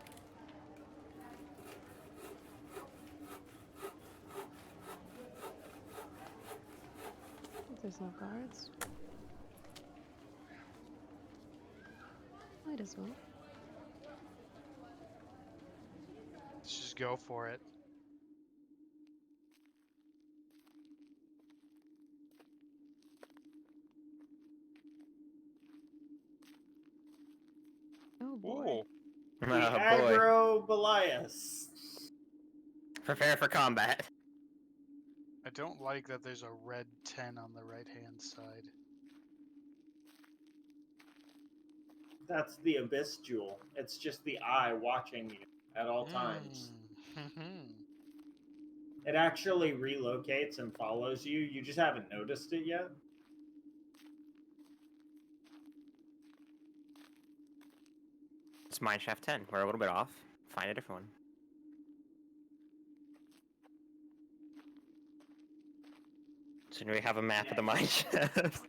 There's no guards. Might as well. Let's just go for it. Oh boy. Oh, The oh boy. aggro Belias. Prepare for combat. I don't like that there's a red 10 on the right-hand side. That's the Abyss Jewel. It's just the eye watching you at all times. It actually relocates and follows you. You just haven't noticed it yet. It's mine shaft 10. We're a little bit off. Find a different one. So do we have a map of the mine shaft?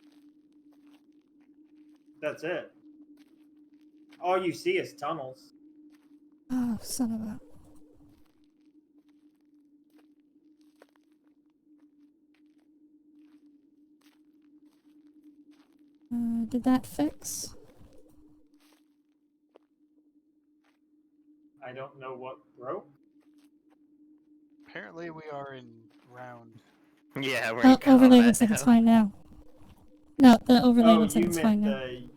That's it. All you see is tunnels. Oh, son of a... did that fix? I don't know what broke. Apparently we are in round. Yeah, we're in Overlay combat looks like now. it's fine now. No, the overlay Oh, looks like you it's meant fine now. the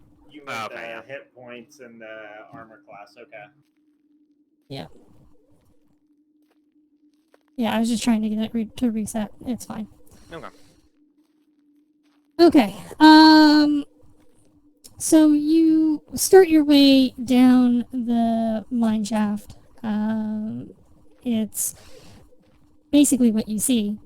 Okay, yeah. hit points and the armor class. Okay. Yeah. Yeah, I was just trying to get it to reset. It's fine. Okay. Okay. So you start your way down the mine shaft. It's basically what you see.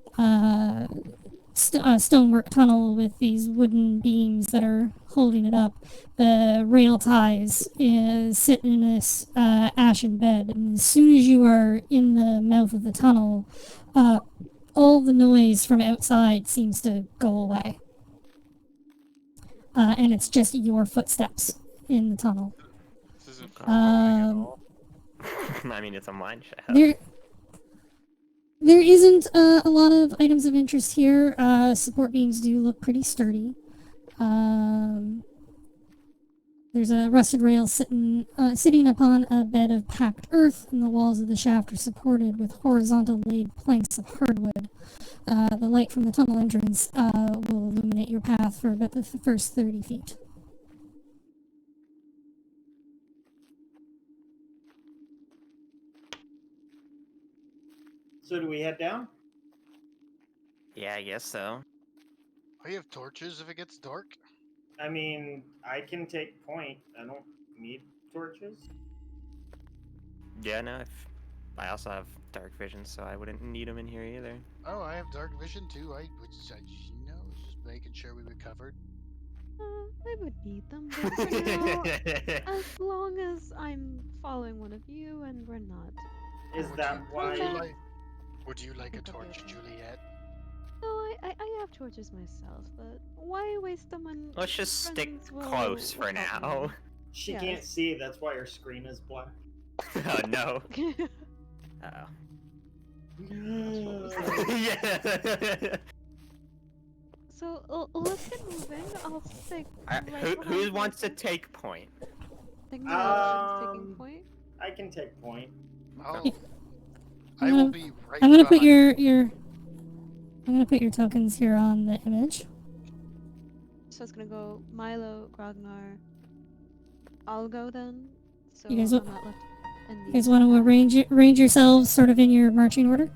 Stonework tunnel with these wooden beams that are holding it up. The rail ties sit in this ashen bed, and as soon as you are in the mouth of the tunnel, all the noise from outside seems to go away. And it's just your footsteps in the tunnel. this isn't foreboding at all. I mean, it's a mine shaft. There isn't a lot of items of interest here. Support beams do look pretty sturdy. There's a rusted rail sitting upon a bed of packed earth, and the walls of the shaft are supported with horizontal laid planks of hardwood. The light from the tunnel entrance will illuminate your path for about the first 30 feet. So do we head down? Yeah, I guess so. I have torches if it gets dark. I mean, I can take point. I don't need torches. Yeah, no. I also have dark vision, so I wouldn't need them in here either. Oh, I have dark vision too. I was just making sure we were covered. I would need them, but for now, as long as I'm following one of you and we're not. Is Would that you, why? would you like a think I'll be torch, okay. Juliet? No, I have torches myself, but why waste them when Let's just stick friends will close for help now. me? She Yes. can't see. That's why her screen is black. Oh no. Oh. Yeah. So let's get moving. I'll stick. Alright, Right who behind wants to Vincent. take point? I think Milo's taking Um, point. I can take point. I will be right I'm gonna put behind. I'm gonna put your tokens here on the image. So it's gonna go Milo, Grognar. I'll go then. So You guys I'm wa- not left. In You guys want to back. arrange yourselves sort of in your marching order?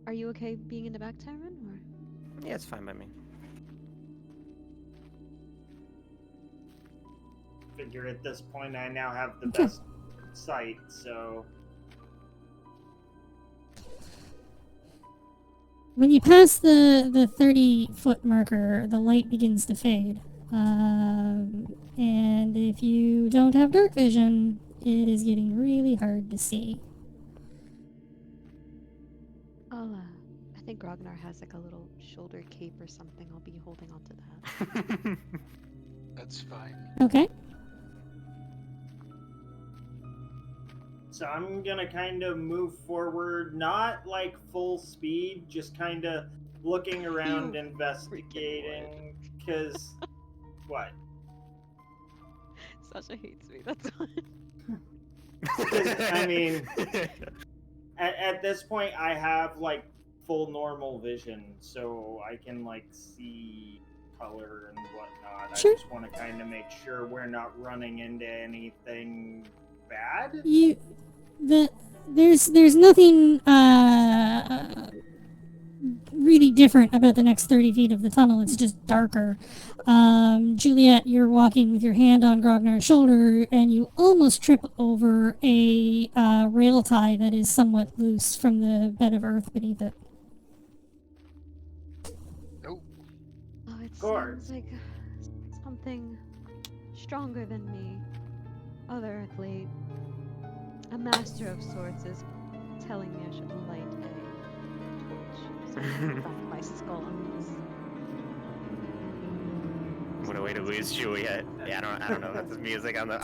Are you okay being in the back, Tyron? Or Yeah, it's fine by me. Figure at this point I now have the Okay. best sight, so When you pass the 30-foot marker, the light begins to fade. And if you don't have dark vision, it is getting really hard to see. I think Grognar has like a little shoulder cape or something. I'll be holding on to that. That's fine. Okay. so I'm gonna kind of move forward, not like full speed, just kind of looking around, You investigating. Cause what? Sasha hates me. That's why. I mean, at this point, I have like full normal vision, so I can like see color and whatnot. Sure. I just want to kind of make sure we're not running into anything bad. There's nothing really different about the next 30 feet of the tunnel. It's just darker. Juliet, you're walking with your hand on Grognar's shoulder, and you almost trip over a rail tie that is somewhat loose from the bed of earth beneath it. Oh, Oh, it course. sounds like something stronger than me, otherworldly. A master of sorts is telling me I should light a torch so I can crack my skull on this. What a way to lose Juliet. Yeah, I don't know about this music on the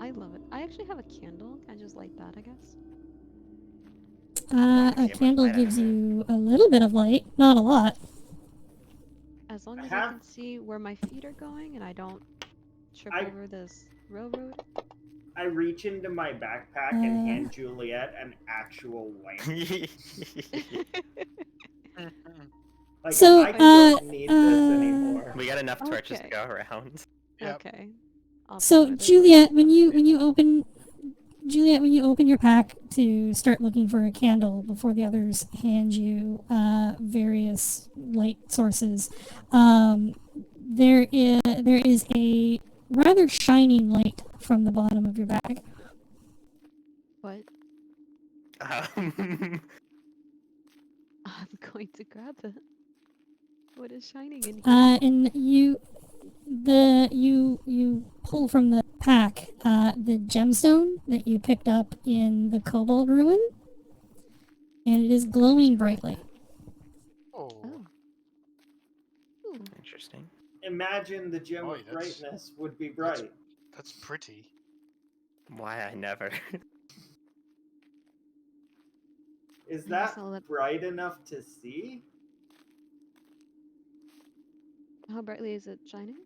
I love it. I actually have a candle. Can I just light that, I guess? A candle gives you a little bit of light, not a lot. As long I as I have- can see where my feet are going and I don't trip I- over this railroad. I reach into my backpack and hand Juliet an actual lamp. Like, So, I don't need this anymore. We got enough torches to Okay. go around. Yep. Okay. I'll So put it Juliet, when you open your pack to start looking for a candle before the others hand you various light sources, there is a rather shining light from the bottom of your bag. What? Um, I'm going to grab it. What is shining in here? And you pull from the pack the gemstone that you picked up in the Kobold ruin, and it is glowing brightly. oh, Oh. Ooh. Interesting. Imagine the gem Boy, of that's- brightness would be that's- bright. that's pretty. Why I never. Is I that guess I'll let- bright enough to see? How brightly is it shining?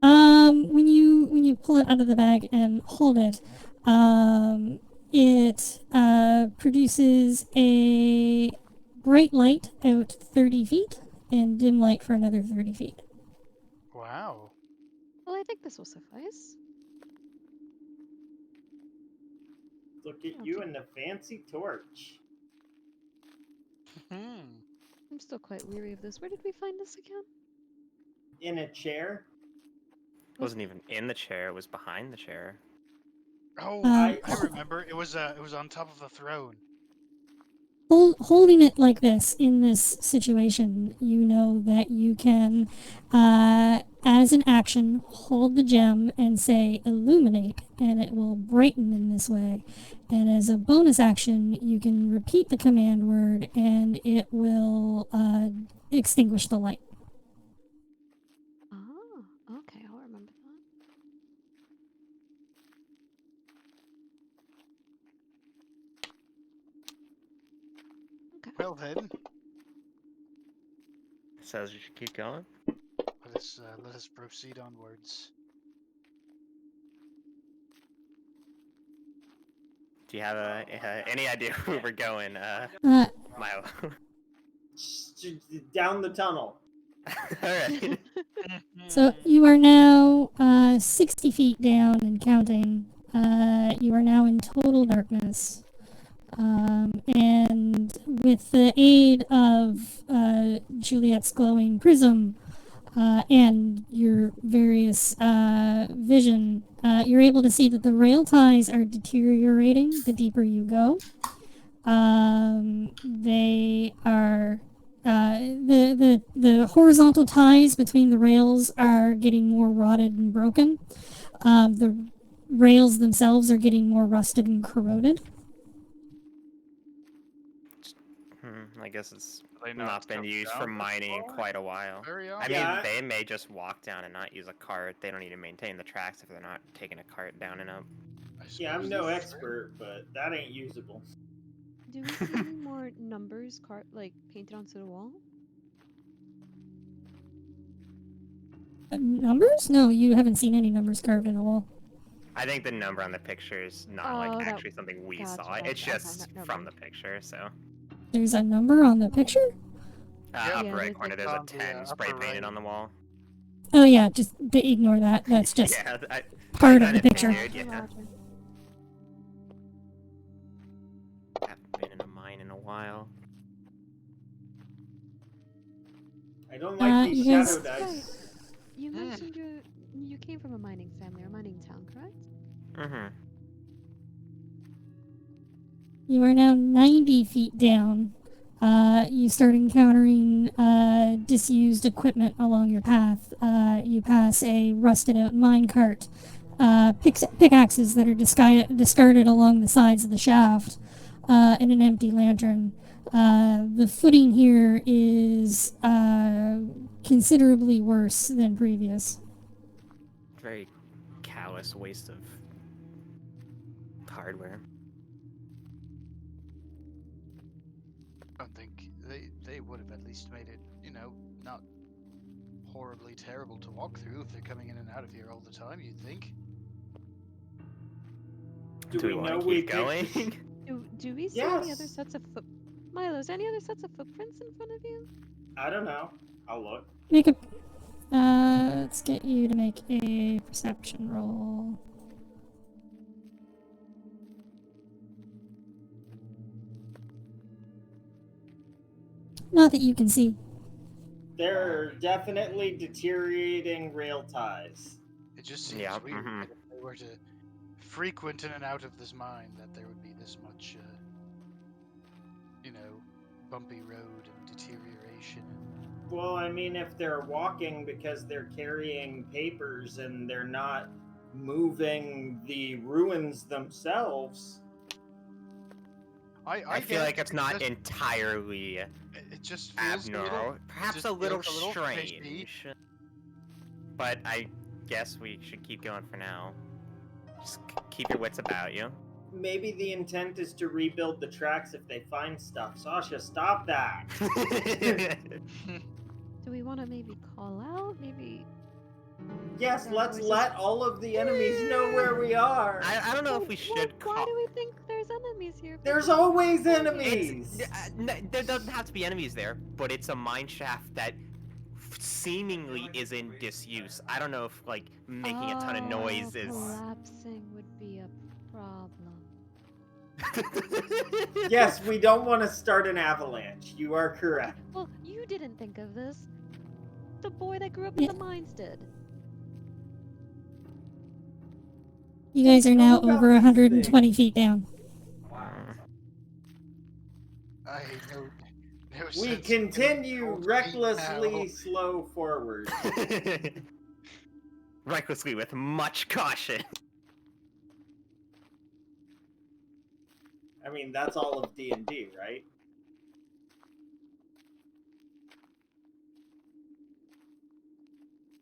When you pull it out of the bag and hold it, it produces a bright light out 30 feet and dim light for another 30 feet. Wow. Well, I think this will suffice. Look at I'll you take- and the fancy torch. Hmm. I'm still quite weary of this. Where did we find this again? In a chair. It wasn't even in the chair, it was behind the chair. Oh, Uh, I remember. It was on top of the throne. Holding it like this in this situation, you know that you can, as an action, hold the gem and say illuminate, and it will brighten in this way. And as a bonus action, you can repeat the command word and it will extinguish the light. Ah, okay, I'll remember that. Okay. Well then, Says you should keep going. let us proceed onwards. Do you have any idea where we're going, Uh, Milo? Down the tunnel. Alright. So you are now 60 feet down and counting. You are now in total darkness. And with the aid of Juliet's glowing prism and your various vision, you're able to see that the rail ties are deteriorating the deeper you go. They are the horizontal ties between the rails are getting more rotted and broken. The rails themselves are getting more rusted and corroded. I guess it's They not been come used down for this mining in far? quite a while. Very I often. mean, Yeah. they may just walk down and not use a cart. They don't need to maintain the tracks if they're not taking a cart down and up. Yeah, I'm suppose no that's true. expert, but that ain't usable. Do we see any more numbers painted onto the wall? Numbers? No, you haven't seen any numbers carved in the wall. I think the number on the picture is not Oh, like that- actually something we gotcha, saw. gotcha. It's Okay, just never from mind. the picture. So There's a number on the picture? Yeah, upper yeah, right there's, corner, like, there's a on the, 10 spray upper painted right. on the wall. Oh yeah, just ignore that. That's just Yeah, part I of the kinda picture. figured, yeah. Roger. Haven't been in a mine in a while. I don't like these you guys- shadow dice. You Hmm. mentioned you came from a mining family or mining town, correct? Mm-hmm. You are now 90 feet down. You start encountering disused equipment along your path. You pass a rusted out minecart, pickaxes that are discarded along the sides of the shaft, and an empty lantern. The footing here is considerably worse than previous. Very callous waste of hardware. I don't think they would have at least made it, not horribly terrible to walk through if they're coming in and out of here all the time, you'd think. Do we we want know to we keep picked the going? Do we see any other Yes. sets of Milo, is there any other sets of footprints in front of you? I don't know. I'll look. Make a. Let's get you to make a perception roll. Not that you can see. There are definitely deteriorating rail ties. It just seems Yeah, weird mhm. that if they were to frequent in and out of this mine, that there would be this much, bumpy road and deterioration. Well, I mean, if they're walking because they're carrying papers and they're not moving the ruins themselves. I feel like it's not entirely It just feels abnormal. Perhaps just a little feels a little strange. fishy. But I guess we should keep going for now. Just keep your wits about you. Maybe the intent is to rebuild the tracks if they find stuff. Sasha, stop that! Do we want to maybe call out? Maybe. Yes, Our let's voices- let all of the enemies know where we are. I don't know if we Well, should why call. do we think there's enemies here? There's always It's, enemies. there doesn't have to be enemies there, but it's a mine shaft that seemingly is in disuse. I don't know if making a ton of noise is. Collapsing would be a problem. Yes, we don't want to start an avalanche. You are correct. Well, you didn't think of this. The boy that grew up in Yeah. the mines did. You guys are now Know about over these 120 things. feet down. I know. No We sense in continue cold feet recklessly now. slow forward. Recklessly with much caution. I mean, that's all of D&D, right?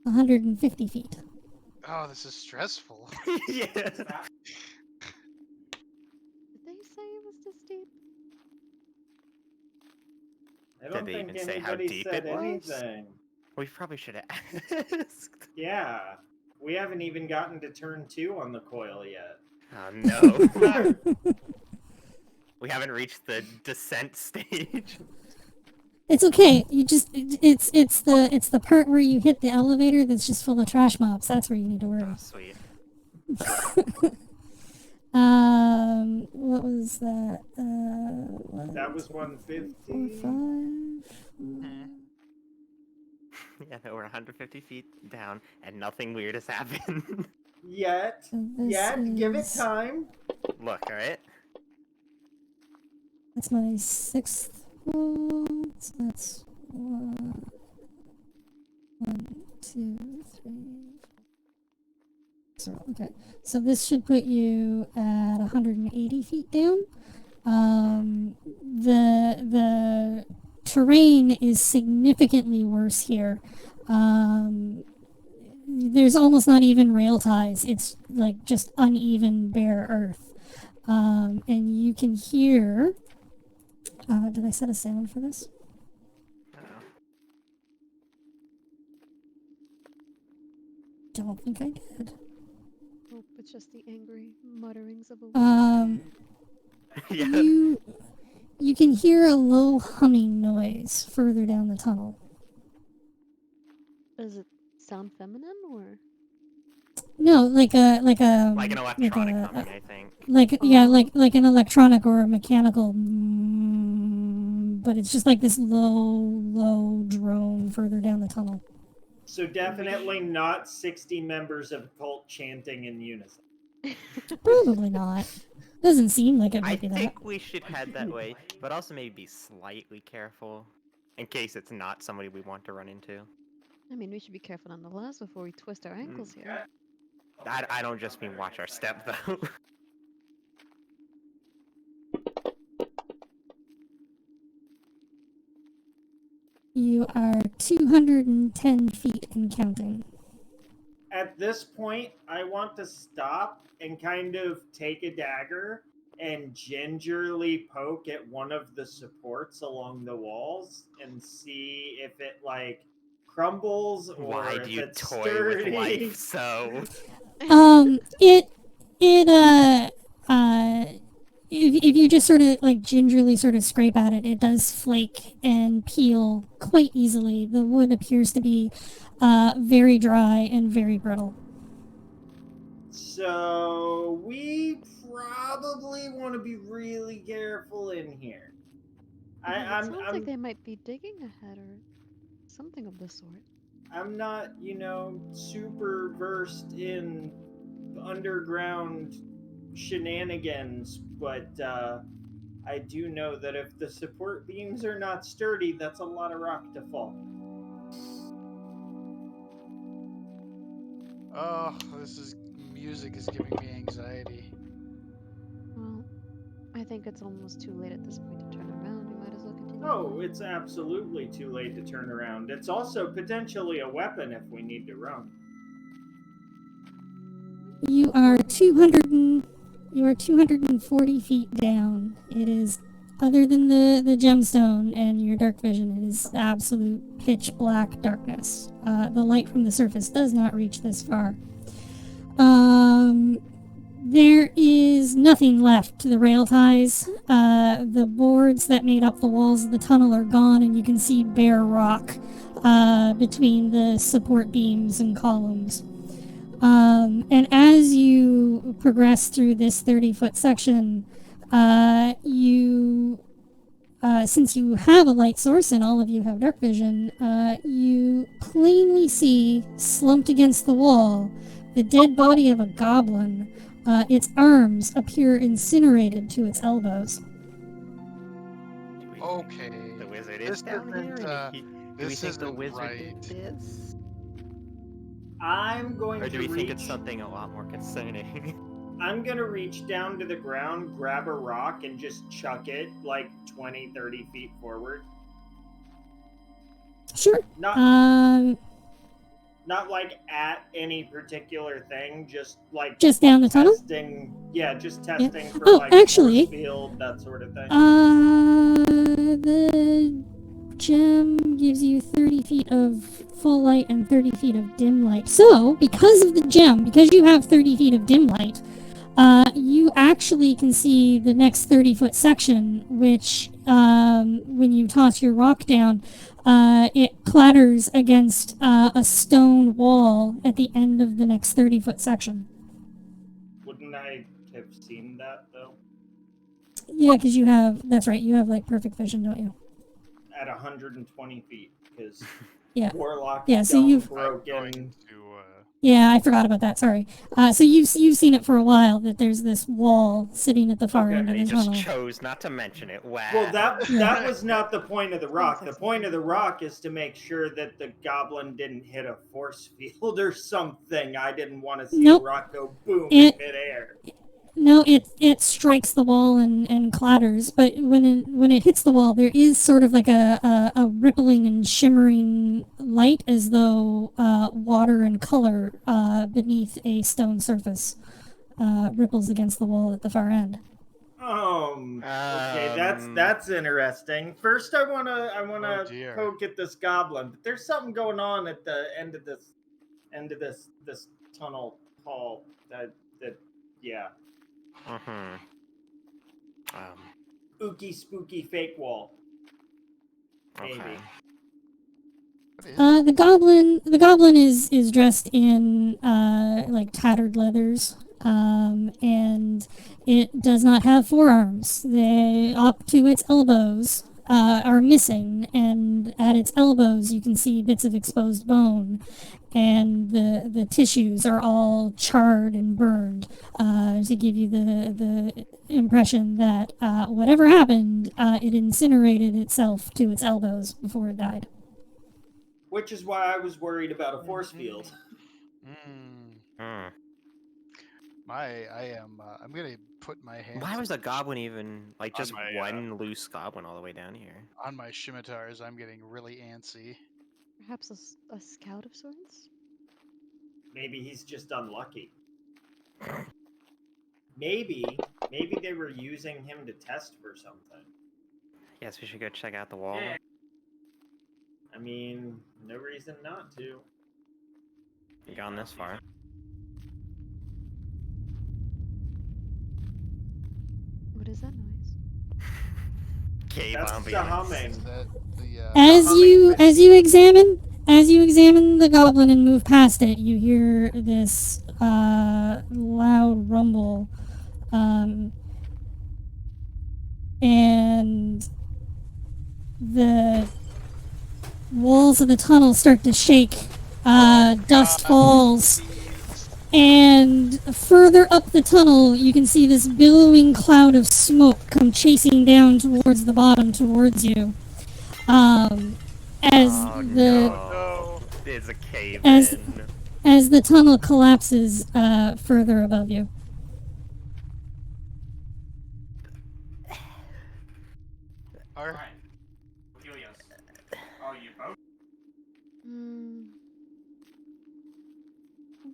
A 150 feet. Oh, this is stressful. Yeah. Did they say it was this deep? I don't they think even say how anybody deep said it was? anything. We probably should have asked. Yeah, we haven't even gotten to turn 2 on the coil yet. Oh no. We haven't reached the descent stage. It's okay. You just it's the part where you hit the elevator that's just full of trash mobs. That's where you need to worry. Oh, sweet. What was that? That was 150. 4, 5. Yeah, we're 150 feet down, and nothing weird has happened. Yet. So this Yet. Give it is- time. Look, alright? That's my 6th roll. So that's 1, 2, 3. So, okay. So this should put you at 180 feet down. The terrain is significantly worse here. There's almost not even rail ties. It's like just uneven, bare earth. And you can hear. Did I set a sound for this? Don't think I did. Nope, it's just the angry mutterings of a Yeah. You can hear a low humming noise further down the tunnel. Does it sound feminine or? No, like an Like an electronic humming, I think. like an electronic or a mechanical, but it's just like this low drone further down the tunnel. So definitely not 60 members of a cult chanting in unison. Probably not. Doesn't seem like it I might be that. think we should head that way, but also maybe be slightly careful in case it's not somebody we want to run into. I mean, we should be careful nonetheless before we twist our ankles here. I don't just mean watch our step, though. You are 210 feet and counting. At this point, I want to stop and kind of take a dagger and gingerly poke at one of the supports along the walls and see if it like crumbles or Why if do you it's toy sturdy. with life so? If you just sort of like gingerly sort of scrape at it, it does flake and peel quite easily. The wood appears to be very dry and very brittle. So we probably want to be really careful in here. It sounds like they might be digging ahead or something of the sort. I'm not, super versed in underground shenanigans, but I do know that if the support beams are not sturdy, that's a lot of rock to fall. Oh, music is giving me anxiety. Well, I think it's almost too late at this point to turn around. We might as well continue. Oh, it's absolutely too late to turn around. It's also potentially a weapon if we need to run. You are 240 feet down. It is, other than the gemstone and your dark vision, it is absolute pitch black darkness. The light from the surface does not reach this far. There is nothing left to the rail ties. The boards that made up the walls of the tunnel are gone, and you can see bare rock between the support beams and columns. And as you progress through this 30-foot section, Since you have a light source and all of you have dark vision, you plainly see, slumped against the wall, the dead body of a goblin. Its arms appear incinerated to its elbows. Do we think Okay. the wizard This is down here. isn't, And do we this think the isn't wizard right. did this, I'm going or to do we reach. think it's something a lot more concerning? I'm gonna reach down to the ground, grab a rock, and just chuck it like 20, 30 feet forward. Sure. Not like at any particular thing, just like Just down the tunnel? testing. Yeah, just testing for Oh, like actually, force field, that sort of thing. The gem gives you 30 feet of full light and 30 feet of dim light. So, because of the gem, because you have 30 feet of dim light, you actually can see the next 30-foot section, which, when you toss your rock down, it clatters against a stone wall at the end of the next 30-foot section. Wouldn't I have seen that though? Yeah, because you have, that's right, you have like perfect vision, don't you? At 120 feet, because Yeah. Warlock Yeah, so Stone you've- I'm broken. going to. Yeah, I forgot about that. Sorry. So you've seen it for a while that there's this wall sitting at the far Okay, end of He the just tunnel. chose not to mention it. Wow. Well, that Yeah. was not the point of the rock. The point of the rock is to make sure that the goblin didn't hit a force field or something. I didn't want to see Nope. the rock go boom It- in midair. No, it strikes the wall and clatters, but when it hits the wall, there is sort of like a rippling and shimmering light, as though water and color beneath a stone surface ripples against the wall at the far end. Okay, that's interesting. First, I wanna Oh, dear. poke at this goblin, but there's something going on at the end of this tunnel hall. That yeah, Mm-hmm. ooky spooky fake wall. Maybe. Okay. What is The goblin is dressed in like tattered leathers, and it does not have forearms. They up to its elbows are missing, and at its elbows you can see bits of exposed bone, and the tissues are all charred and burned to give you the impression that whatever happened, it incinerated itself to its elbows before it died. Which is why I was worried about a force field. Hmm. I'm gonna put my hands. Why was the goblin even like On just my, one loose goblin all the way down here? on my scimitars? I'm getting really antsy. Perhaps a scout of sorts? Maybe he's just unlucky. Maybe they were using him to test for something. Yes, we should go check out the wall. Yeah. I mean, no reason not to. We've gone this far. What is that noise? Cave That's ambiance. the humming. Is that the As you examine the goblin and move past it, you hear this loud rumble, and the walls of the tunnel start to shake. Dust falls, and further up the tunnel, you can see this billowing cloud of smoke come chasing down towards the bottom, towards you. As Oh the no! It's a cave As- in. as the tunnel collapses further above you. Are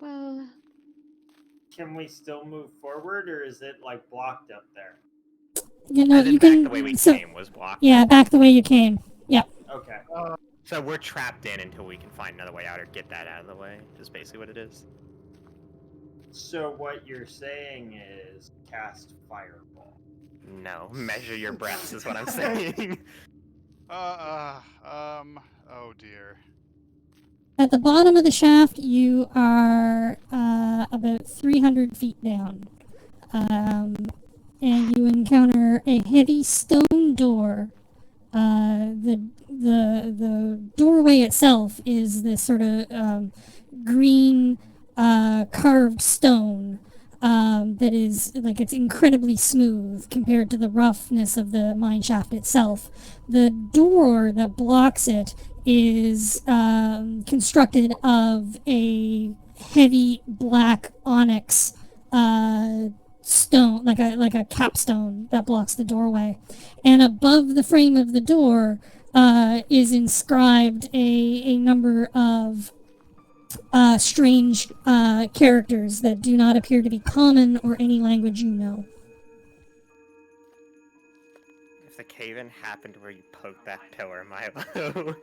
Well, Can we still move forward, or is it like blocked up there? You know, As in you back can. the way we so, came was blocked. yeah, back the way you came. Yeah. Okay. So we're trapped in until we can find another way out or get that out of the way. Is basically what it is. So what you're saying is cast fireball. No, measure your breaths is what I'm saying. oh dear. At the bottom of the shaft, you are about 300 feet down. and you encounter a heavy stone door. The doorway itself is this sort of green carved stone that is like it's incredibly smooth compared to the roughness of the mine shaft itself. The door that blocks it is constructed of a heavy black onyx stone, like a capstone that blocks the doorway. And above the frame of the door is inscribed a number of strange characters that do not appear to be common or any language you know. If the cave-in happened where you poked that pillar, Milo.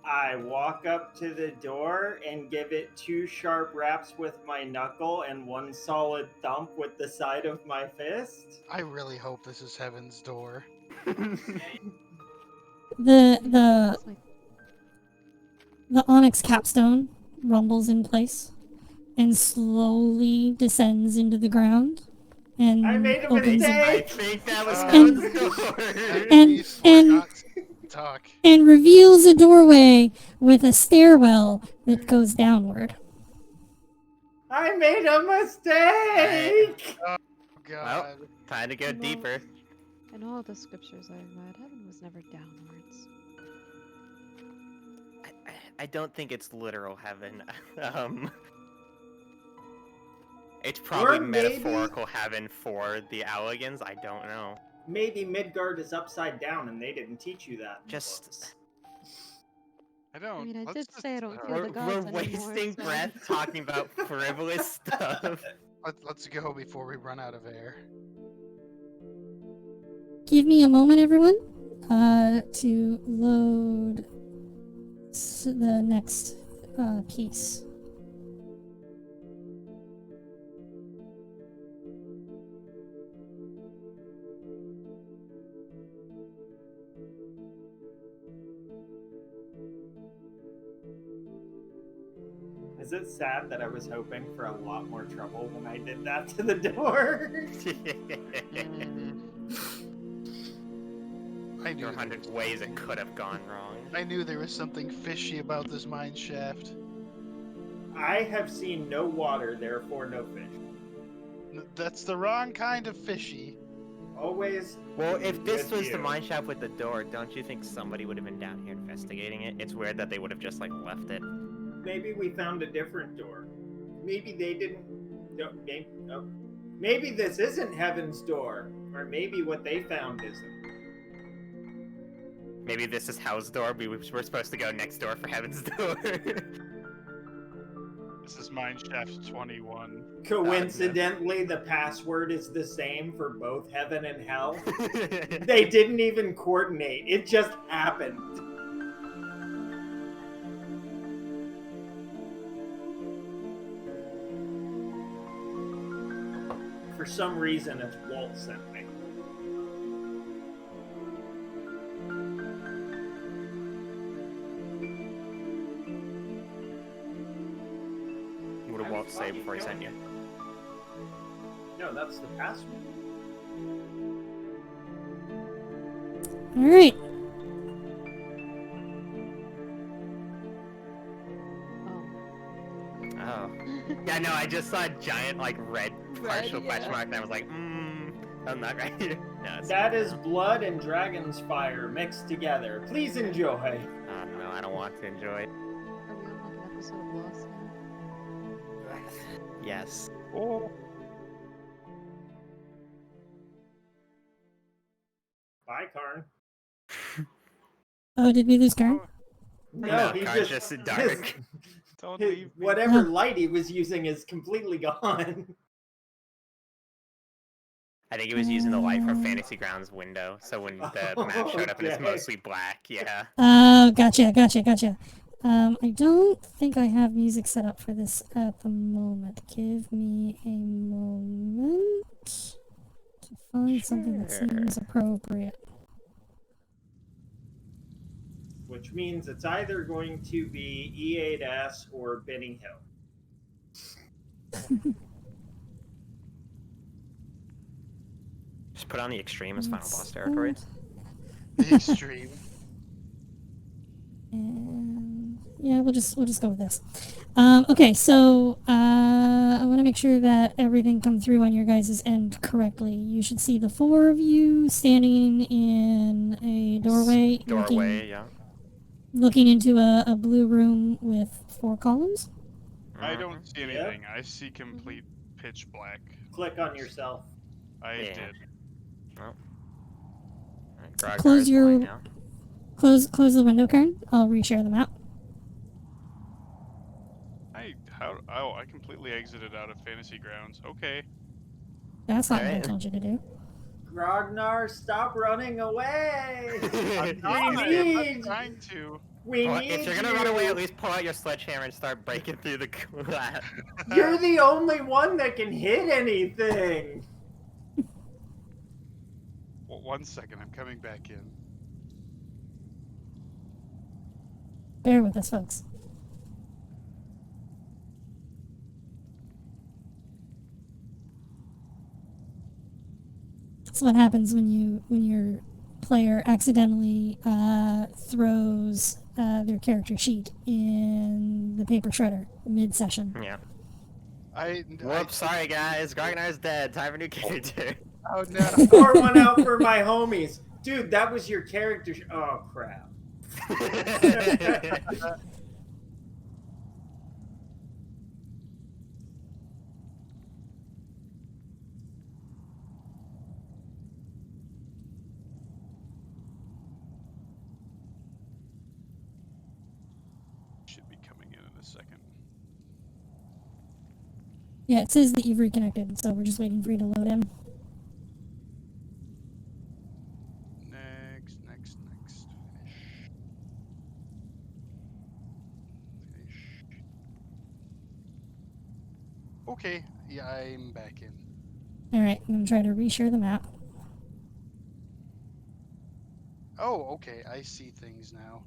I walk up to the door and give it 2 sharp raps with my knuckle and 1 solid thump with the side of my fist. I really hope this is Heaven's Door. The It's like, the onyx capstone rumbles in place and slowly descends into the ground and I made a opens mistake! I think that was And- Heaven's Door. Enemies were and- not talk. and reveals a doorway with a stairwell that goes downward. I made a mistake! Oh God. Time to go No. deeper. in all the scriptures I read, heaven was never downwards. I don't think it's literal heaven. It's probably Or maybe- metaphorical heaven for the Alligans. I don't know. Maybe Midgard is upside down and they didn't teach you that. in the Just books. I don't. I mean, I let's did just, say I don't feel we're, the gods we're anymore, wasting so- breath talking about frivolous stuff. let's go before we run out of air. Give me a moment, everyone, to load the next piece. Is it sad that I was hoping for a lot more trouble when I did that to the door? I knew There are there 100 was ways it something- could have gone wrong. I knew there was something fishy about this mine shaft. I have seen no water, therefore no fish. That's the wrong kind of fishy. Always. Well, if this with was the you. mine shaft with the door, don't you think somebody would have been down here investigating it? It's weird that they would have just like left it. Maybe we found a different door. Maybe they didn't. No, maybe this isn't Heaven's Door, or maybe what they found isn't. Maybe this is Hell's Door. We're supposed to go next door for Heaven's Door. This is mine shaft 21. Coincidentally, the password is the same for both Heaven and Hell. They didn't even coordinate. It just happened. For some reason, it's Walt sent me. What did Walt say before he sent you? No, that's the password. All right. Oh. Oh. Yeah, no, I just saw a giant, like, red partial question mark, and I was like, I'm not right here. No, it's That is blood and dragon's fire mixed together. Please enjoy. no, I don't want to enjoy it. Are we on like an episode of Lost now? Yes. Oh. Bye, Karn. Oh, did we lose Karen? No, he Karn's just just dark. Don't his- leave me. whatever light he was using is completely gone. I think he was using the light from Fantasy Grounds window, so when the map showed up and it's Okay. mostly black, yeah. Oh, gotcha. I don't think I have music set up for this at the moment. Give me a moment to find something that Sure. seems appropriate. Which means it's either going to be E8S or Benny Hill. Just put on the extreme as final boss territory. The extreme. And yeah, we'll just go with this. Okay, so I want to make sure that everything comes through on your guys' end correctly. You should see the four of you standing in a doorway, Yeah. looking into a blue room with 4 columns. I don't see Yep. anything. I see complete pitch black. Click on yourself. I Yeah. did. Well. Alright, Close Grognar's your- blind now. Close the window, Karen. I'll reshare the map. Oh, I completely exited out of Fantasy Grounds. Okay. That's not what I Alright. told you to do. Grognar, stop running away! I'm need- trying to. We Well, need if you're gonna you. run away, at least pull out your sledgehammer and start breaking through the glass. You're the only one that can hit anything. Well, 1 second, I'm coming back in. Bear with us, folks. That's what happens when your player accidentally throws their character sheet in the paper shredder mid-session. Yeah. Whoops, Sorry guys, Grognar's dead. Time for a new character. Oh no. Pour one out for my homies. Dude, that was your character. Oh, crap. Should be coming in a second. Yeah, it says that you've reconnected, so we're just waiting for you to load in. Next. Finish. Okay, yeah, I'm back in. Alright, I'm going to try to reshare the map. Oh, okay, I see things now.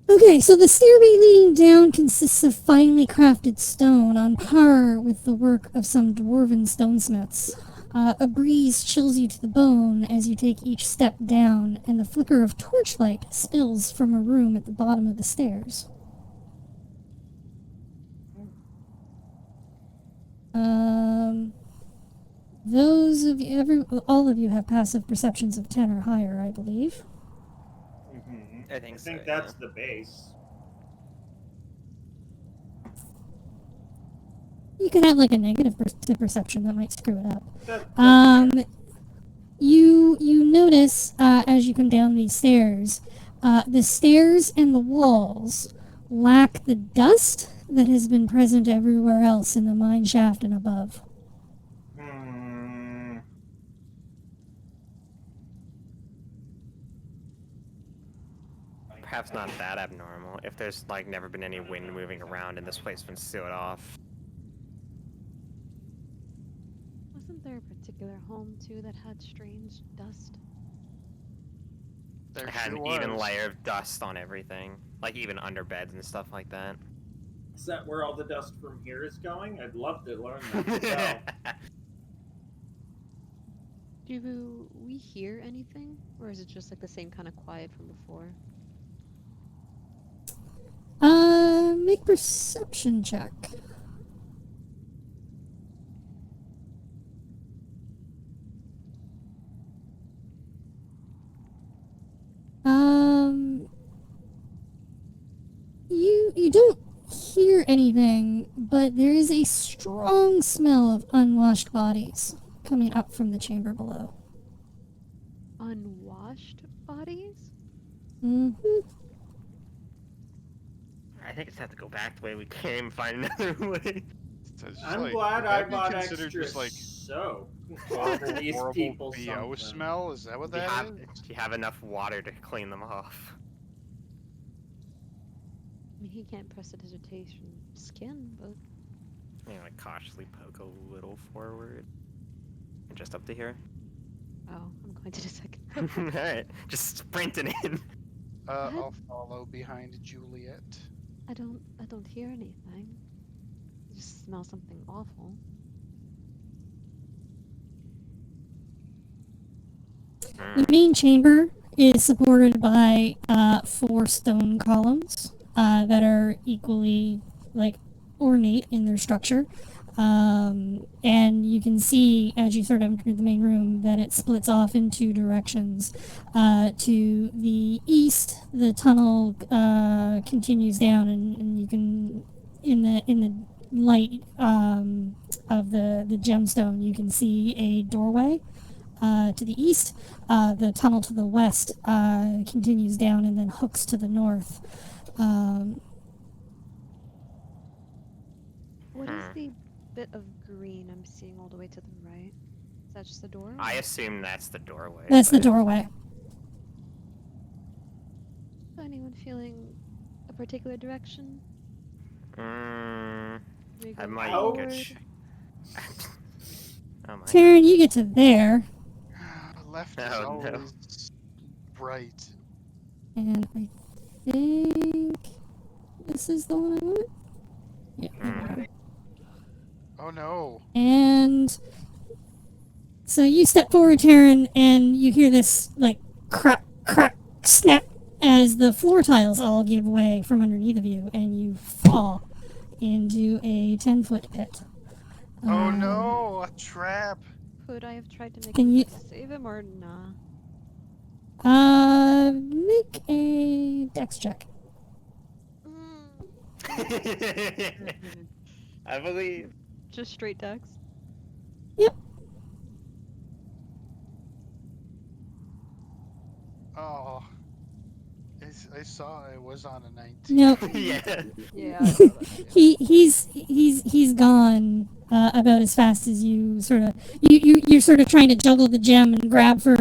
Okay, so the stairway leading down consists of finely crafted stone on par with the work of some dwarven stonesmiths. A breeze chills you to the bone as you take each step down, and the flicker of torchlight spills from a room at the bottom of the stairs. Those of you, all of you have passive perceptions of 10 or higher, I believe. Mm-hmm. I think so, that's yeah. the base. You could have like a negative perception that might screw it up. That's fair. You notice as you come down these stairs, the stairs and the walls lack the dust that has been present everywhere else in the mine shaft and above. Perhaps not that abnormal, if there's like never been any wind moving around and this place been sealed off. Wasn't there a particular home too that had strange dust? There It had sure an even was. layer of dust on everything, like even under beds and stuff like that. Is that where all the dust from here is going? I'd love to learn that. Do we hear anything? Or is it just like the same kind of quiet from before? Make perception check. You don't hear anything, but there is a strong smell of unwashed bodies coming up from the chamber below. Unwashed bodies? Mm-hmm. I think it's have to go back the way we came, find another way. So it's just I'm like, glad would I that be bought considered extra just like soap. horrible, These horrible people BO something. smell? Is that what Do you, that have, is? do you have enough water to clean them off? I mean, he can't prestidigitation skin, but Like cautiously poke a little forward. Just up to here. oh, I'm going to the second. Alright, just sprinting in. I'll follow behind Juliet. I don't hear anything. I just smell something awful. The main chamber is supported by 4 stone columns that are equally ornate in their structure. And you can see as you sort of enter the main room that it splits off in 2 directions. To the east, the tunnel continues down, and you can in the light of the gemstone you can see a doorway to the east. The tunnel to the west continues down and then hooks to the north. What is the bit of green I'm seeing all the way to the right? Is that just the door? I assume that's the doorway. That's the but- doorway. Anyone feeling a particular direction? We I go might Oh. go forward? check. Oh my. Taryn, you get to there, Left is Oh, no. always right. and I think this is the one I want. Yeah, there we go. Oh no. And so you step forward, Taryn, and you hear this crack, crack, snap as the floor tiles all give way from underneath of you, and you fall into a 10-foot pit. Oh no, a trap. Could I have tried to make Can a you- move to save him or nah? Make a dex check. I believe. Just straight dex. Yep. Oh. I saw it was on a 19. Nope. Yeah. Yeah, I saw that too. He's gone about as fast as you sort of you're sort of trying to juggle the gem and grab for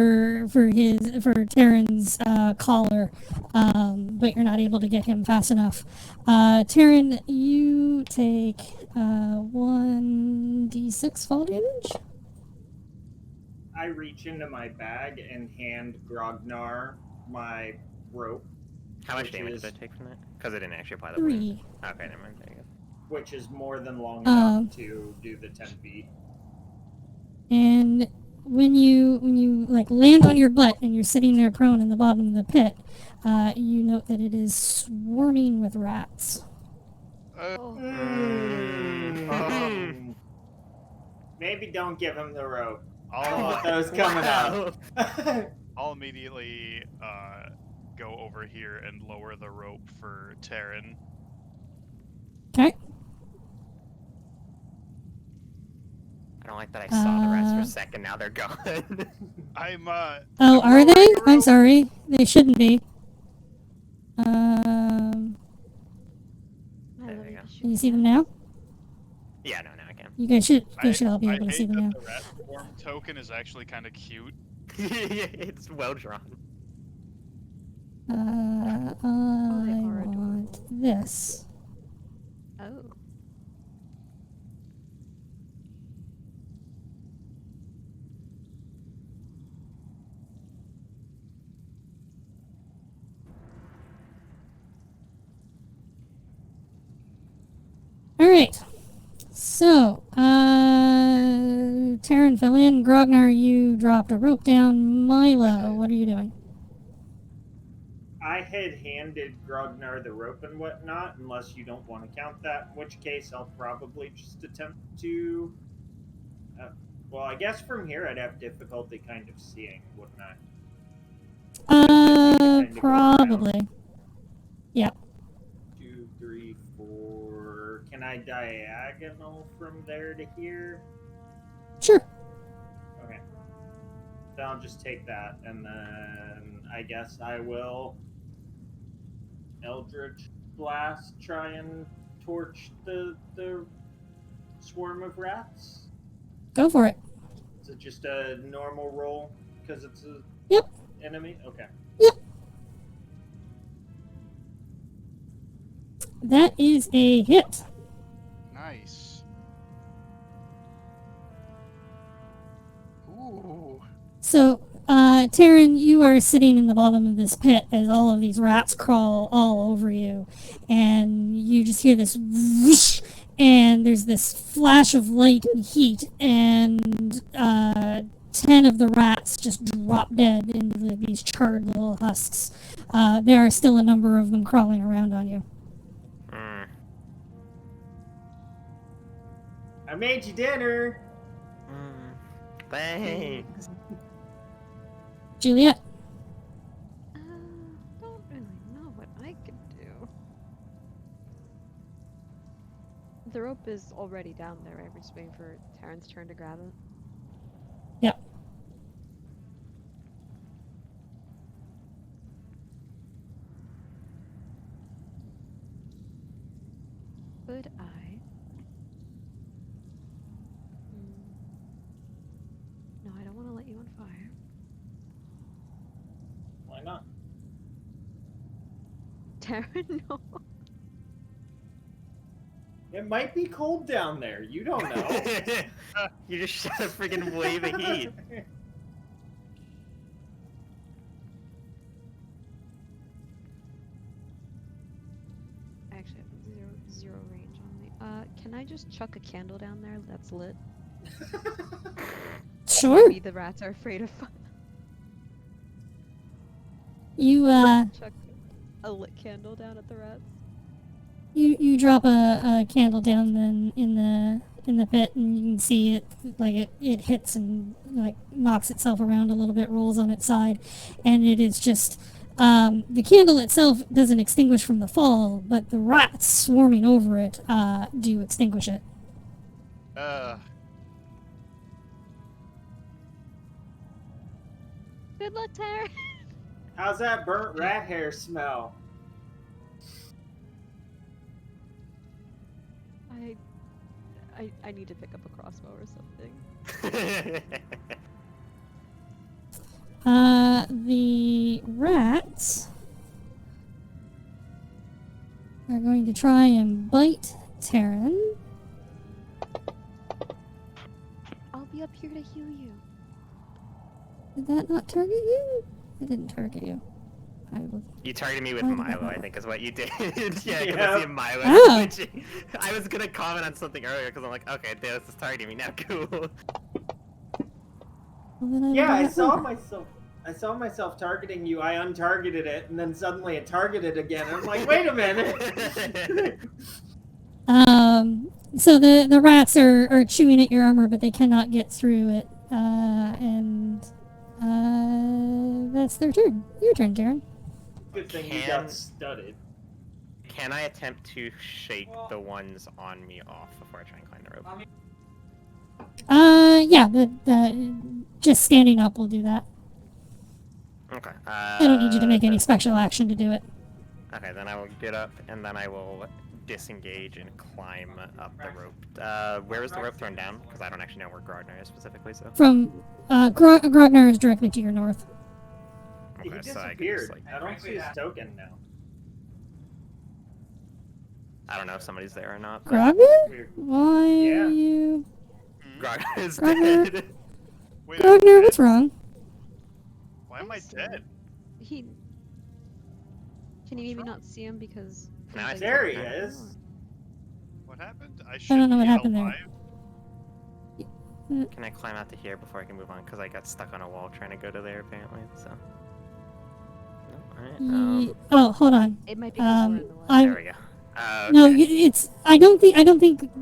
Taryn's collar, but you're not able to get him fast enough. Taryn, you take 1d6 fall damage. I reach into my bag and hand Grognar my rope, How much Which damage is- did I take from that? Because I didn't actually apply the wound. 3. Okay, never mind. There you go. which is more than long Um, enough to do the 10 feet. And when you land on your butt and you're sitting there prone in the bottom of the pit, you note that it is swarming with rats. Oh, Maybe don't give him the rope. I I'll, want those coming out. I'll immediately go over here and lower the rope for Taryn. Okay. I don't like that I saw the rats for Uh, a second. Now they're gone. I'm Oh, I'm are they? lowering the I'm rope. sorry. They shouldn't be. I There love you you go. to shoot Can you see me. them now? Yeah, no, I can. You guys should all be I able to hate see them now. that the rat form token is actually kind of cute. It's well drawn. I are adorable. want this. Oh. Alright. So, Taryn fell in. Grognar, you dropped a rope down. Milo, what are you doing? I had handed Grognar the rope and whatnot, unless you don't want to count that, in which case I'll probably just attempt to. Well, I guess from here I'd have difficulty kind of seeing, wouldn't I? Probably. 2, 3, 4. Can I diagonal from there to here? Sure. Okay. Then I'll just take that, and then I guess I will Eldritch Blast, try and torch the swarm of rats. Go for it. Is it just a normal roll because it's a Yep. enemy? Okay. That is a hit. Nice. Ooh. So, Taryn, you are sitting in the bottom of this pit as all of these rats crawl all over you, and you just hear this whoosh, and there's this flash of light and heat, and 10 of the rats just drop dead into these charred little husks. There are still a number of them crawling around on you. Mm. I made you dinner. Thanks. Juliet? Don't really know what I could do. The rope is already down there, right? We're just waiting for Taryn's turn to grab it. Yep. Could I? No, I don't want to let you on fire. Why not? Taryn, no. It might be cold down there. You don't know. You just shot a freaking wave of heat. I actually have zero range on me. Can I just chuck a candle down there that's lit? Sure. Maybe the rats are afraid of fire. You, Chuck a lit candle down at the rats. you drop a candle down then in the pit, and you can see it like it hits and like knocks itself around a little bit, rolls on its side, and it is just the candle itself doesn't extinguish from the fall, but the rats swarming over it do extinguish it. Good luck, Taryn. How's that burnt rat hair smell? I need to pick up a crossbow or something. The rats are going to try and bite Taryn. I'll be up here to heal you. Did that not target you? It didn't target you. I will... You targeted me with Why did that Milo, I happen? think is what you did. Yeah, because Yeah. I see Milo Oh. switching. I was gonna comment on something earlier because I'm like, okay, this is targeting me now. Cool. Well, then Yeah, I got saw over. myself. I saw myself targeting you. I untargeted it, and then suddenly it targeted again. I'm like, wait a minute. So the rats are chewing at your armor, but they cannot get through it. And that's their turn. Your turn, Darren. Good thing you Can- got studded. Can I attempt to shake the ones on me off before I try and climb the rope? Yeah, the just standing up will do that. Okay. I don't need you to make any special action to do it. Okay, then I will get up and then I will disengage and climb up the rope. Where is the rope thrown down? Because I don't actually know where Gardner is specifically. So. From Grognar is directly to your north. He Okay, so I can disappeared. just, like, I don't see his token now. I don't know if somebody's there or not. But Grognar? Weird. Why Yeah. are you... Gardner is Grognar? dead. Wait, I'm Grognar, dead? what's wrong? Why am I dead? He. Can you maybe not see him because? Now I he's see There him. he is. What happened? I I should don't know be what happened there. alive. Can I climb out to here before I can move on? Because I got stuck on a wall trying to go to there apparently. So. Alright. Oh, hold on. It might be because we're in the way. I There we go. Okay. no, it's. I don't think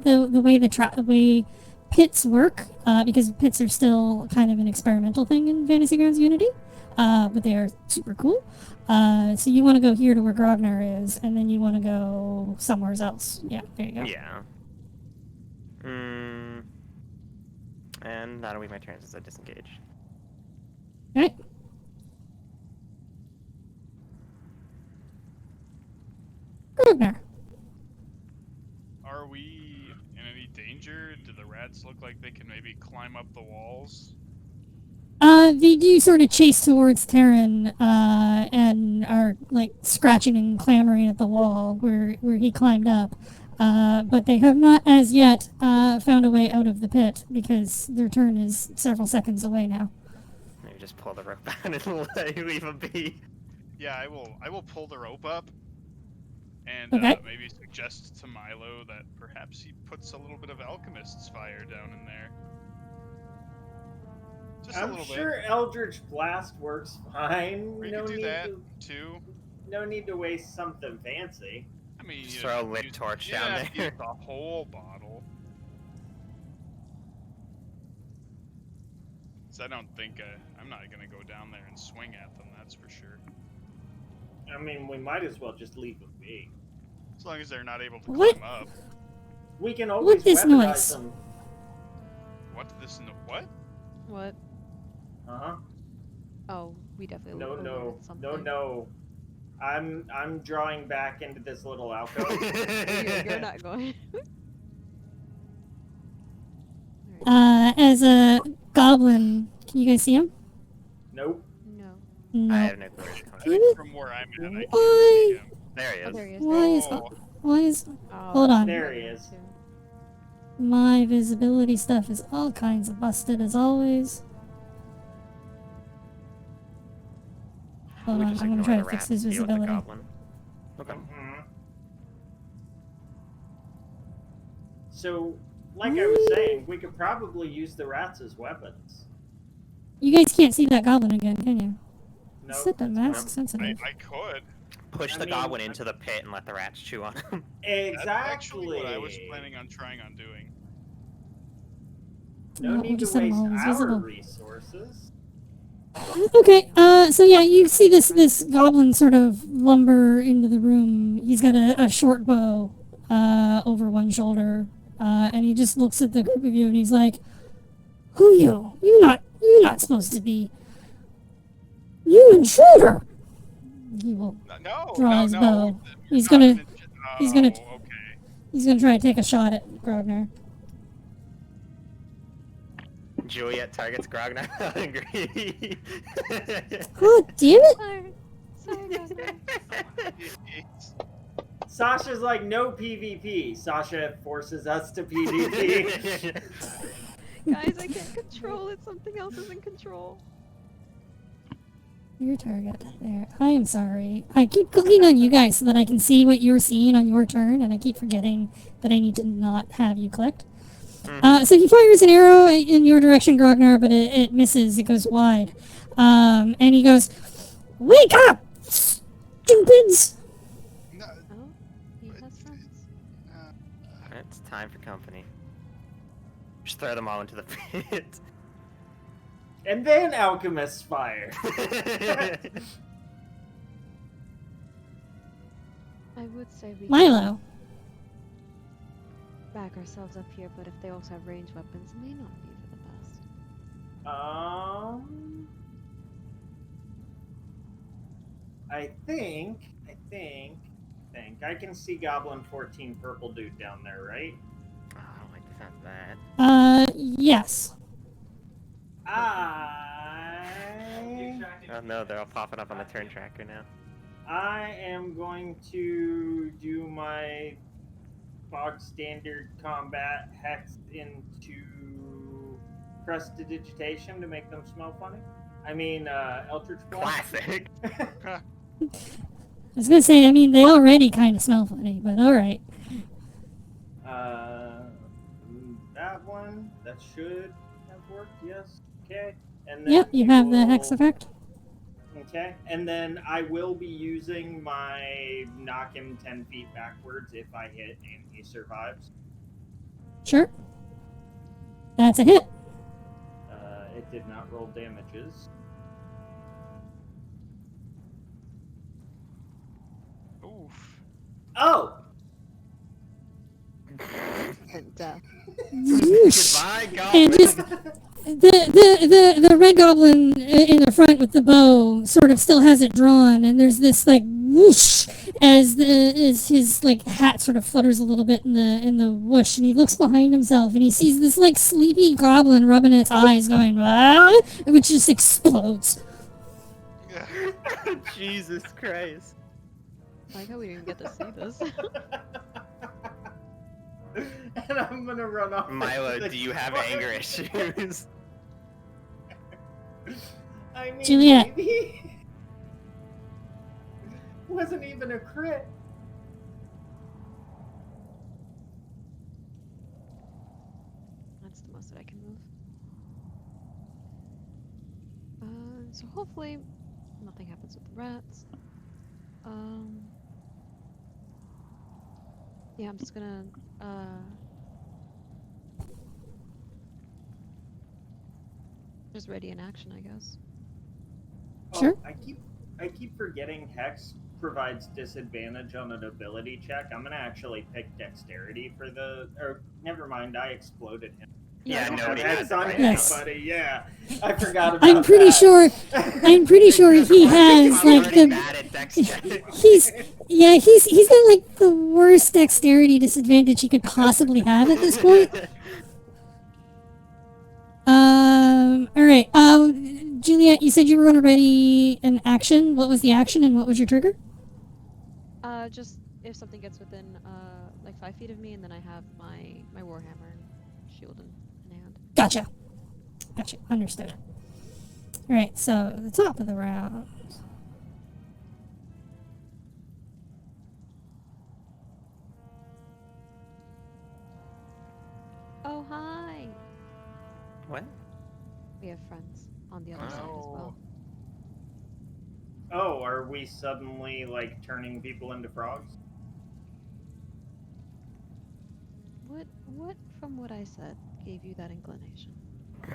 the way the way pits work, because pits are still kind of an experimental thing in Fantasy Grounds Unity, but they are super cool. So you want to go here to where Grognar is, and then you want to go somewhere else. Yeah, there you go. Yeah. And that'll be my turn since I disengaged. Alright. Grognar. Are we in any danger? Do the rats look like they can maybe climb up the walls? They do sort of chase towards Terran, and are like scratching and clamoring at the wall where he climbed up. But they have not as yet found a way out of the pit because their turn is several seconds away now. Maybe to just pull the rope out and leave him be. Yeah, I will pull the rope up and Okay. maybe suggest to Milo that perhaps he puts a little bit of alchemist's fire down in there. Just a I'm little sure Eldritch Blast works fine. bit. We No could do need that to, too. no need to waste something fancy. I mean, Just you throw a don't lit use- torch you down don't have to there. use the whole bottle. 'Cause I don't think I'm not gonna go down there and swing at them. That's for sure. I mean, we might as well just leave them be. As long as they're not able to What? climb up. We can always this weaponize noise? them. What this? What? What? Uh huh. Oh, we definitely No, overlooked no, something. no, no. I'm drawing back into this little alcove. You're not going. Alright. As a goblin, can you guys see him? Nope. No. No. I have no clue where he's I coming Damn think it. from where I'm at, I Why? can't see him. from. There he Oh, is. there he is. Why is Oh. why is Oh, Hold on. There he is. too. my visibility stuff is all kinds of busted as always? Hold We on, just I'm gonna ignore try the to fix rats, his deal with the visibility. goblin. Okay. So, like I was saying, we could probably use the rats as weapons. You guys can't see that goblin again, can you? No. Set the mask sensitive. I could. Push I the mean, goblin into the pit and let the rats chew on him. Exactly. That's actually what I was planning on trying on doing. No We'll need to just set 'em waste always our visible. resources. Okay, so yeah, you see this goblin sort of lumber into the room. He's got a short bow over one shoulder, and he just looks at the group of you and he's like, "Who you? You're not supposed to be. You intruder!" He will No, draw no, his no. bow. He's Not gonna an int- he's gonna- Oh, okay. he's gonna try to take a shot at Grogner. Juliet targets Grognar angry. God damn it! Sorry. Sorry, Grognar. Sasha's like, no PvP. Sasha forces us to PvP. Guys, I can't control it. Something else is in control. Your target. There. I am sorry. I keep clicking on you guys so that I can see what you're seeing on your turn, and I keep forgetting that I need to not have you clicked. So he fires an arrow in your direction, Grognar, but it misses. It goes wide. And he goes, "Wake up, stupids!" No, Oh, he has friends. It's time for company. Just throw them all into the pit. And then Alchemist's fire. I would say we Milo. back ourselves up here, but if they also have ranged weapons, it may not be for the best. I think I can see Goblin 14 purple dude down there, right? Oh, I don't like the sound of that. Yes. Oh no, they're all popping up on the turn tracker now. I am going to do my bog standard combat hex into prestidigitation to make them smell funny. I mean, Eldritch Blast. Classic. I was gonna say, I mean, they already kind of smell funny, but alright. That one, that should have worked, yes. Okay. And then Yep, you we have the hex will- effect. Okay, and then I will be using my knock him 10 feet backwards if I hit and he survives. Sure. That's a hit. It did not roll damages. oof. Oh! And death. Goodbye, And goblin. just the red goblin in the front with the bow sort of still has it drawn, and there's this like whoosh as his like hat sort of flutters a little bit in the whoosh, and he looks behind himself and he sees this like sleepy goblin rubbing its eyes, going ah, which just explodes. Jesus Christ. I like how we didn't get to see this. And I'm gonna run off. Milo, into do you the have forest. anger issues? I mean, Juliet. maybe. Wasn't even a crit. That's the most that I can move. So hopefully nothing happens with the rats. Yeah, I'm just gonna just ready in action, I guess. Sure. Oh, I keep forgetting Hex provides disadvantage on an ability check. I'm gonna actually pick Dexterity for the. Or never mind, I exploded him. Yeah, I don't nobody have has Hex it on right Yes. anybody. Yeah, I forgot about I'm pretty that. sure. I'm pretty sure he has I'm like already the. bad at dex check. He's got like the worst dexterity disadvantage he could possibly have at this point. All right. Juliet, you said you were going to ready an action. What was the action and what was your trigger? Just if something gets within like 5 feet of me, and then I have my warhammer and shield in hand. Gotcha. Understood. All right. So the top of the round. Oh hi! What? We have friends on the other side as well. Oh, are we suddenly like turning people into frogs? What from what I said gave you that inclination?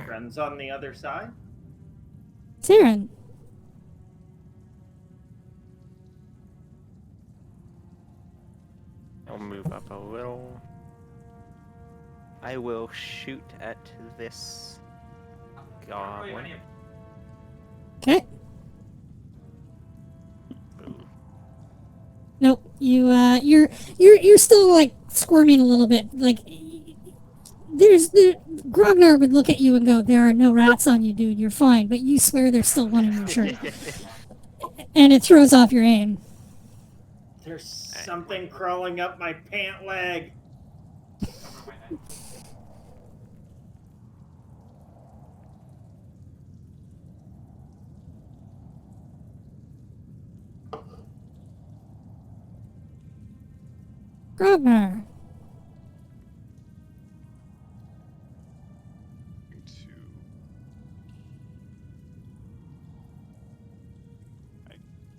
Friends on the other side? Saren. I'll move up a little. I will shoot at this goblin. Okay. Ooh. Nope. You're still like squirming a little bit. Like Grognar would look at you and go, "There are no rats on you, dude. You're fine." But you swear there's still one in your shirt, and it throws off your aim. There's something crawling up my pant leg. Grognar. I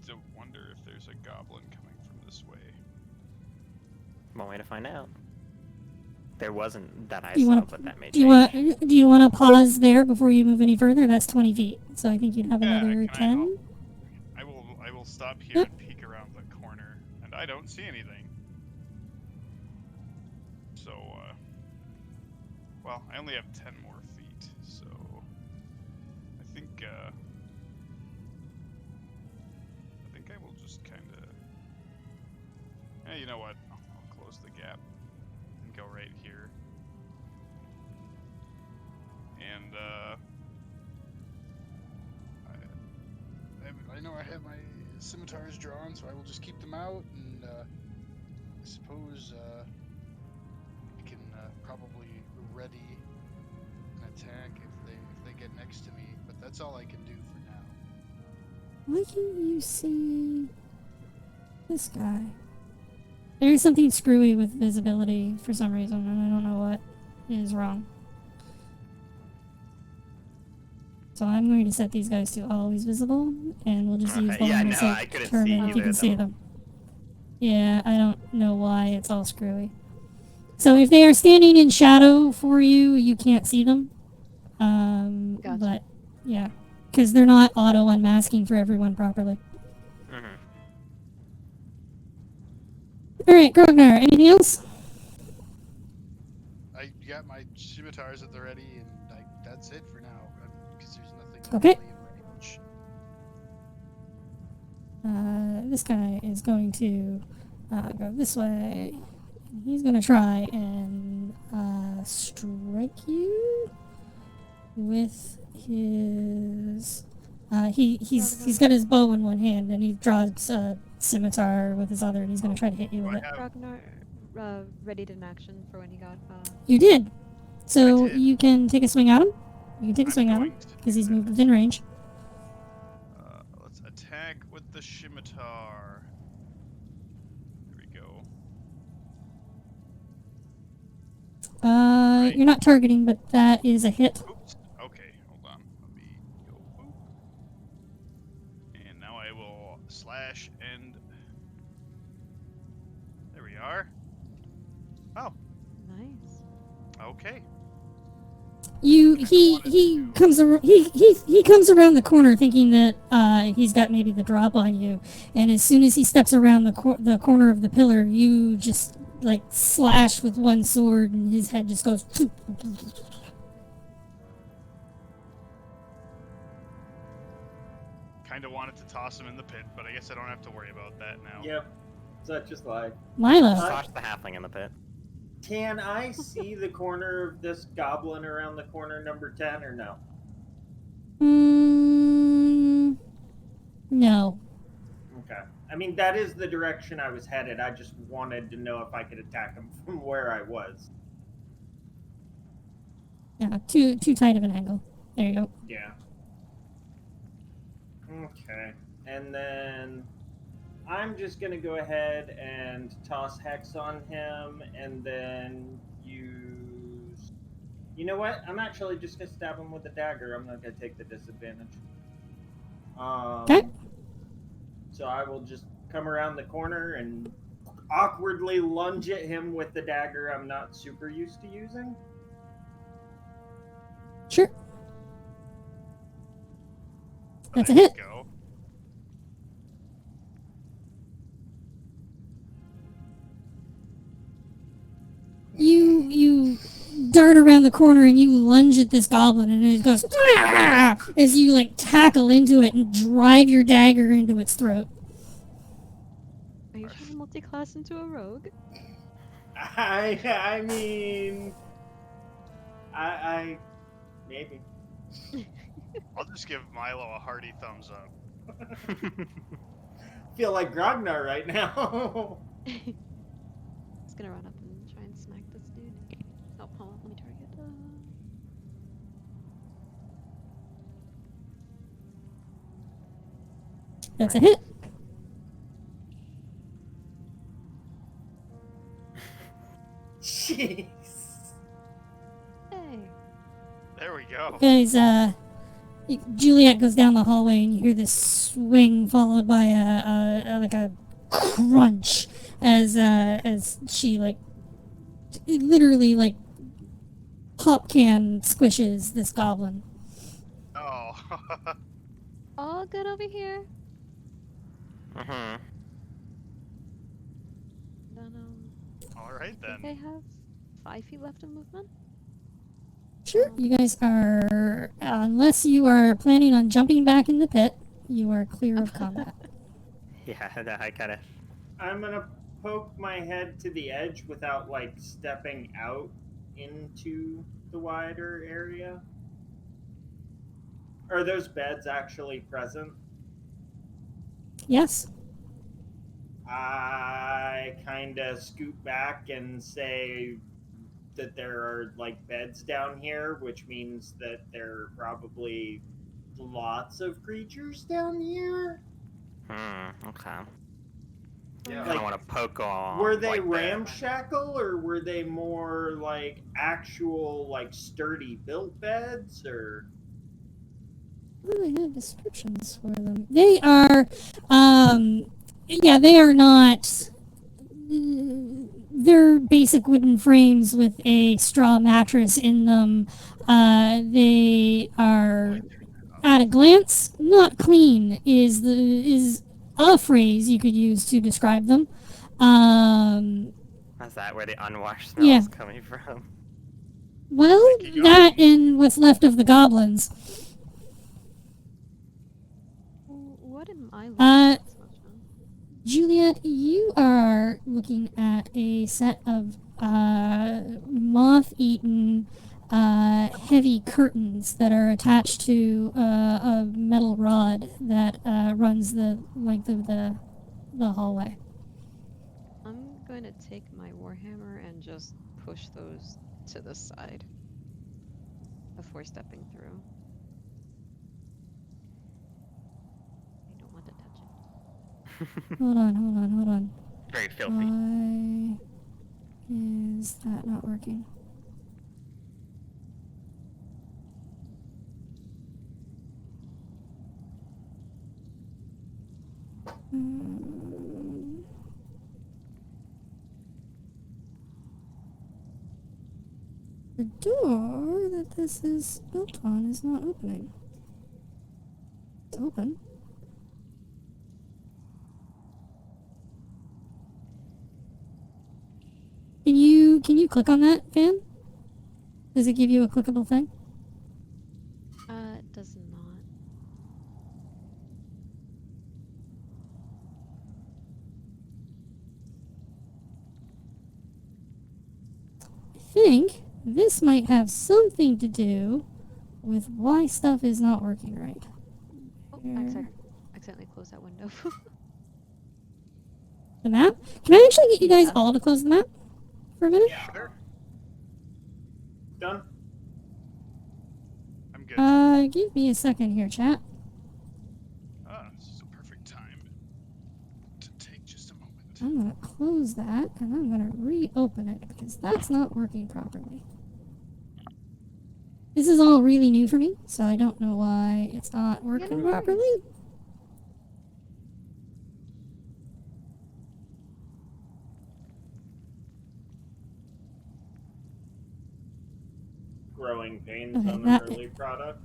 don't wonder if there's a goblin coming from this way. One way to find out. There wasn't that I Do you saw, want but that may do you change. want do you want to pause there before you move any further? That's 20 feet, so I think you'd have Yeah, another can 10. I will stop here and peek around the corner, and I don't see anything. So, well, I only have 10 more feet, so I think I will just kind of. You know what? I'll close the gap and go right here. And I know I have my scimitars drawn, so I will just keep them out, and I suppose I can probably ready an attack if they get next to me. But that's all I can do for now. Why can't you see this guy? There's something screwy with visibility for some reason, and I don't know what is wrong. So I'm going to set these guys to always visible, and we'll just use the Yeah, line no, of I sight couldn't determine see if you either can of see them. them. Yeah, I don't know why it's all screwy. So if they are standing in shadow for you, you can't see them. Gotcha. But yeah, because they're not auto unmasking for everyone properly. Mm-hmm. All right, Grognar. Anything else? I got my scimitars at the ready, and that's it for now, because there's nothing Okay. really in range. This guy is going to go this way. He's going to try and strike you with his. He's got his bow in one hand, and he draws a scimitar with his other, and he's going to try to hit you with it. Ragnar readied an action for when he got. You did. So I did. you can take a swing at him. You can take a swing at him going to because do he's that. moved within range. scimitar. There we go. You're not targeting, but that is a hit. Oops. Okay, hold on. Let me go. Boop. And now I will slash and. There we are. Oh, Nice. okay. He comes he comes around the corner thinking that he's got maybe the drop on you, and as soon as he steps around the corner of the pillar, you just like slash with one sword, and his head just goes. Kind of wanted to toss him in the pit, but I guess I don't have to worry about that now. Yep. Such is life. Milo. Toss the halfling in the pit. Can I see the corner of this goblin around the corner number 10 or no? No. Okay. I mean, that is the direction I was headed. I just wanted to know if I could attack him from where I was. Yeah, too tight of an angle. There you go. Yeah. Okay. And then I'm just going to go ahead and toss Hex on him and then use... You know what? I'm actually just going to stab him with a dagger. I'm not going to take the disadvantage. Okay. So I will just come around the corner and awkwardly lunge at him with the dagger I'm not super used to using. Sure. That's a There you hit. go. You dart around the corner and you lunge at this goblin, and it goes "Ah!" as you like tackle into it and drive your dagger into its throat. Are you trying to multi-class into a rogue? I mean, I maybe. I'll just give Milo a hearty thumbs up. Feel like Grognar right now. Just gonna run up and try and smack this dude. Oh, hold on, let me target. That's a hit. Jeez. Hey. There we go. Guys, Juliet goes down the hallway and you hear this swing followed by a crunch as she like literally like pop can squishes this goblin. Oh. All good over here. Mm-hmm. Then All right I think then. I have 5 feet left of movement. Sure, you guys are, unless you are planning on jumping back in the pit, you are clear of combat. Yeah, I kind of. I'm gonna poke my head to the edge without like stepping out into the wider area. Are those beds actually present? Yes. I kind of scoot back and say that there are like beds down here, which means that there are probably lots of creatures down here. Okay. Yeah, I don't want to poke on. Were they like the- ramshackle or were they more like actual like sturdy built beds or? Oh, I have descriptions for them. They are, yeah, they are not. They're basic wooden frames with a straw mattress in them. They are, at a glance, not clean. Is a phrase you could use to describe them. Is that where the unwashed smell Yeah. is coming from? Well, Thank you, that and what's left of the goblins. What am I looking Uh, at, Sunshine? Juliet, you are looking at a set of moth-eaten heavy curtains that are attached to a metal rod that runs the length of the hallway. I'm going to take my warhammer and just push those to the side before stepping through. I don't want to touch it. Hold on. Very filthy. Why is that not working? The door that this is built on is not opening. It's open. Can you click on that, fan? Does it give you a clickable thing? It does not. I think this might have something to do with why stuff is not working right. Oh, Here. accidentally closed that window. The map? Can I actually get you guys Yeah. all to close the map for a minute? Yeah. Done? I'm good. Give me a second here, chat. This is a perfect time to take just a moment. I'm gonna close that and I'm gonna reopen it because that's not working properly. This is all really new for me, so I don't know why it's not working no properly. worries. Growing pains Okay, on an that- early product.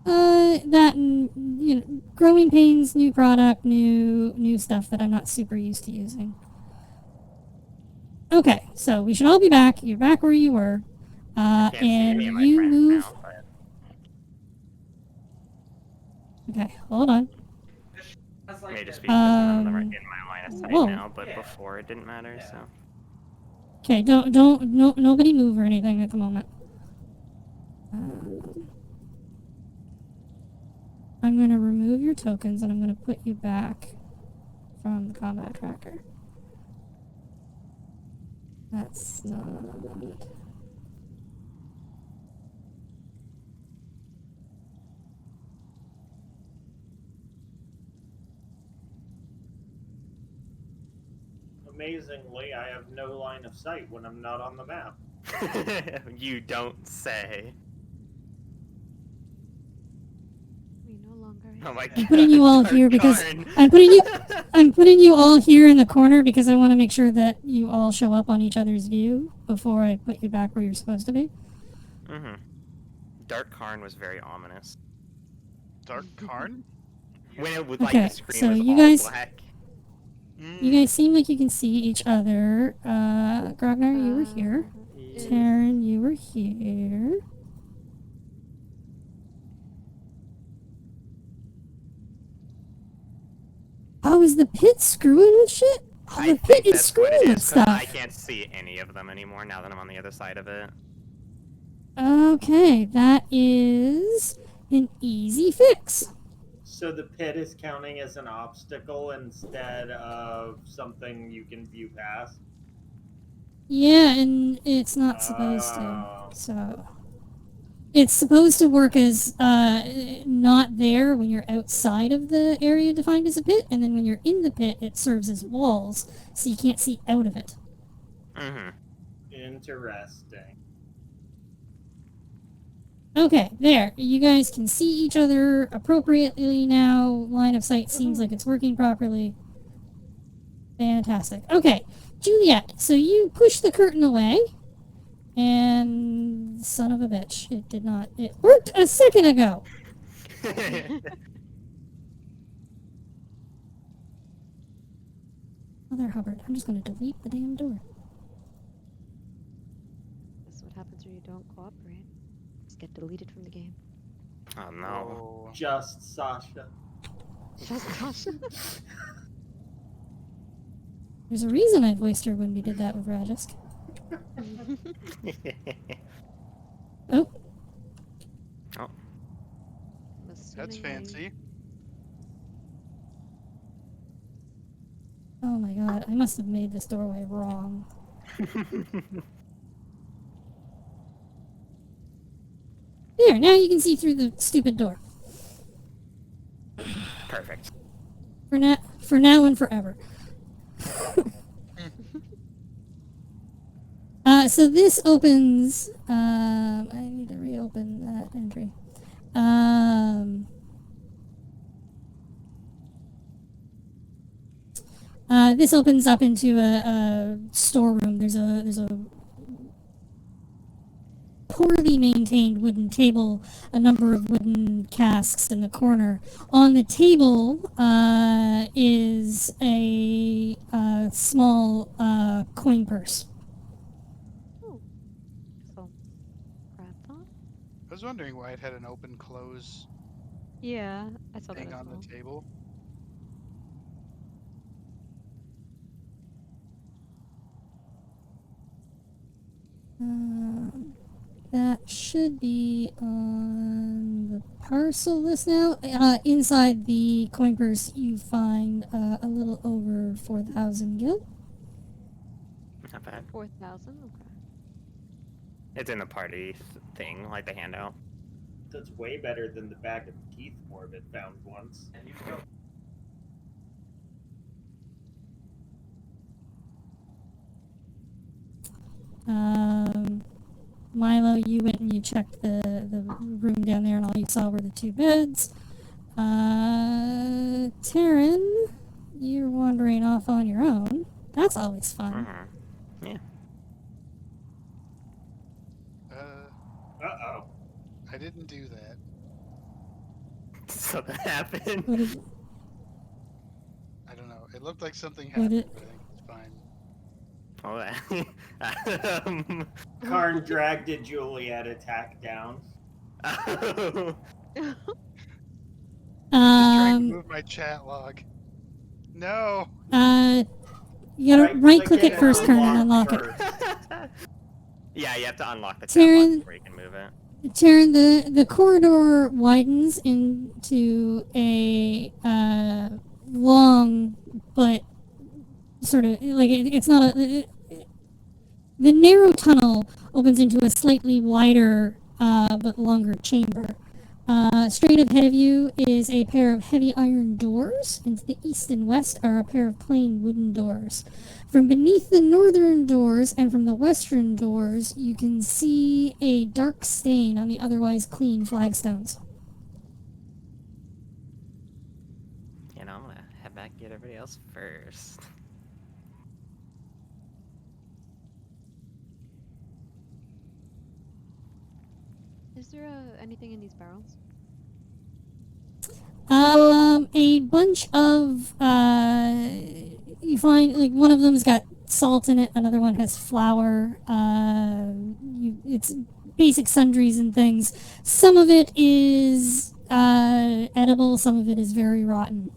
That and, you know, growing pains, new product, new stuff that I'm not super used to using. Okay, so we should all be back. You're back where you were. Can't see And any of my you friends move. now, but Okay, hold on. may just be because none of them are in Um, my line of sight whoa. now, but before it didn't matter, so. Okay, nobody move or anything at the moment. I'm gonna remove your tokens and I'm gonna put you back from the combat tracker. That's not. Amazingly, I have no line of sight when I'm not on the map. You don't say. We no longer. Oh my god. I'm putting you all here because Darn. I'm putting you all here in the corner because I want to make sure that you all show up on each other's view before I put you back where you're supposed to be. Mm-hmm. Dark Karn was very ominous. Dark Karn? When it would Okay, like the screen so was you all guys- black. You guys seem like you can see each other. Grognar, you were here. Is- Taryn, you were here. Oh, is the pit screwing with shit? Oh, I the pit think is that's what screwing it with is, 'cause I stuff. can't see any of them anymore now that I'm on the other side of it. Okay, that is an easy fix. So the pit is counting as an obstacle instead of something you can view past. Yeah, and it's not supposed to. Oh. So it's supposed to work as not there when you're outside of the area defined as a pit, and then when you're in the pit, it serves as walls, so you can't see out of it. Mm-hmm. Interesting. Okay, there. You guys can see each other appropriately now. Line of sight seems like it's working properly. Fantastic. Okay, Juliet, so you push the curtain away, and son of a bitch, it did not. It worked a second ago. Mother Hubbard, I'm just going to delete the damn door. That's what happens when you don't cooperate. Just get deleted from the game. Oh no. Just Sasha. Just Sasha. There's a reason I voiced her when we did that with Rajisk. Oh, Oh. That's fancy. oh my god, I must have made this doorway wrong. There, now you can see through the stupid door. Perfect. For now and forever. So this opens. I need to reopen that entry. This opens up into a storeroom. There's a poorly maintained wooden table, a number of wooden casks in the corner. On the table is a small coin purse. Oh, so grab that. I was wondering why it had an open close Yeah, I saw that thing as on well. the table. That should be on the parcel list now. Inside the coin purse, you find a little over 4,000 gil. Not bad. 4,000. Okay. It's in the party thing, like the handout. That's way better than the bag of teeth Morbid found once. Milo, you went and you checked the room down there, and all you saw were the two beds. Taryn, you're wandering off on your own. That's always fun. Yeah. Uh-oh. I didn't do that. So that happened. What did, I don't know. It looked like something What happened, it- but I think it's fine. Oh, Karn dragged a Juliet attack down. oh. Just trying to um, move my chat log. No. you gotta right-click it and first, Kern, and unlock it. first. Yeah, you have to unlock the Taryn- tab before you can move it. Taryn, the corridor widens into a long, but sort of like it's not a. The narrow tunnel opens into a slightly wider but longer chamber. Straight ahead of you is a pair of heavy iron doors, and to the east and west are a pair of plain wooden doors. From beneath the northern doors and from the western doors, you can see a dark stain on the otherwise clean flagstones. You know, I'm gonna head back and get everybody else first. Is there anything in these barrels? A bunch of you find like one of them's got salt in it, another one has flour. It's basic sundries and things. Some of it is edible, some of it is very rotten.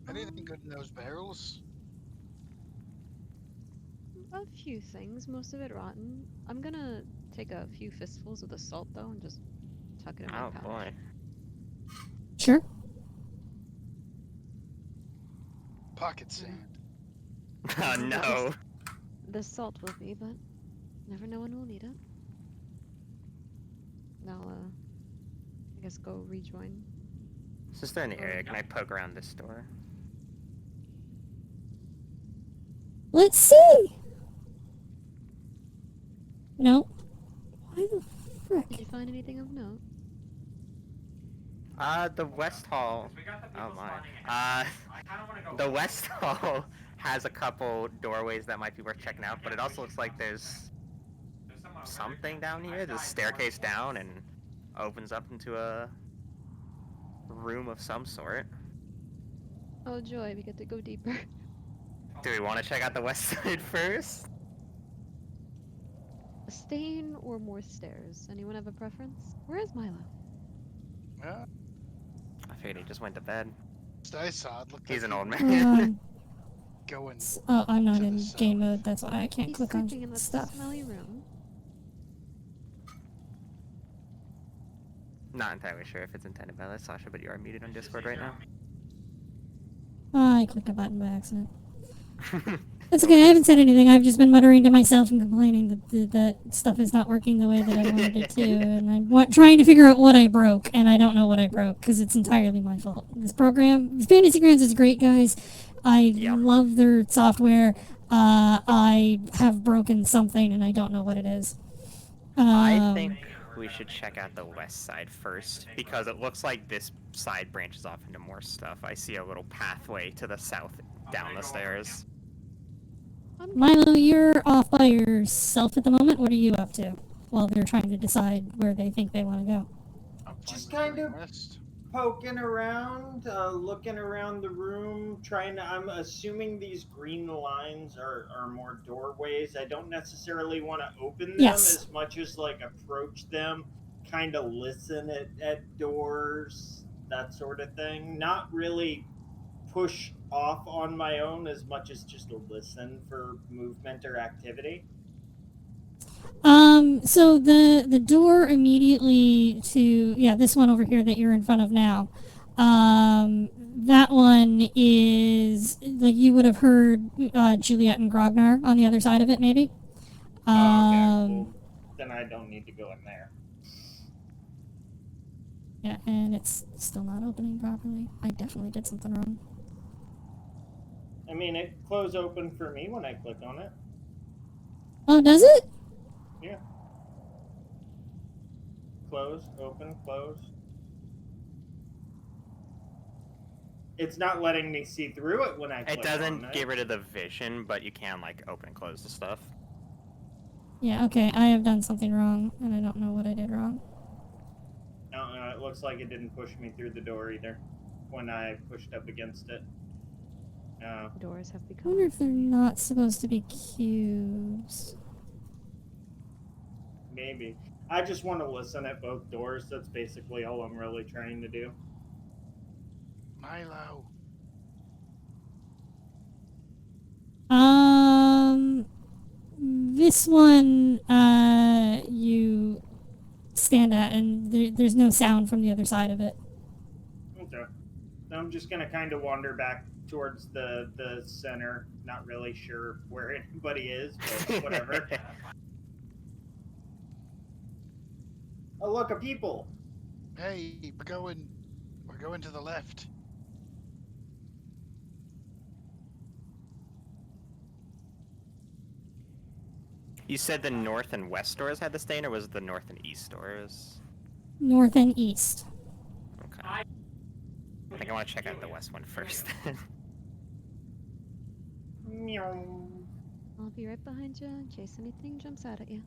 Anything good in those barrels? A few things, most of it rotten. I'm gonna take a few fistfuls of the salt though and just tuck it in my Oh pouch. boy. Sure. Pocket sand. Oh no. The salt will be, but never know when we'll need it. Now, I guess go rejoin. Since they're in the area, can I poke around this door? Let's see. No. Why the frick? Did you find anything of note? The West Hall. Oh my. The West Hall has a couple doorways that might be worth checking out, but it also looks like there's something down here. There's a staircase down and opens up into a room of some sort. Oh joy, we get to go deeper. Do we want to check out the west side first? A stain or more stairs? Anyone have a preference? Where is Milo? Yeah. I figured he just went to bed. I saw it. Looked He's like an old he man. Um, going. oh, I'm not To the in south. game mode. That's why I can't He's click sleeping in on that stuff. smelly room. Not entirely sure if it's intended by that, Sasha, but you are muted on Discord right now. I clicked a button by accident. That's okay. I haven't said anything. I've just been muttering to myself and complaining that stuff is not working the way that I wanted it to, and I'm trying to figure out what I broke, and I don't know what I broke because it's entirely my fault. This program, Fantasy Grounds, is great, guys. I Yep. love their software. I have broken something, and I don't know what it is. I think we should check out the west side first because it looks like this side branches off into more stuff. I see a little pathway to the south down the stairs. Milo, you're off by yourself at the moment. What are you up to while they're trying to decide where they think they want to go? I'm fine Just with kind going of west. poking around, looking around the room, trying to. I'm assuming these green lines are more doorways. I don't necessarily want to open them Yes. as much as like approach them, kind of listen at doors, that sort of thing. Not really push off on my own as much as just listen for movement or activity. So the door immediately to this one over here that you're in front of now, that one is like you would have heard Juliet and Grognar on the other side of it, maybe. Okay, well, then I don't need to go in there. Yeah, and it's still not opening properly. I definitely did something wrong. I mean, it closed open for me when I click on it. Oh, does it? Yeah. Close, open, close. It's not letting me see through it when I click It doesn't on it. get rid of the vision, but you can like open and close the stuff. Yeah, okay, I have done something wrong, and I don't know what I did wrong. No, it looks like it didn't push me through the door either when I pushed up against it. The doors have I become. wonder if they're not supposed to be cubes. Maybe. I just want to listen at both doors. That's basically all I'm really trying to do. Milo. This one, you stand at, and there's no sound from the other side of it. Okay. I'm just gonna kind of wander back towards the center. Not really sure where anybody is, but whatever. Oh, look, a people. Hey, we're going to the left. You said the north and west doors had the stain, or was it the north and east doors? North and east. Okay. I think I want to check out the west one first. Meow. I'll be right behind you in case anything jumps out at you.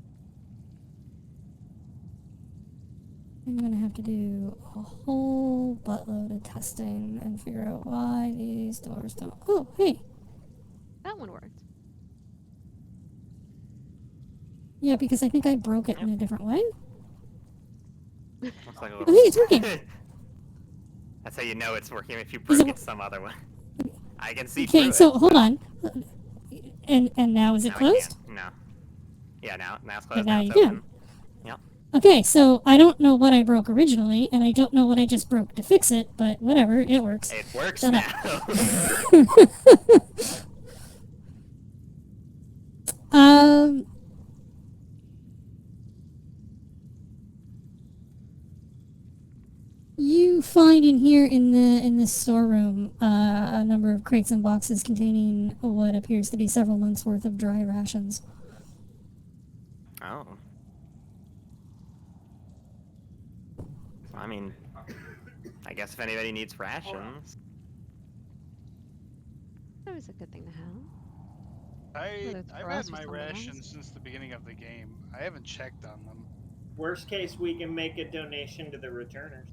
I'm gonna have to do a whole buttload of testing and figure out why these doors don't. Oh, hey. That one worked. Yeah, because I think I broke it in a different way. Looks like a Oh, little... hey, it's working. That's how you know it's working if you Is break it- it some other way. I can see Okay, through so it. hold on. And now is it Now I closed? can't. No. Yeah, now it's Okay, closed. now Now you it's can. open. Yep. Okay, so I don't know what I broke originally, and I don't know what I just broke to fix it, but whatever, it works. It works Shut now. um, you find in here in this storeroom a number of crates and boxes containing what appears to be several months worth of dry rations. Oh. I mean, I guess if anybody needs rations. That was a good thing to have. Whether it's I've for had us or my someone else. rations since the beginning of the game. I haven't checked on them. Worst case, we can make a donation to the returners.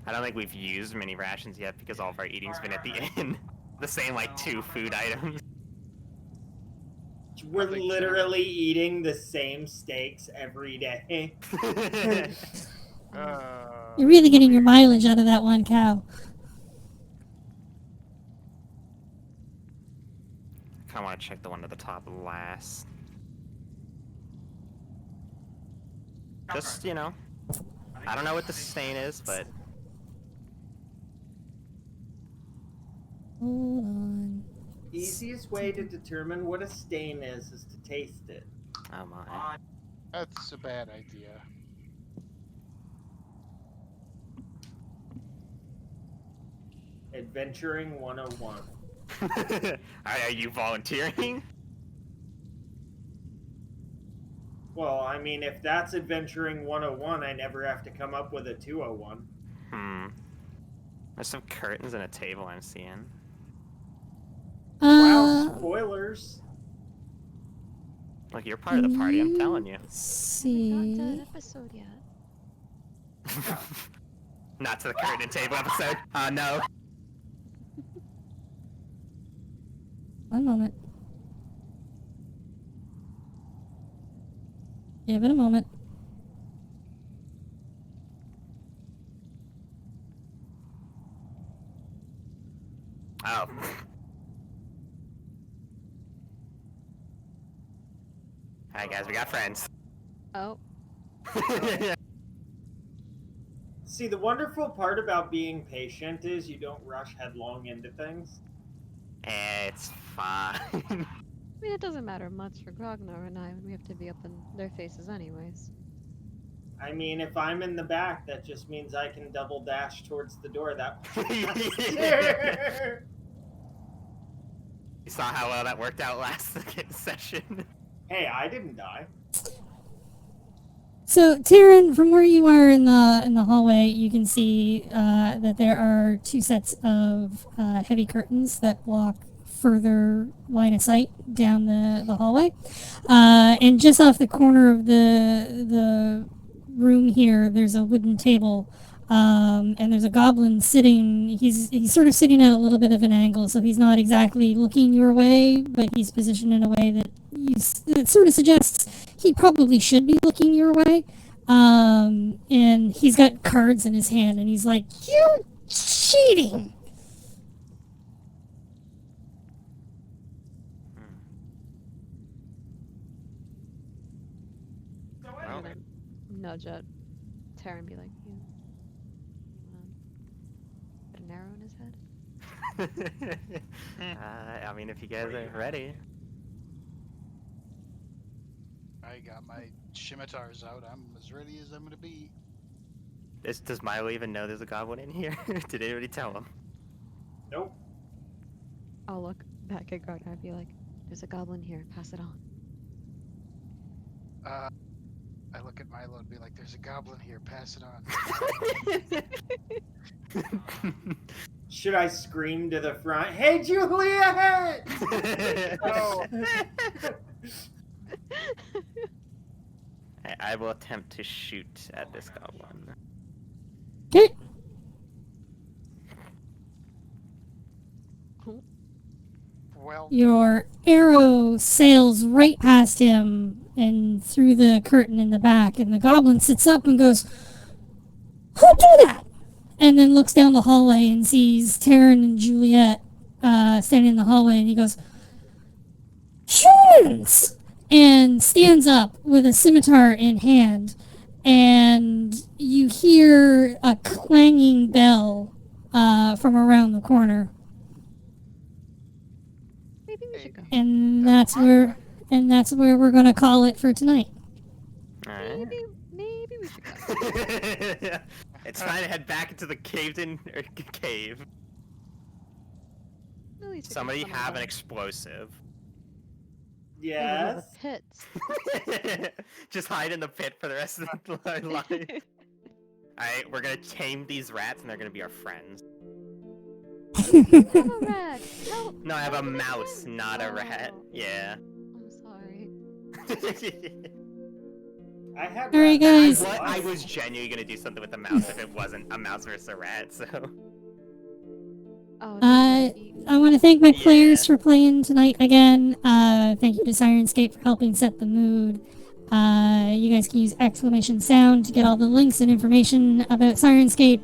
I don't think we've used many rations yet because all of our eating's been at the inn. The same, like, 2 food items. We're think literally eating the same steaks every day. You're really getting your mileage out of that one cow. I kind of want to check the one to the top last. Just, you know. I don't know what the stain is, but... Hold on. easiest way to determine what a stain is to taste it. Oh my. That's a bad idea. Adventuring 101. Are you volunteering? Well, I mean, if that's Adventuring 101, I never have to come up with a 201. There's some curtains and a table I'm seeing. Wow, spoilers. Look, you're part of the party, I'm telling you. Not See. that episode yet. Not to the curtain and table episode. No. One moment. Give it a moment. Oh. Alright guys, we got friends. Oh, See, the wonderful part about being patient is you don't rush headlong into things. It's fine. I mean, it doesn't matter much for Grognar and I when we have to be up in their faces anyways. I mean, if I'm in the back, that just means I can double dash towards the door that You saw how well that worked out last session. Hey, I didn't die. So, Taryn, from where you are in the hallway, you can see that there are two sets of heavy curtains that block further line of sight down the hallway. And just off the corner of the room here, there's a wooden table, and there's a goblin sitting. He's sort of sitting at a little bit of an angle, so he's not exactly looking your way, but he's positioned in a way that sort of suggests he probably should be looking your way. And he's got cards in his hand, and he's like, "You're cheating!" I'm gonna nudge at Tara and be like, you put an arrow in his head? I mean, if you guys are ready. I got my scimitars out. I'm as ready as I'm gonna be. Does Milo even know there's a goblin in here? Did anybody tell him? Nope. I'll look back at Grognar and be like, there's a goblin here, pass it on. I look at Milo and be like, there's a goblin here, pass it on. Should I scream to the front, "Hey, Juliet!" Oh. I will attempt to shoot at this goblin. Okay. Well, Your arrow sails right past him and through the curtain in the back, and the goblin sits up and goes, "Who'd do that?" And then looks down the hallway and sees Taryn and Juliet standing in the hallway, and he goes, "Humans!" and stands up with a scimitar in hand, and you hear a clanging bell from around the corner. Maybe we should go. And that's where we're gonna call it for tonight. Alright. Maybe we should go. It's time to head back into the caved-in cave. At least we Somebody can have an summon explosive. them. Maybe we have Yes. a pit. Just hide in the pit for the rest of the life. Alright, we're gonna tame these rats and they're gonna be our friends. Have a rat. Help. No, I have a Help me mouse, again. not a rat. Oh, Yeah. I'm sorry. I had Alright, rats. guys. I was genuinely gonna do something with the mouse if it wasn't a mouse versus a rat, so. Oh, I want to thank my Yeah. players for playing tonight again. Thank you to Sirenscape for helping set the mood. You guys can use exclamation sound to get all the links and information about Sirenscape.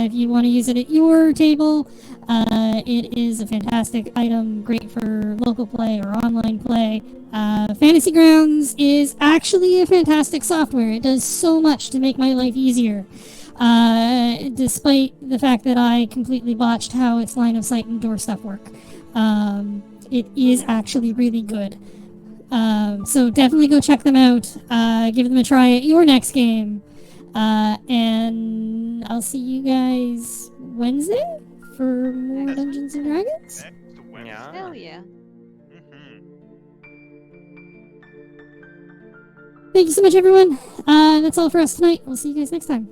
If you want to use it at your table, it is a fantastic item, great for local play or online play. Fantasy Grounds is actually a fantastic software. It does so much to make my life easier. Despite the fact that I completely botched how its line of sight and door stuff work. It is actually really good. So definitely go check them out. Give them a try at your next game. And I'll see you guys Wednesday for more Next Dungeons and Dragons. Next Wednesday. Yeah. Hell yeah. Mhm. Thank you so much, everyone. That's all for us tonight. We'll see you guys next time.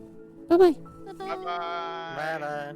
Bye bye. Bye-bye. Bye bye. Bye bye.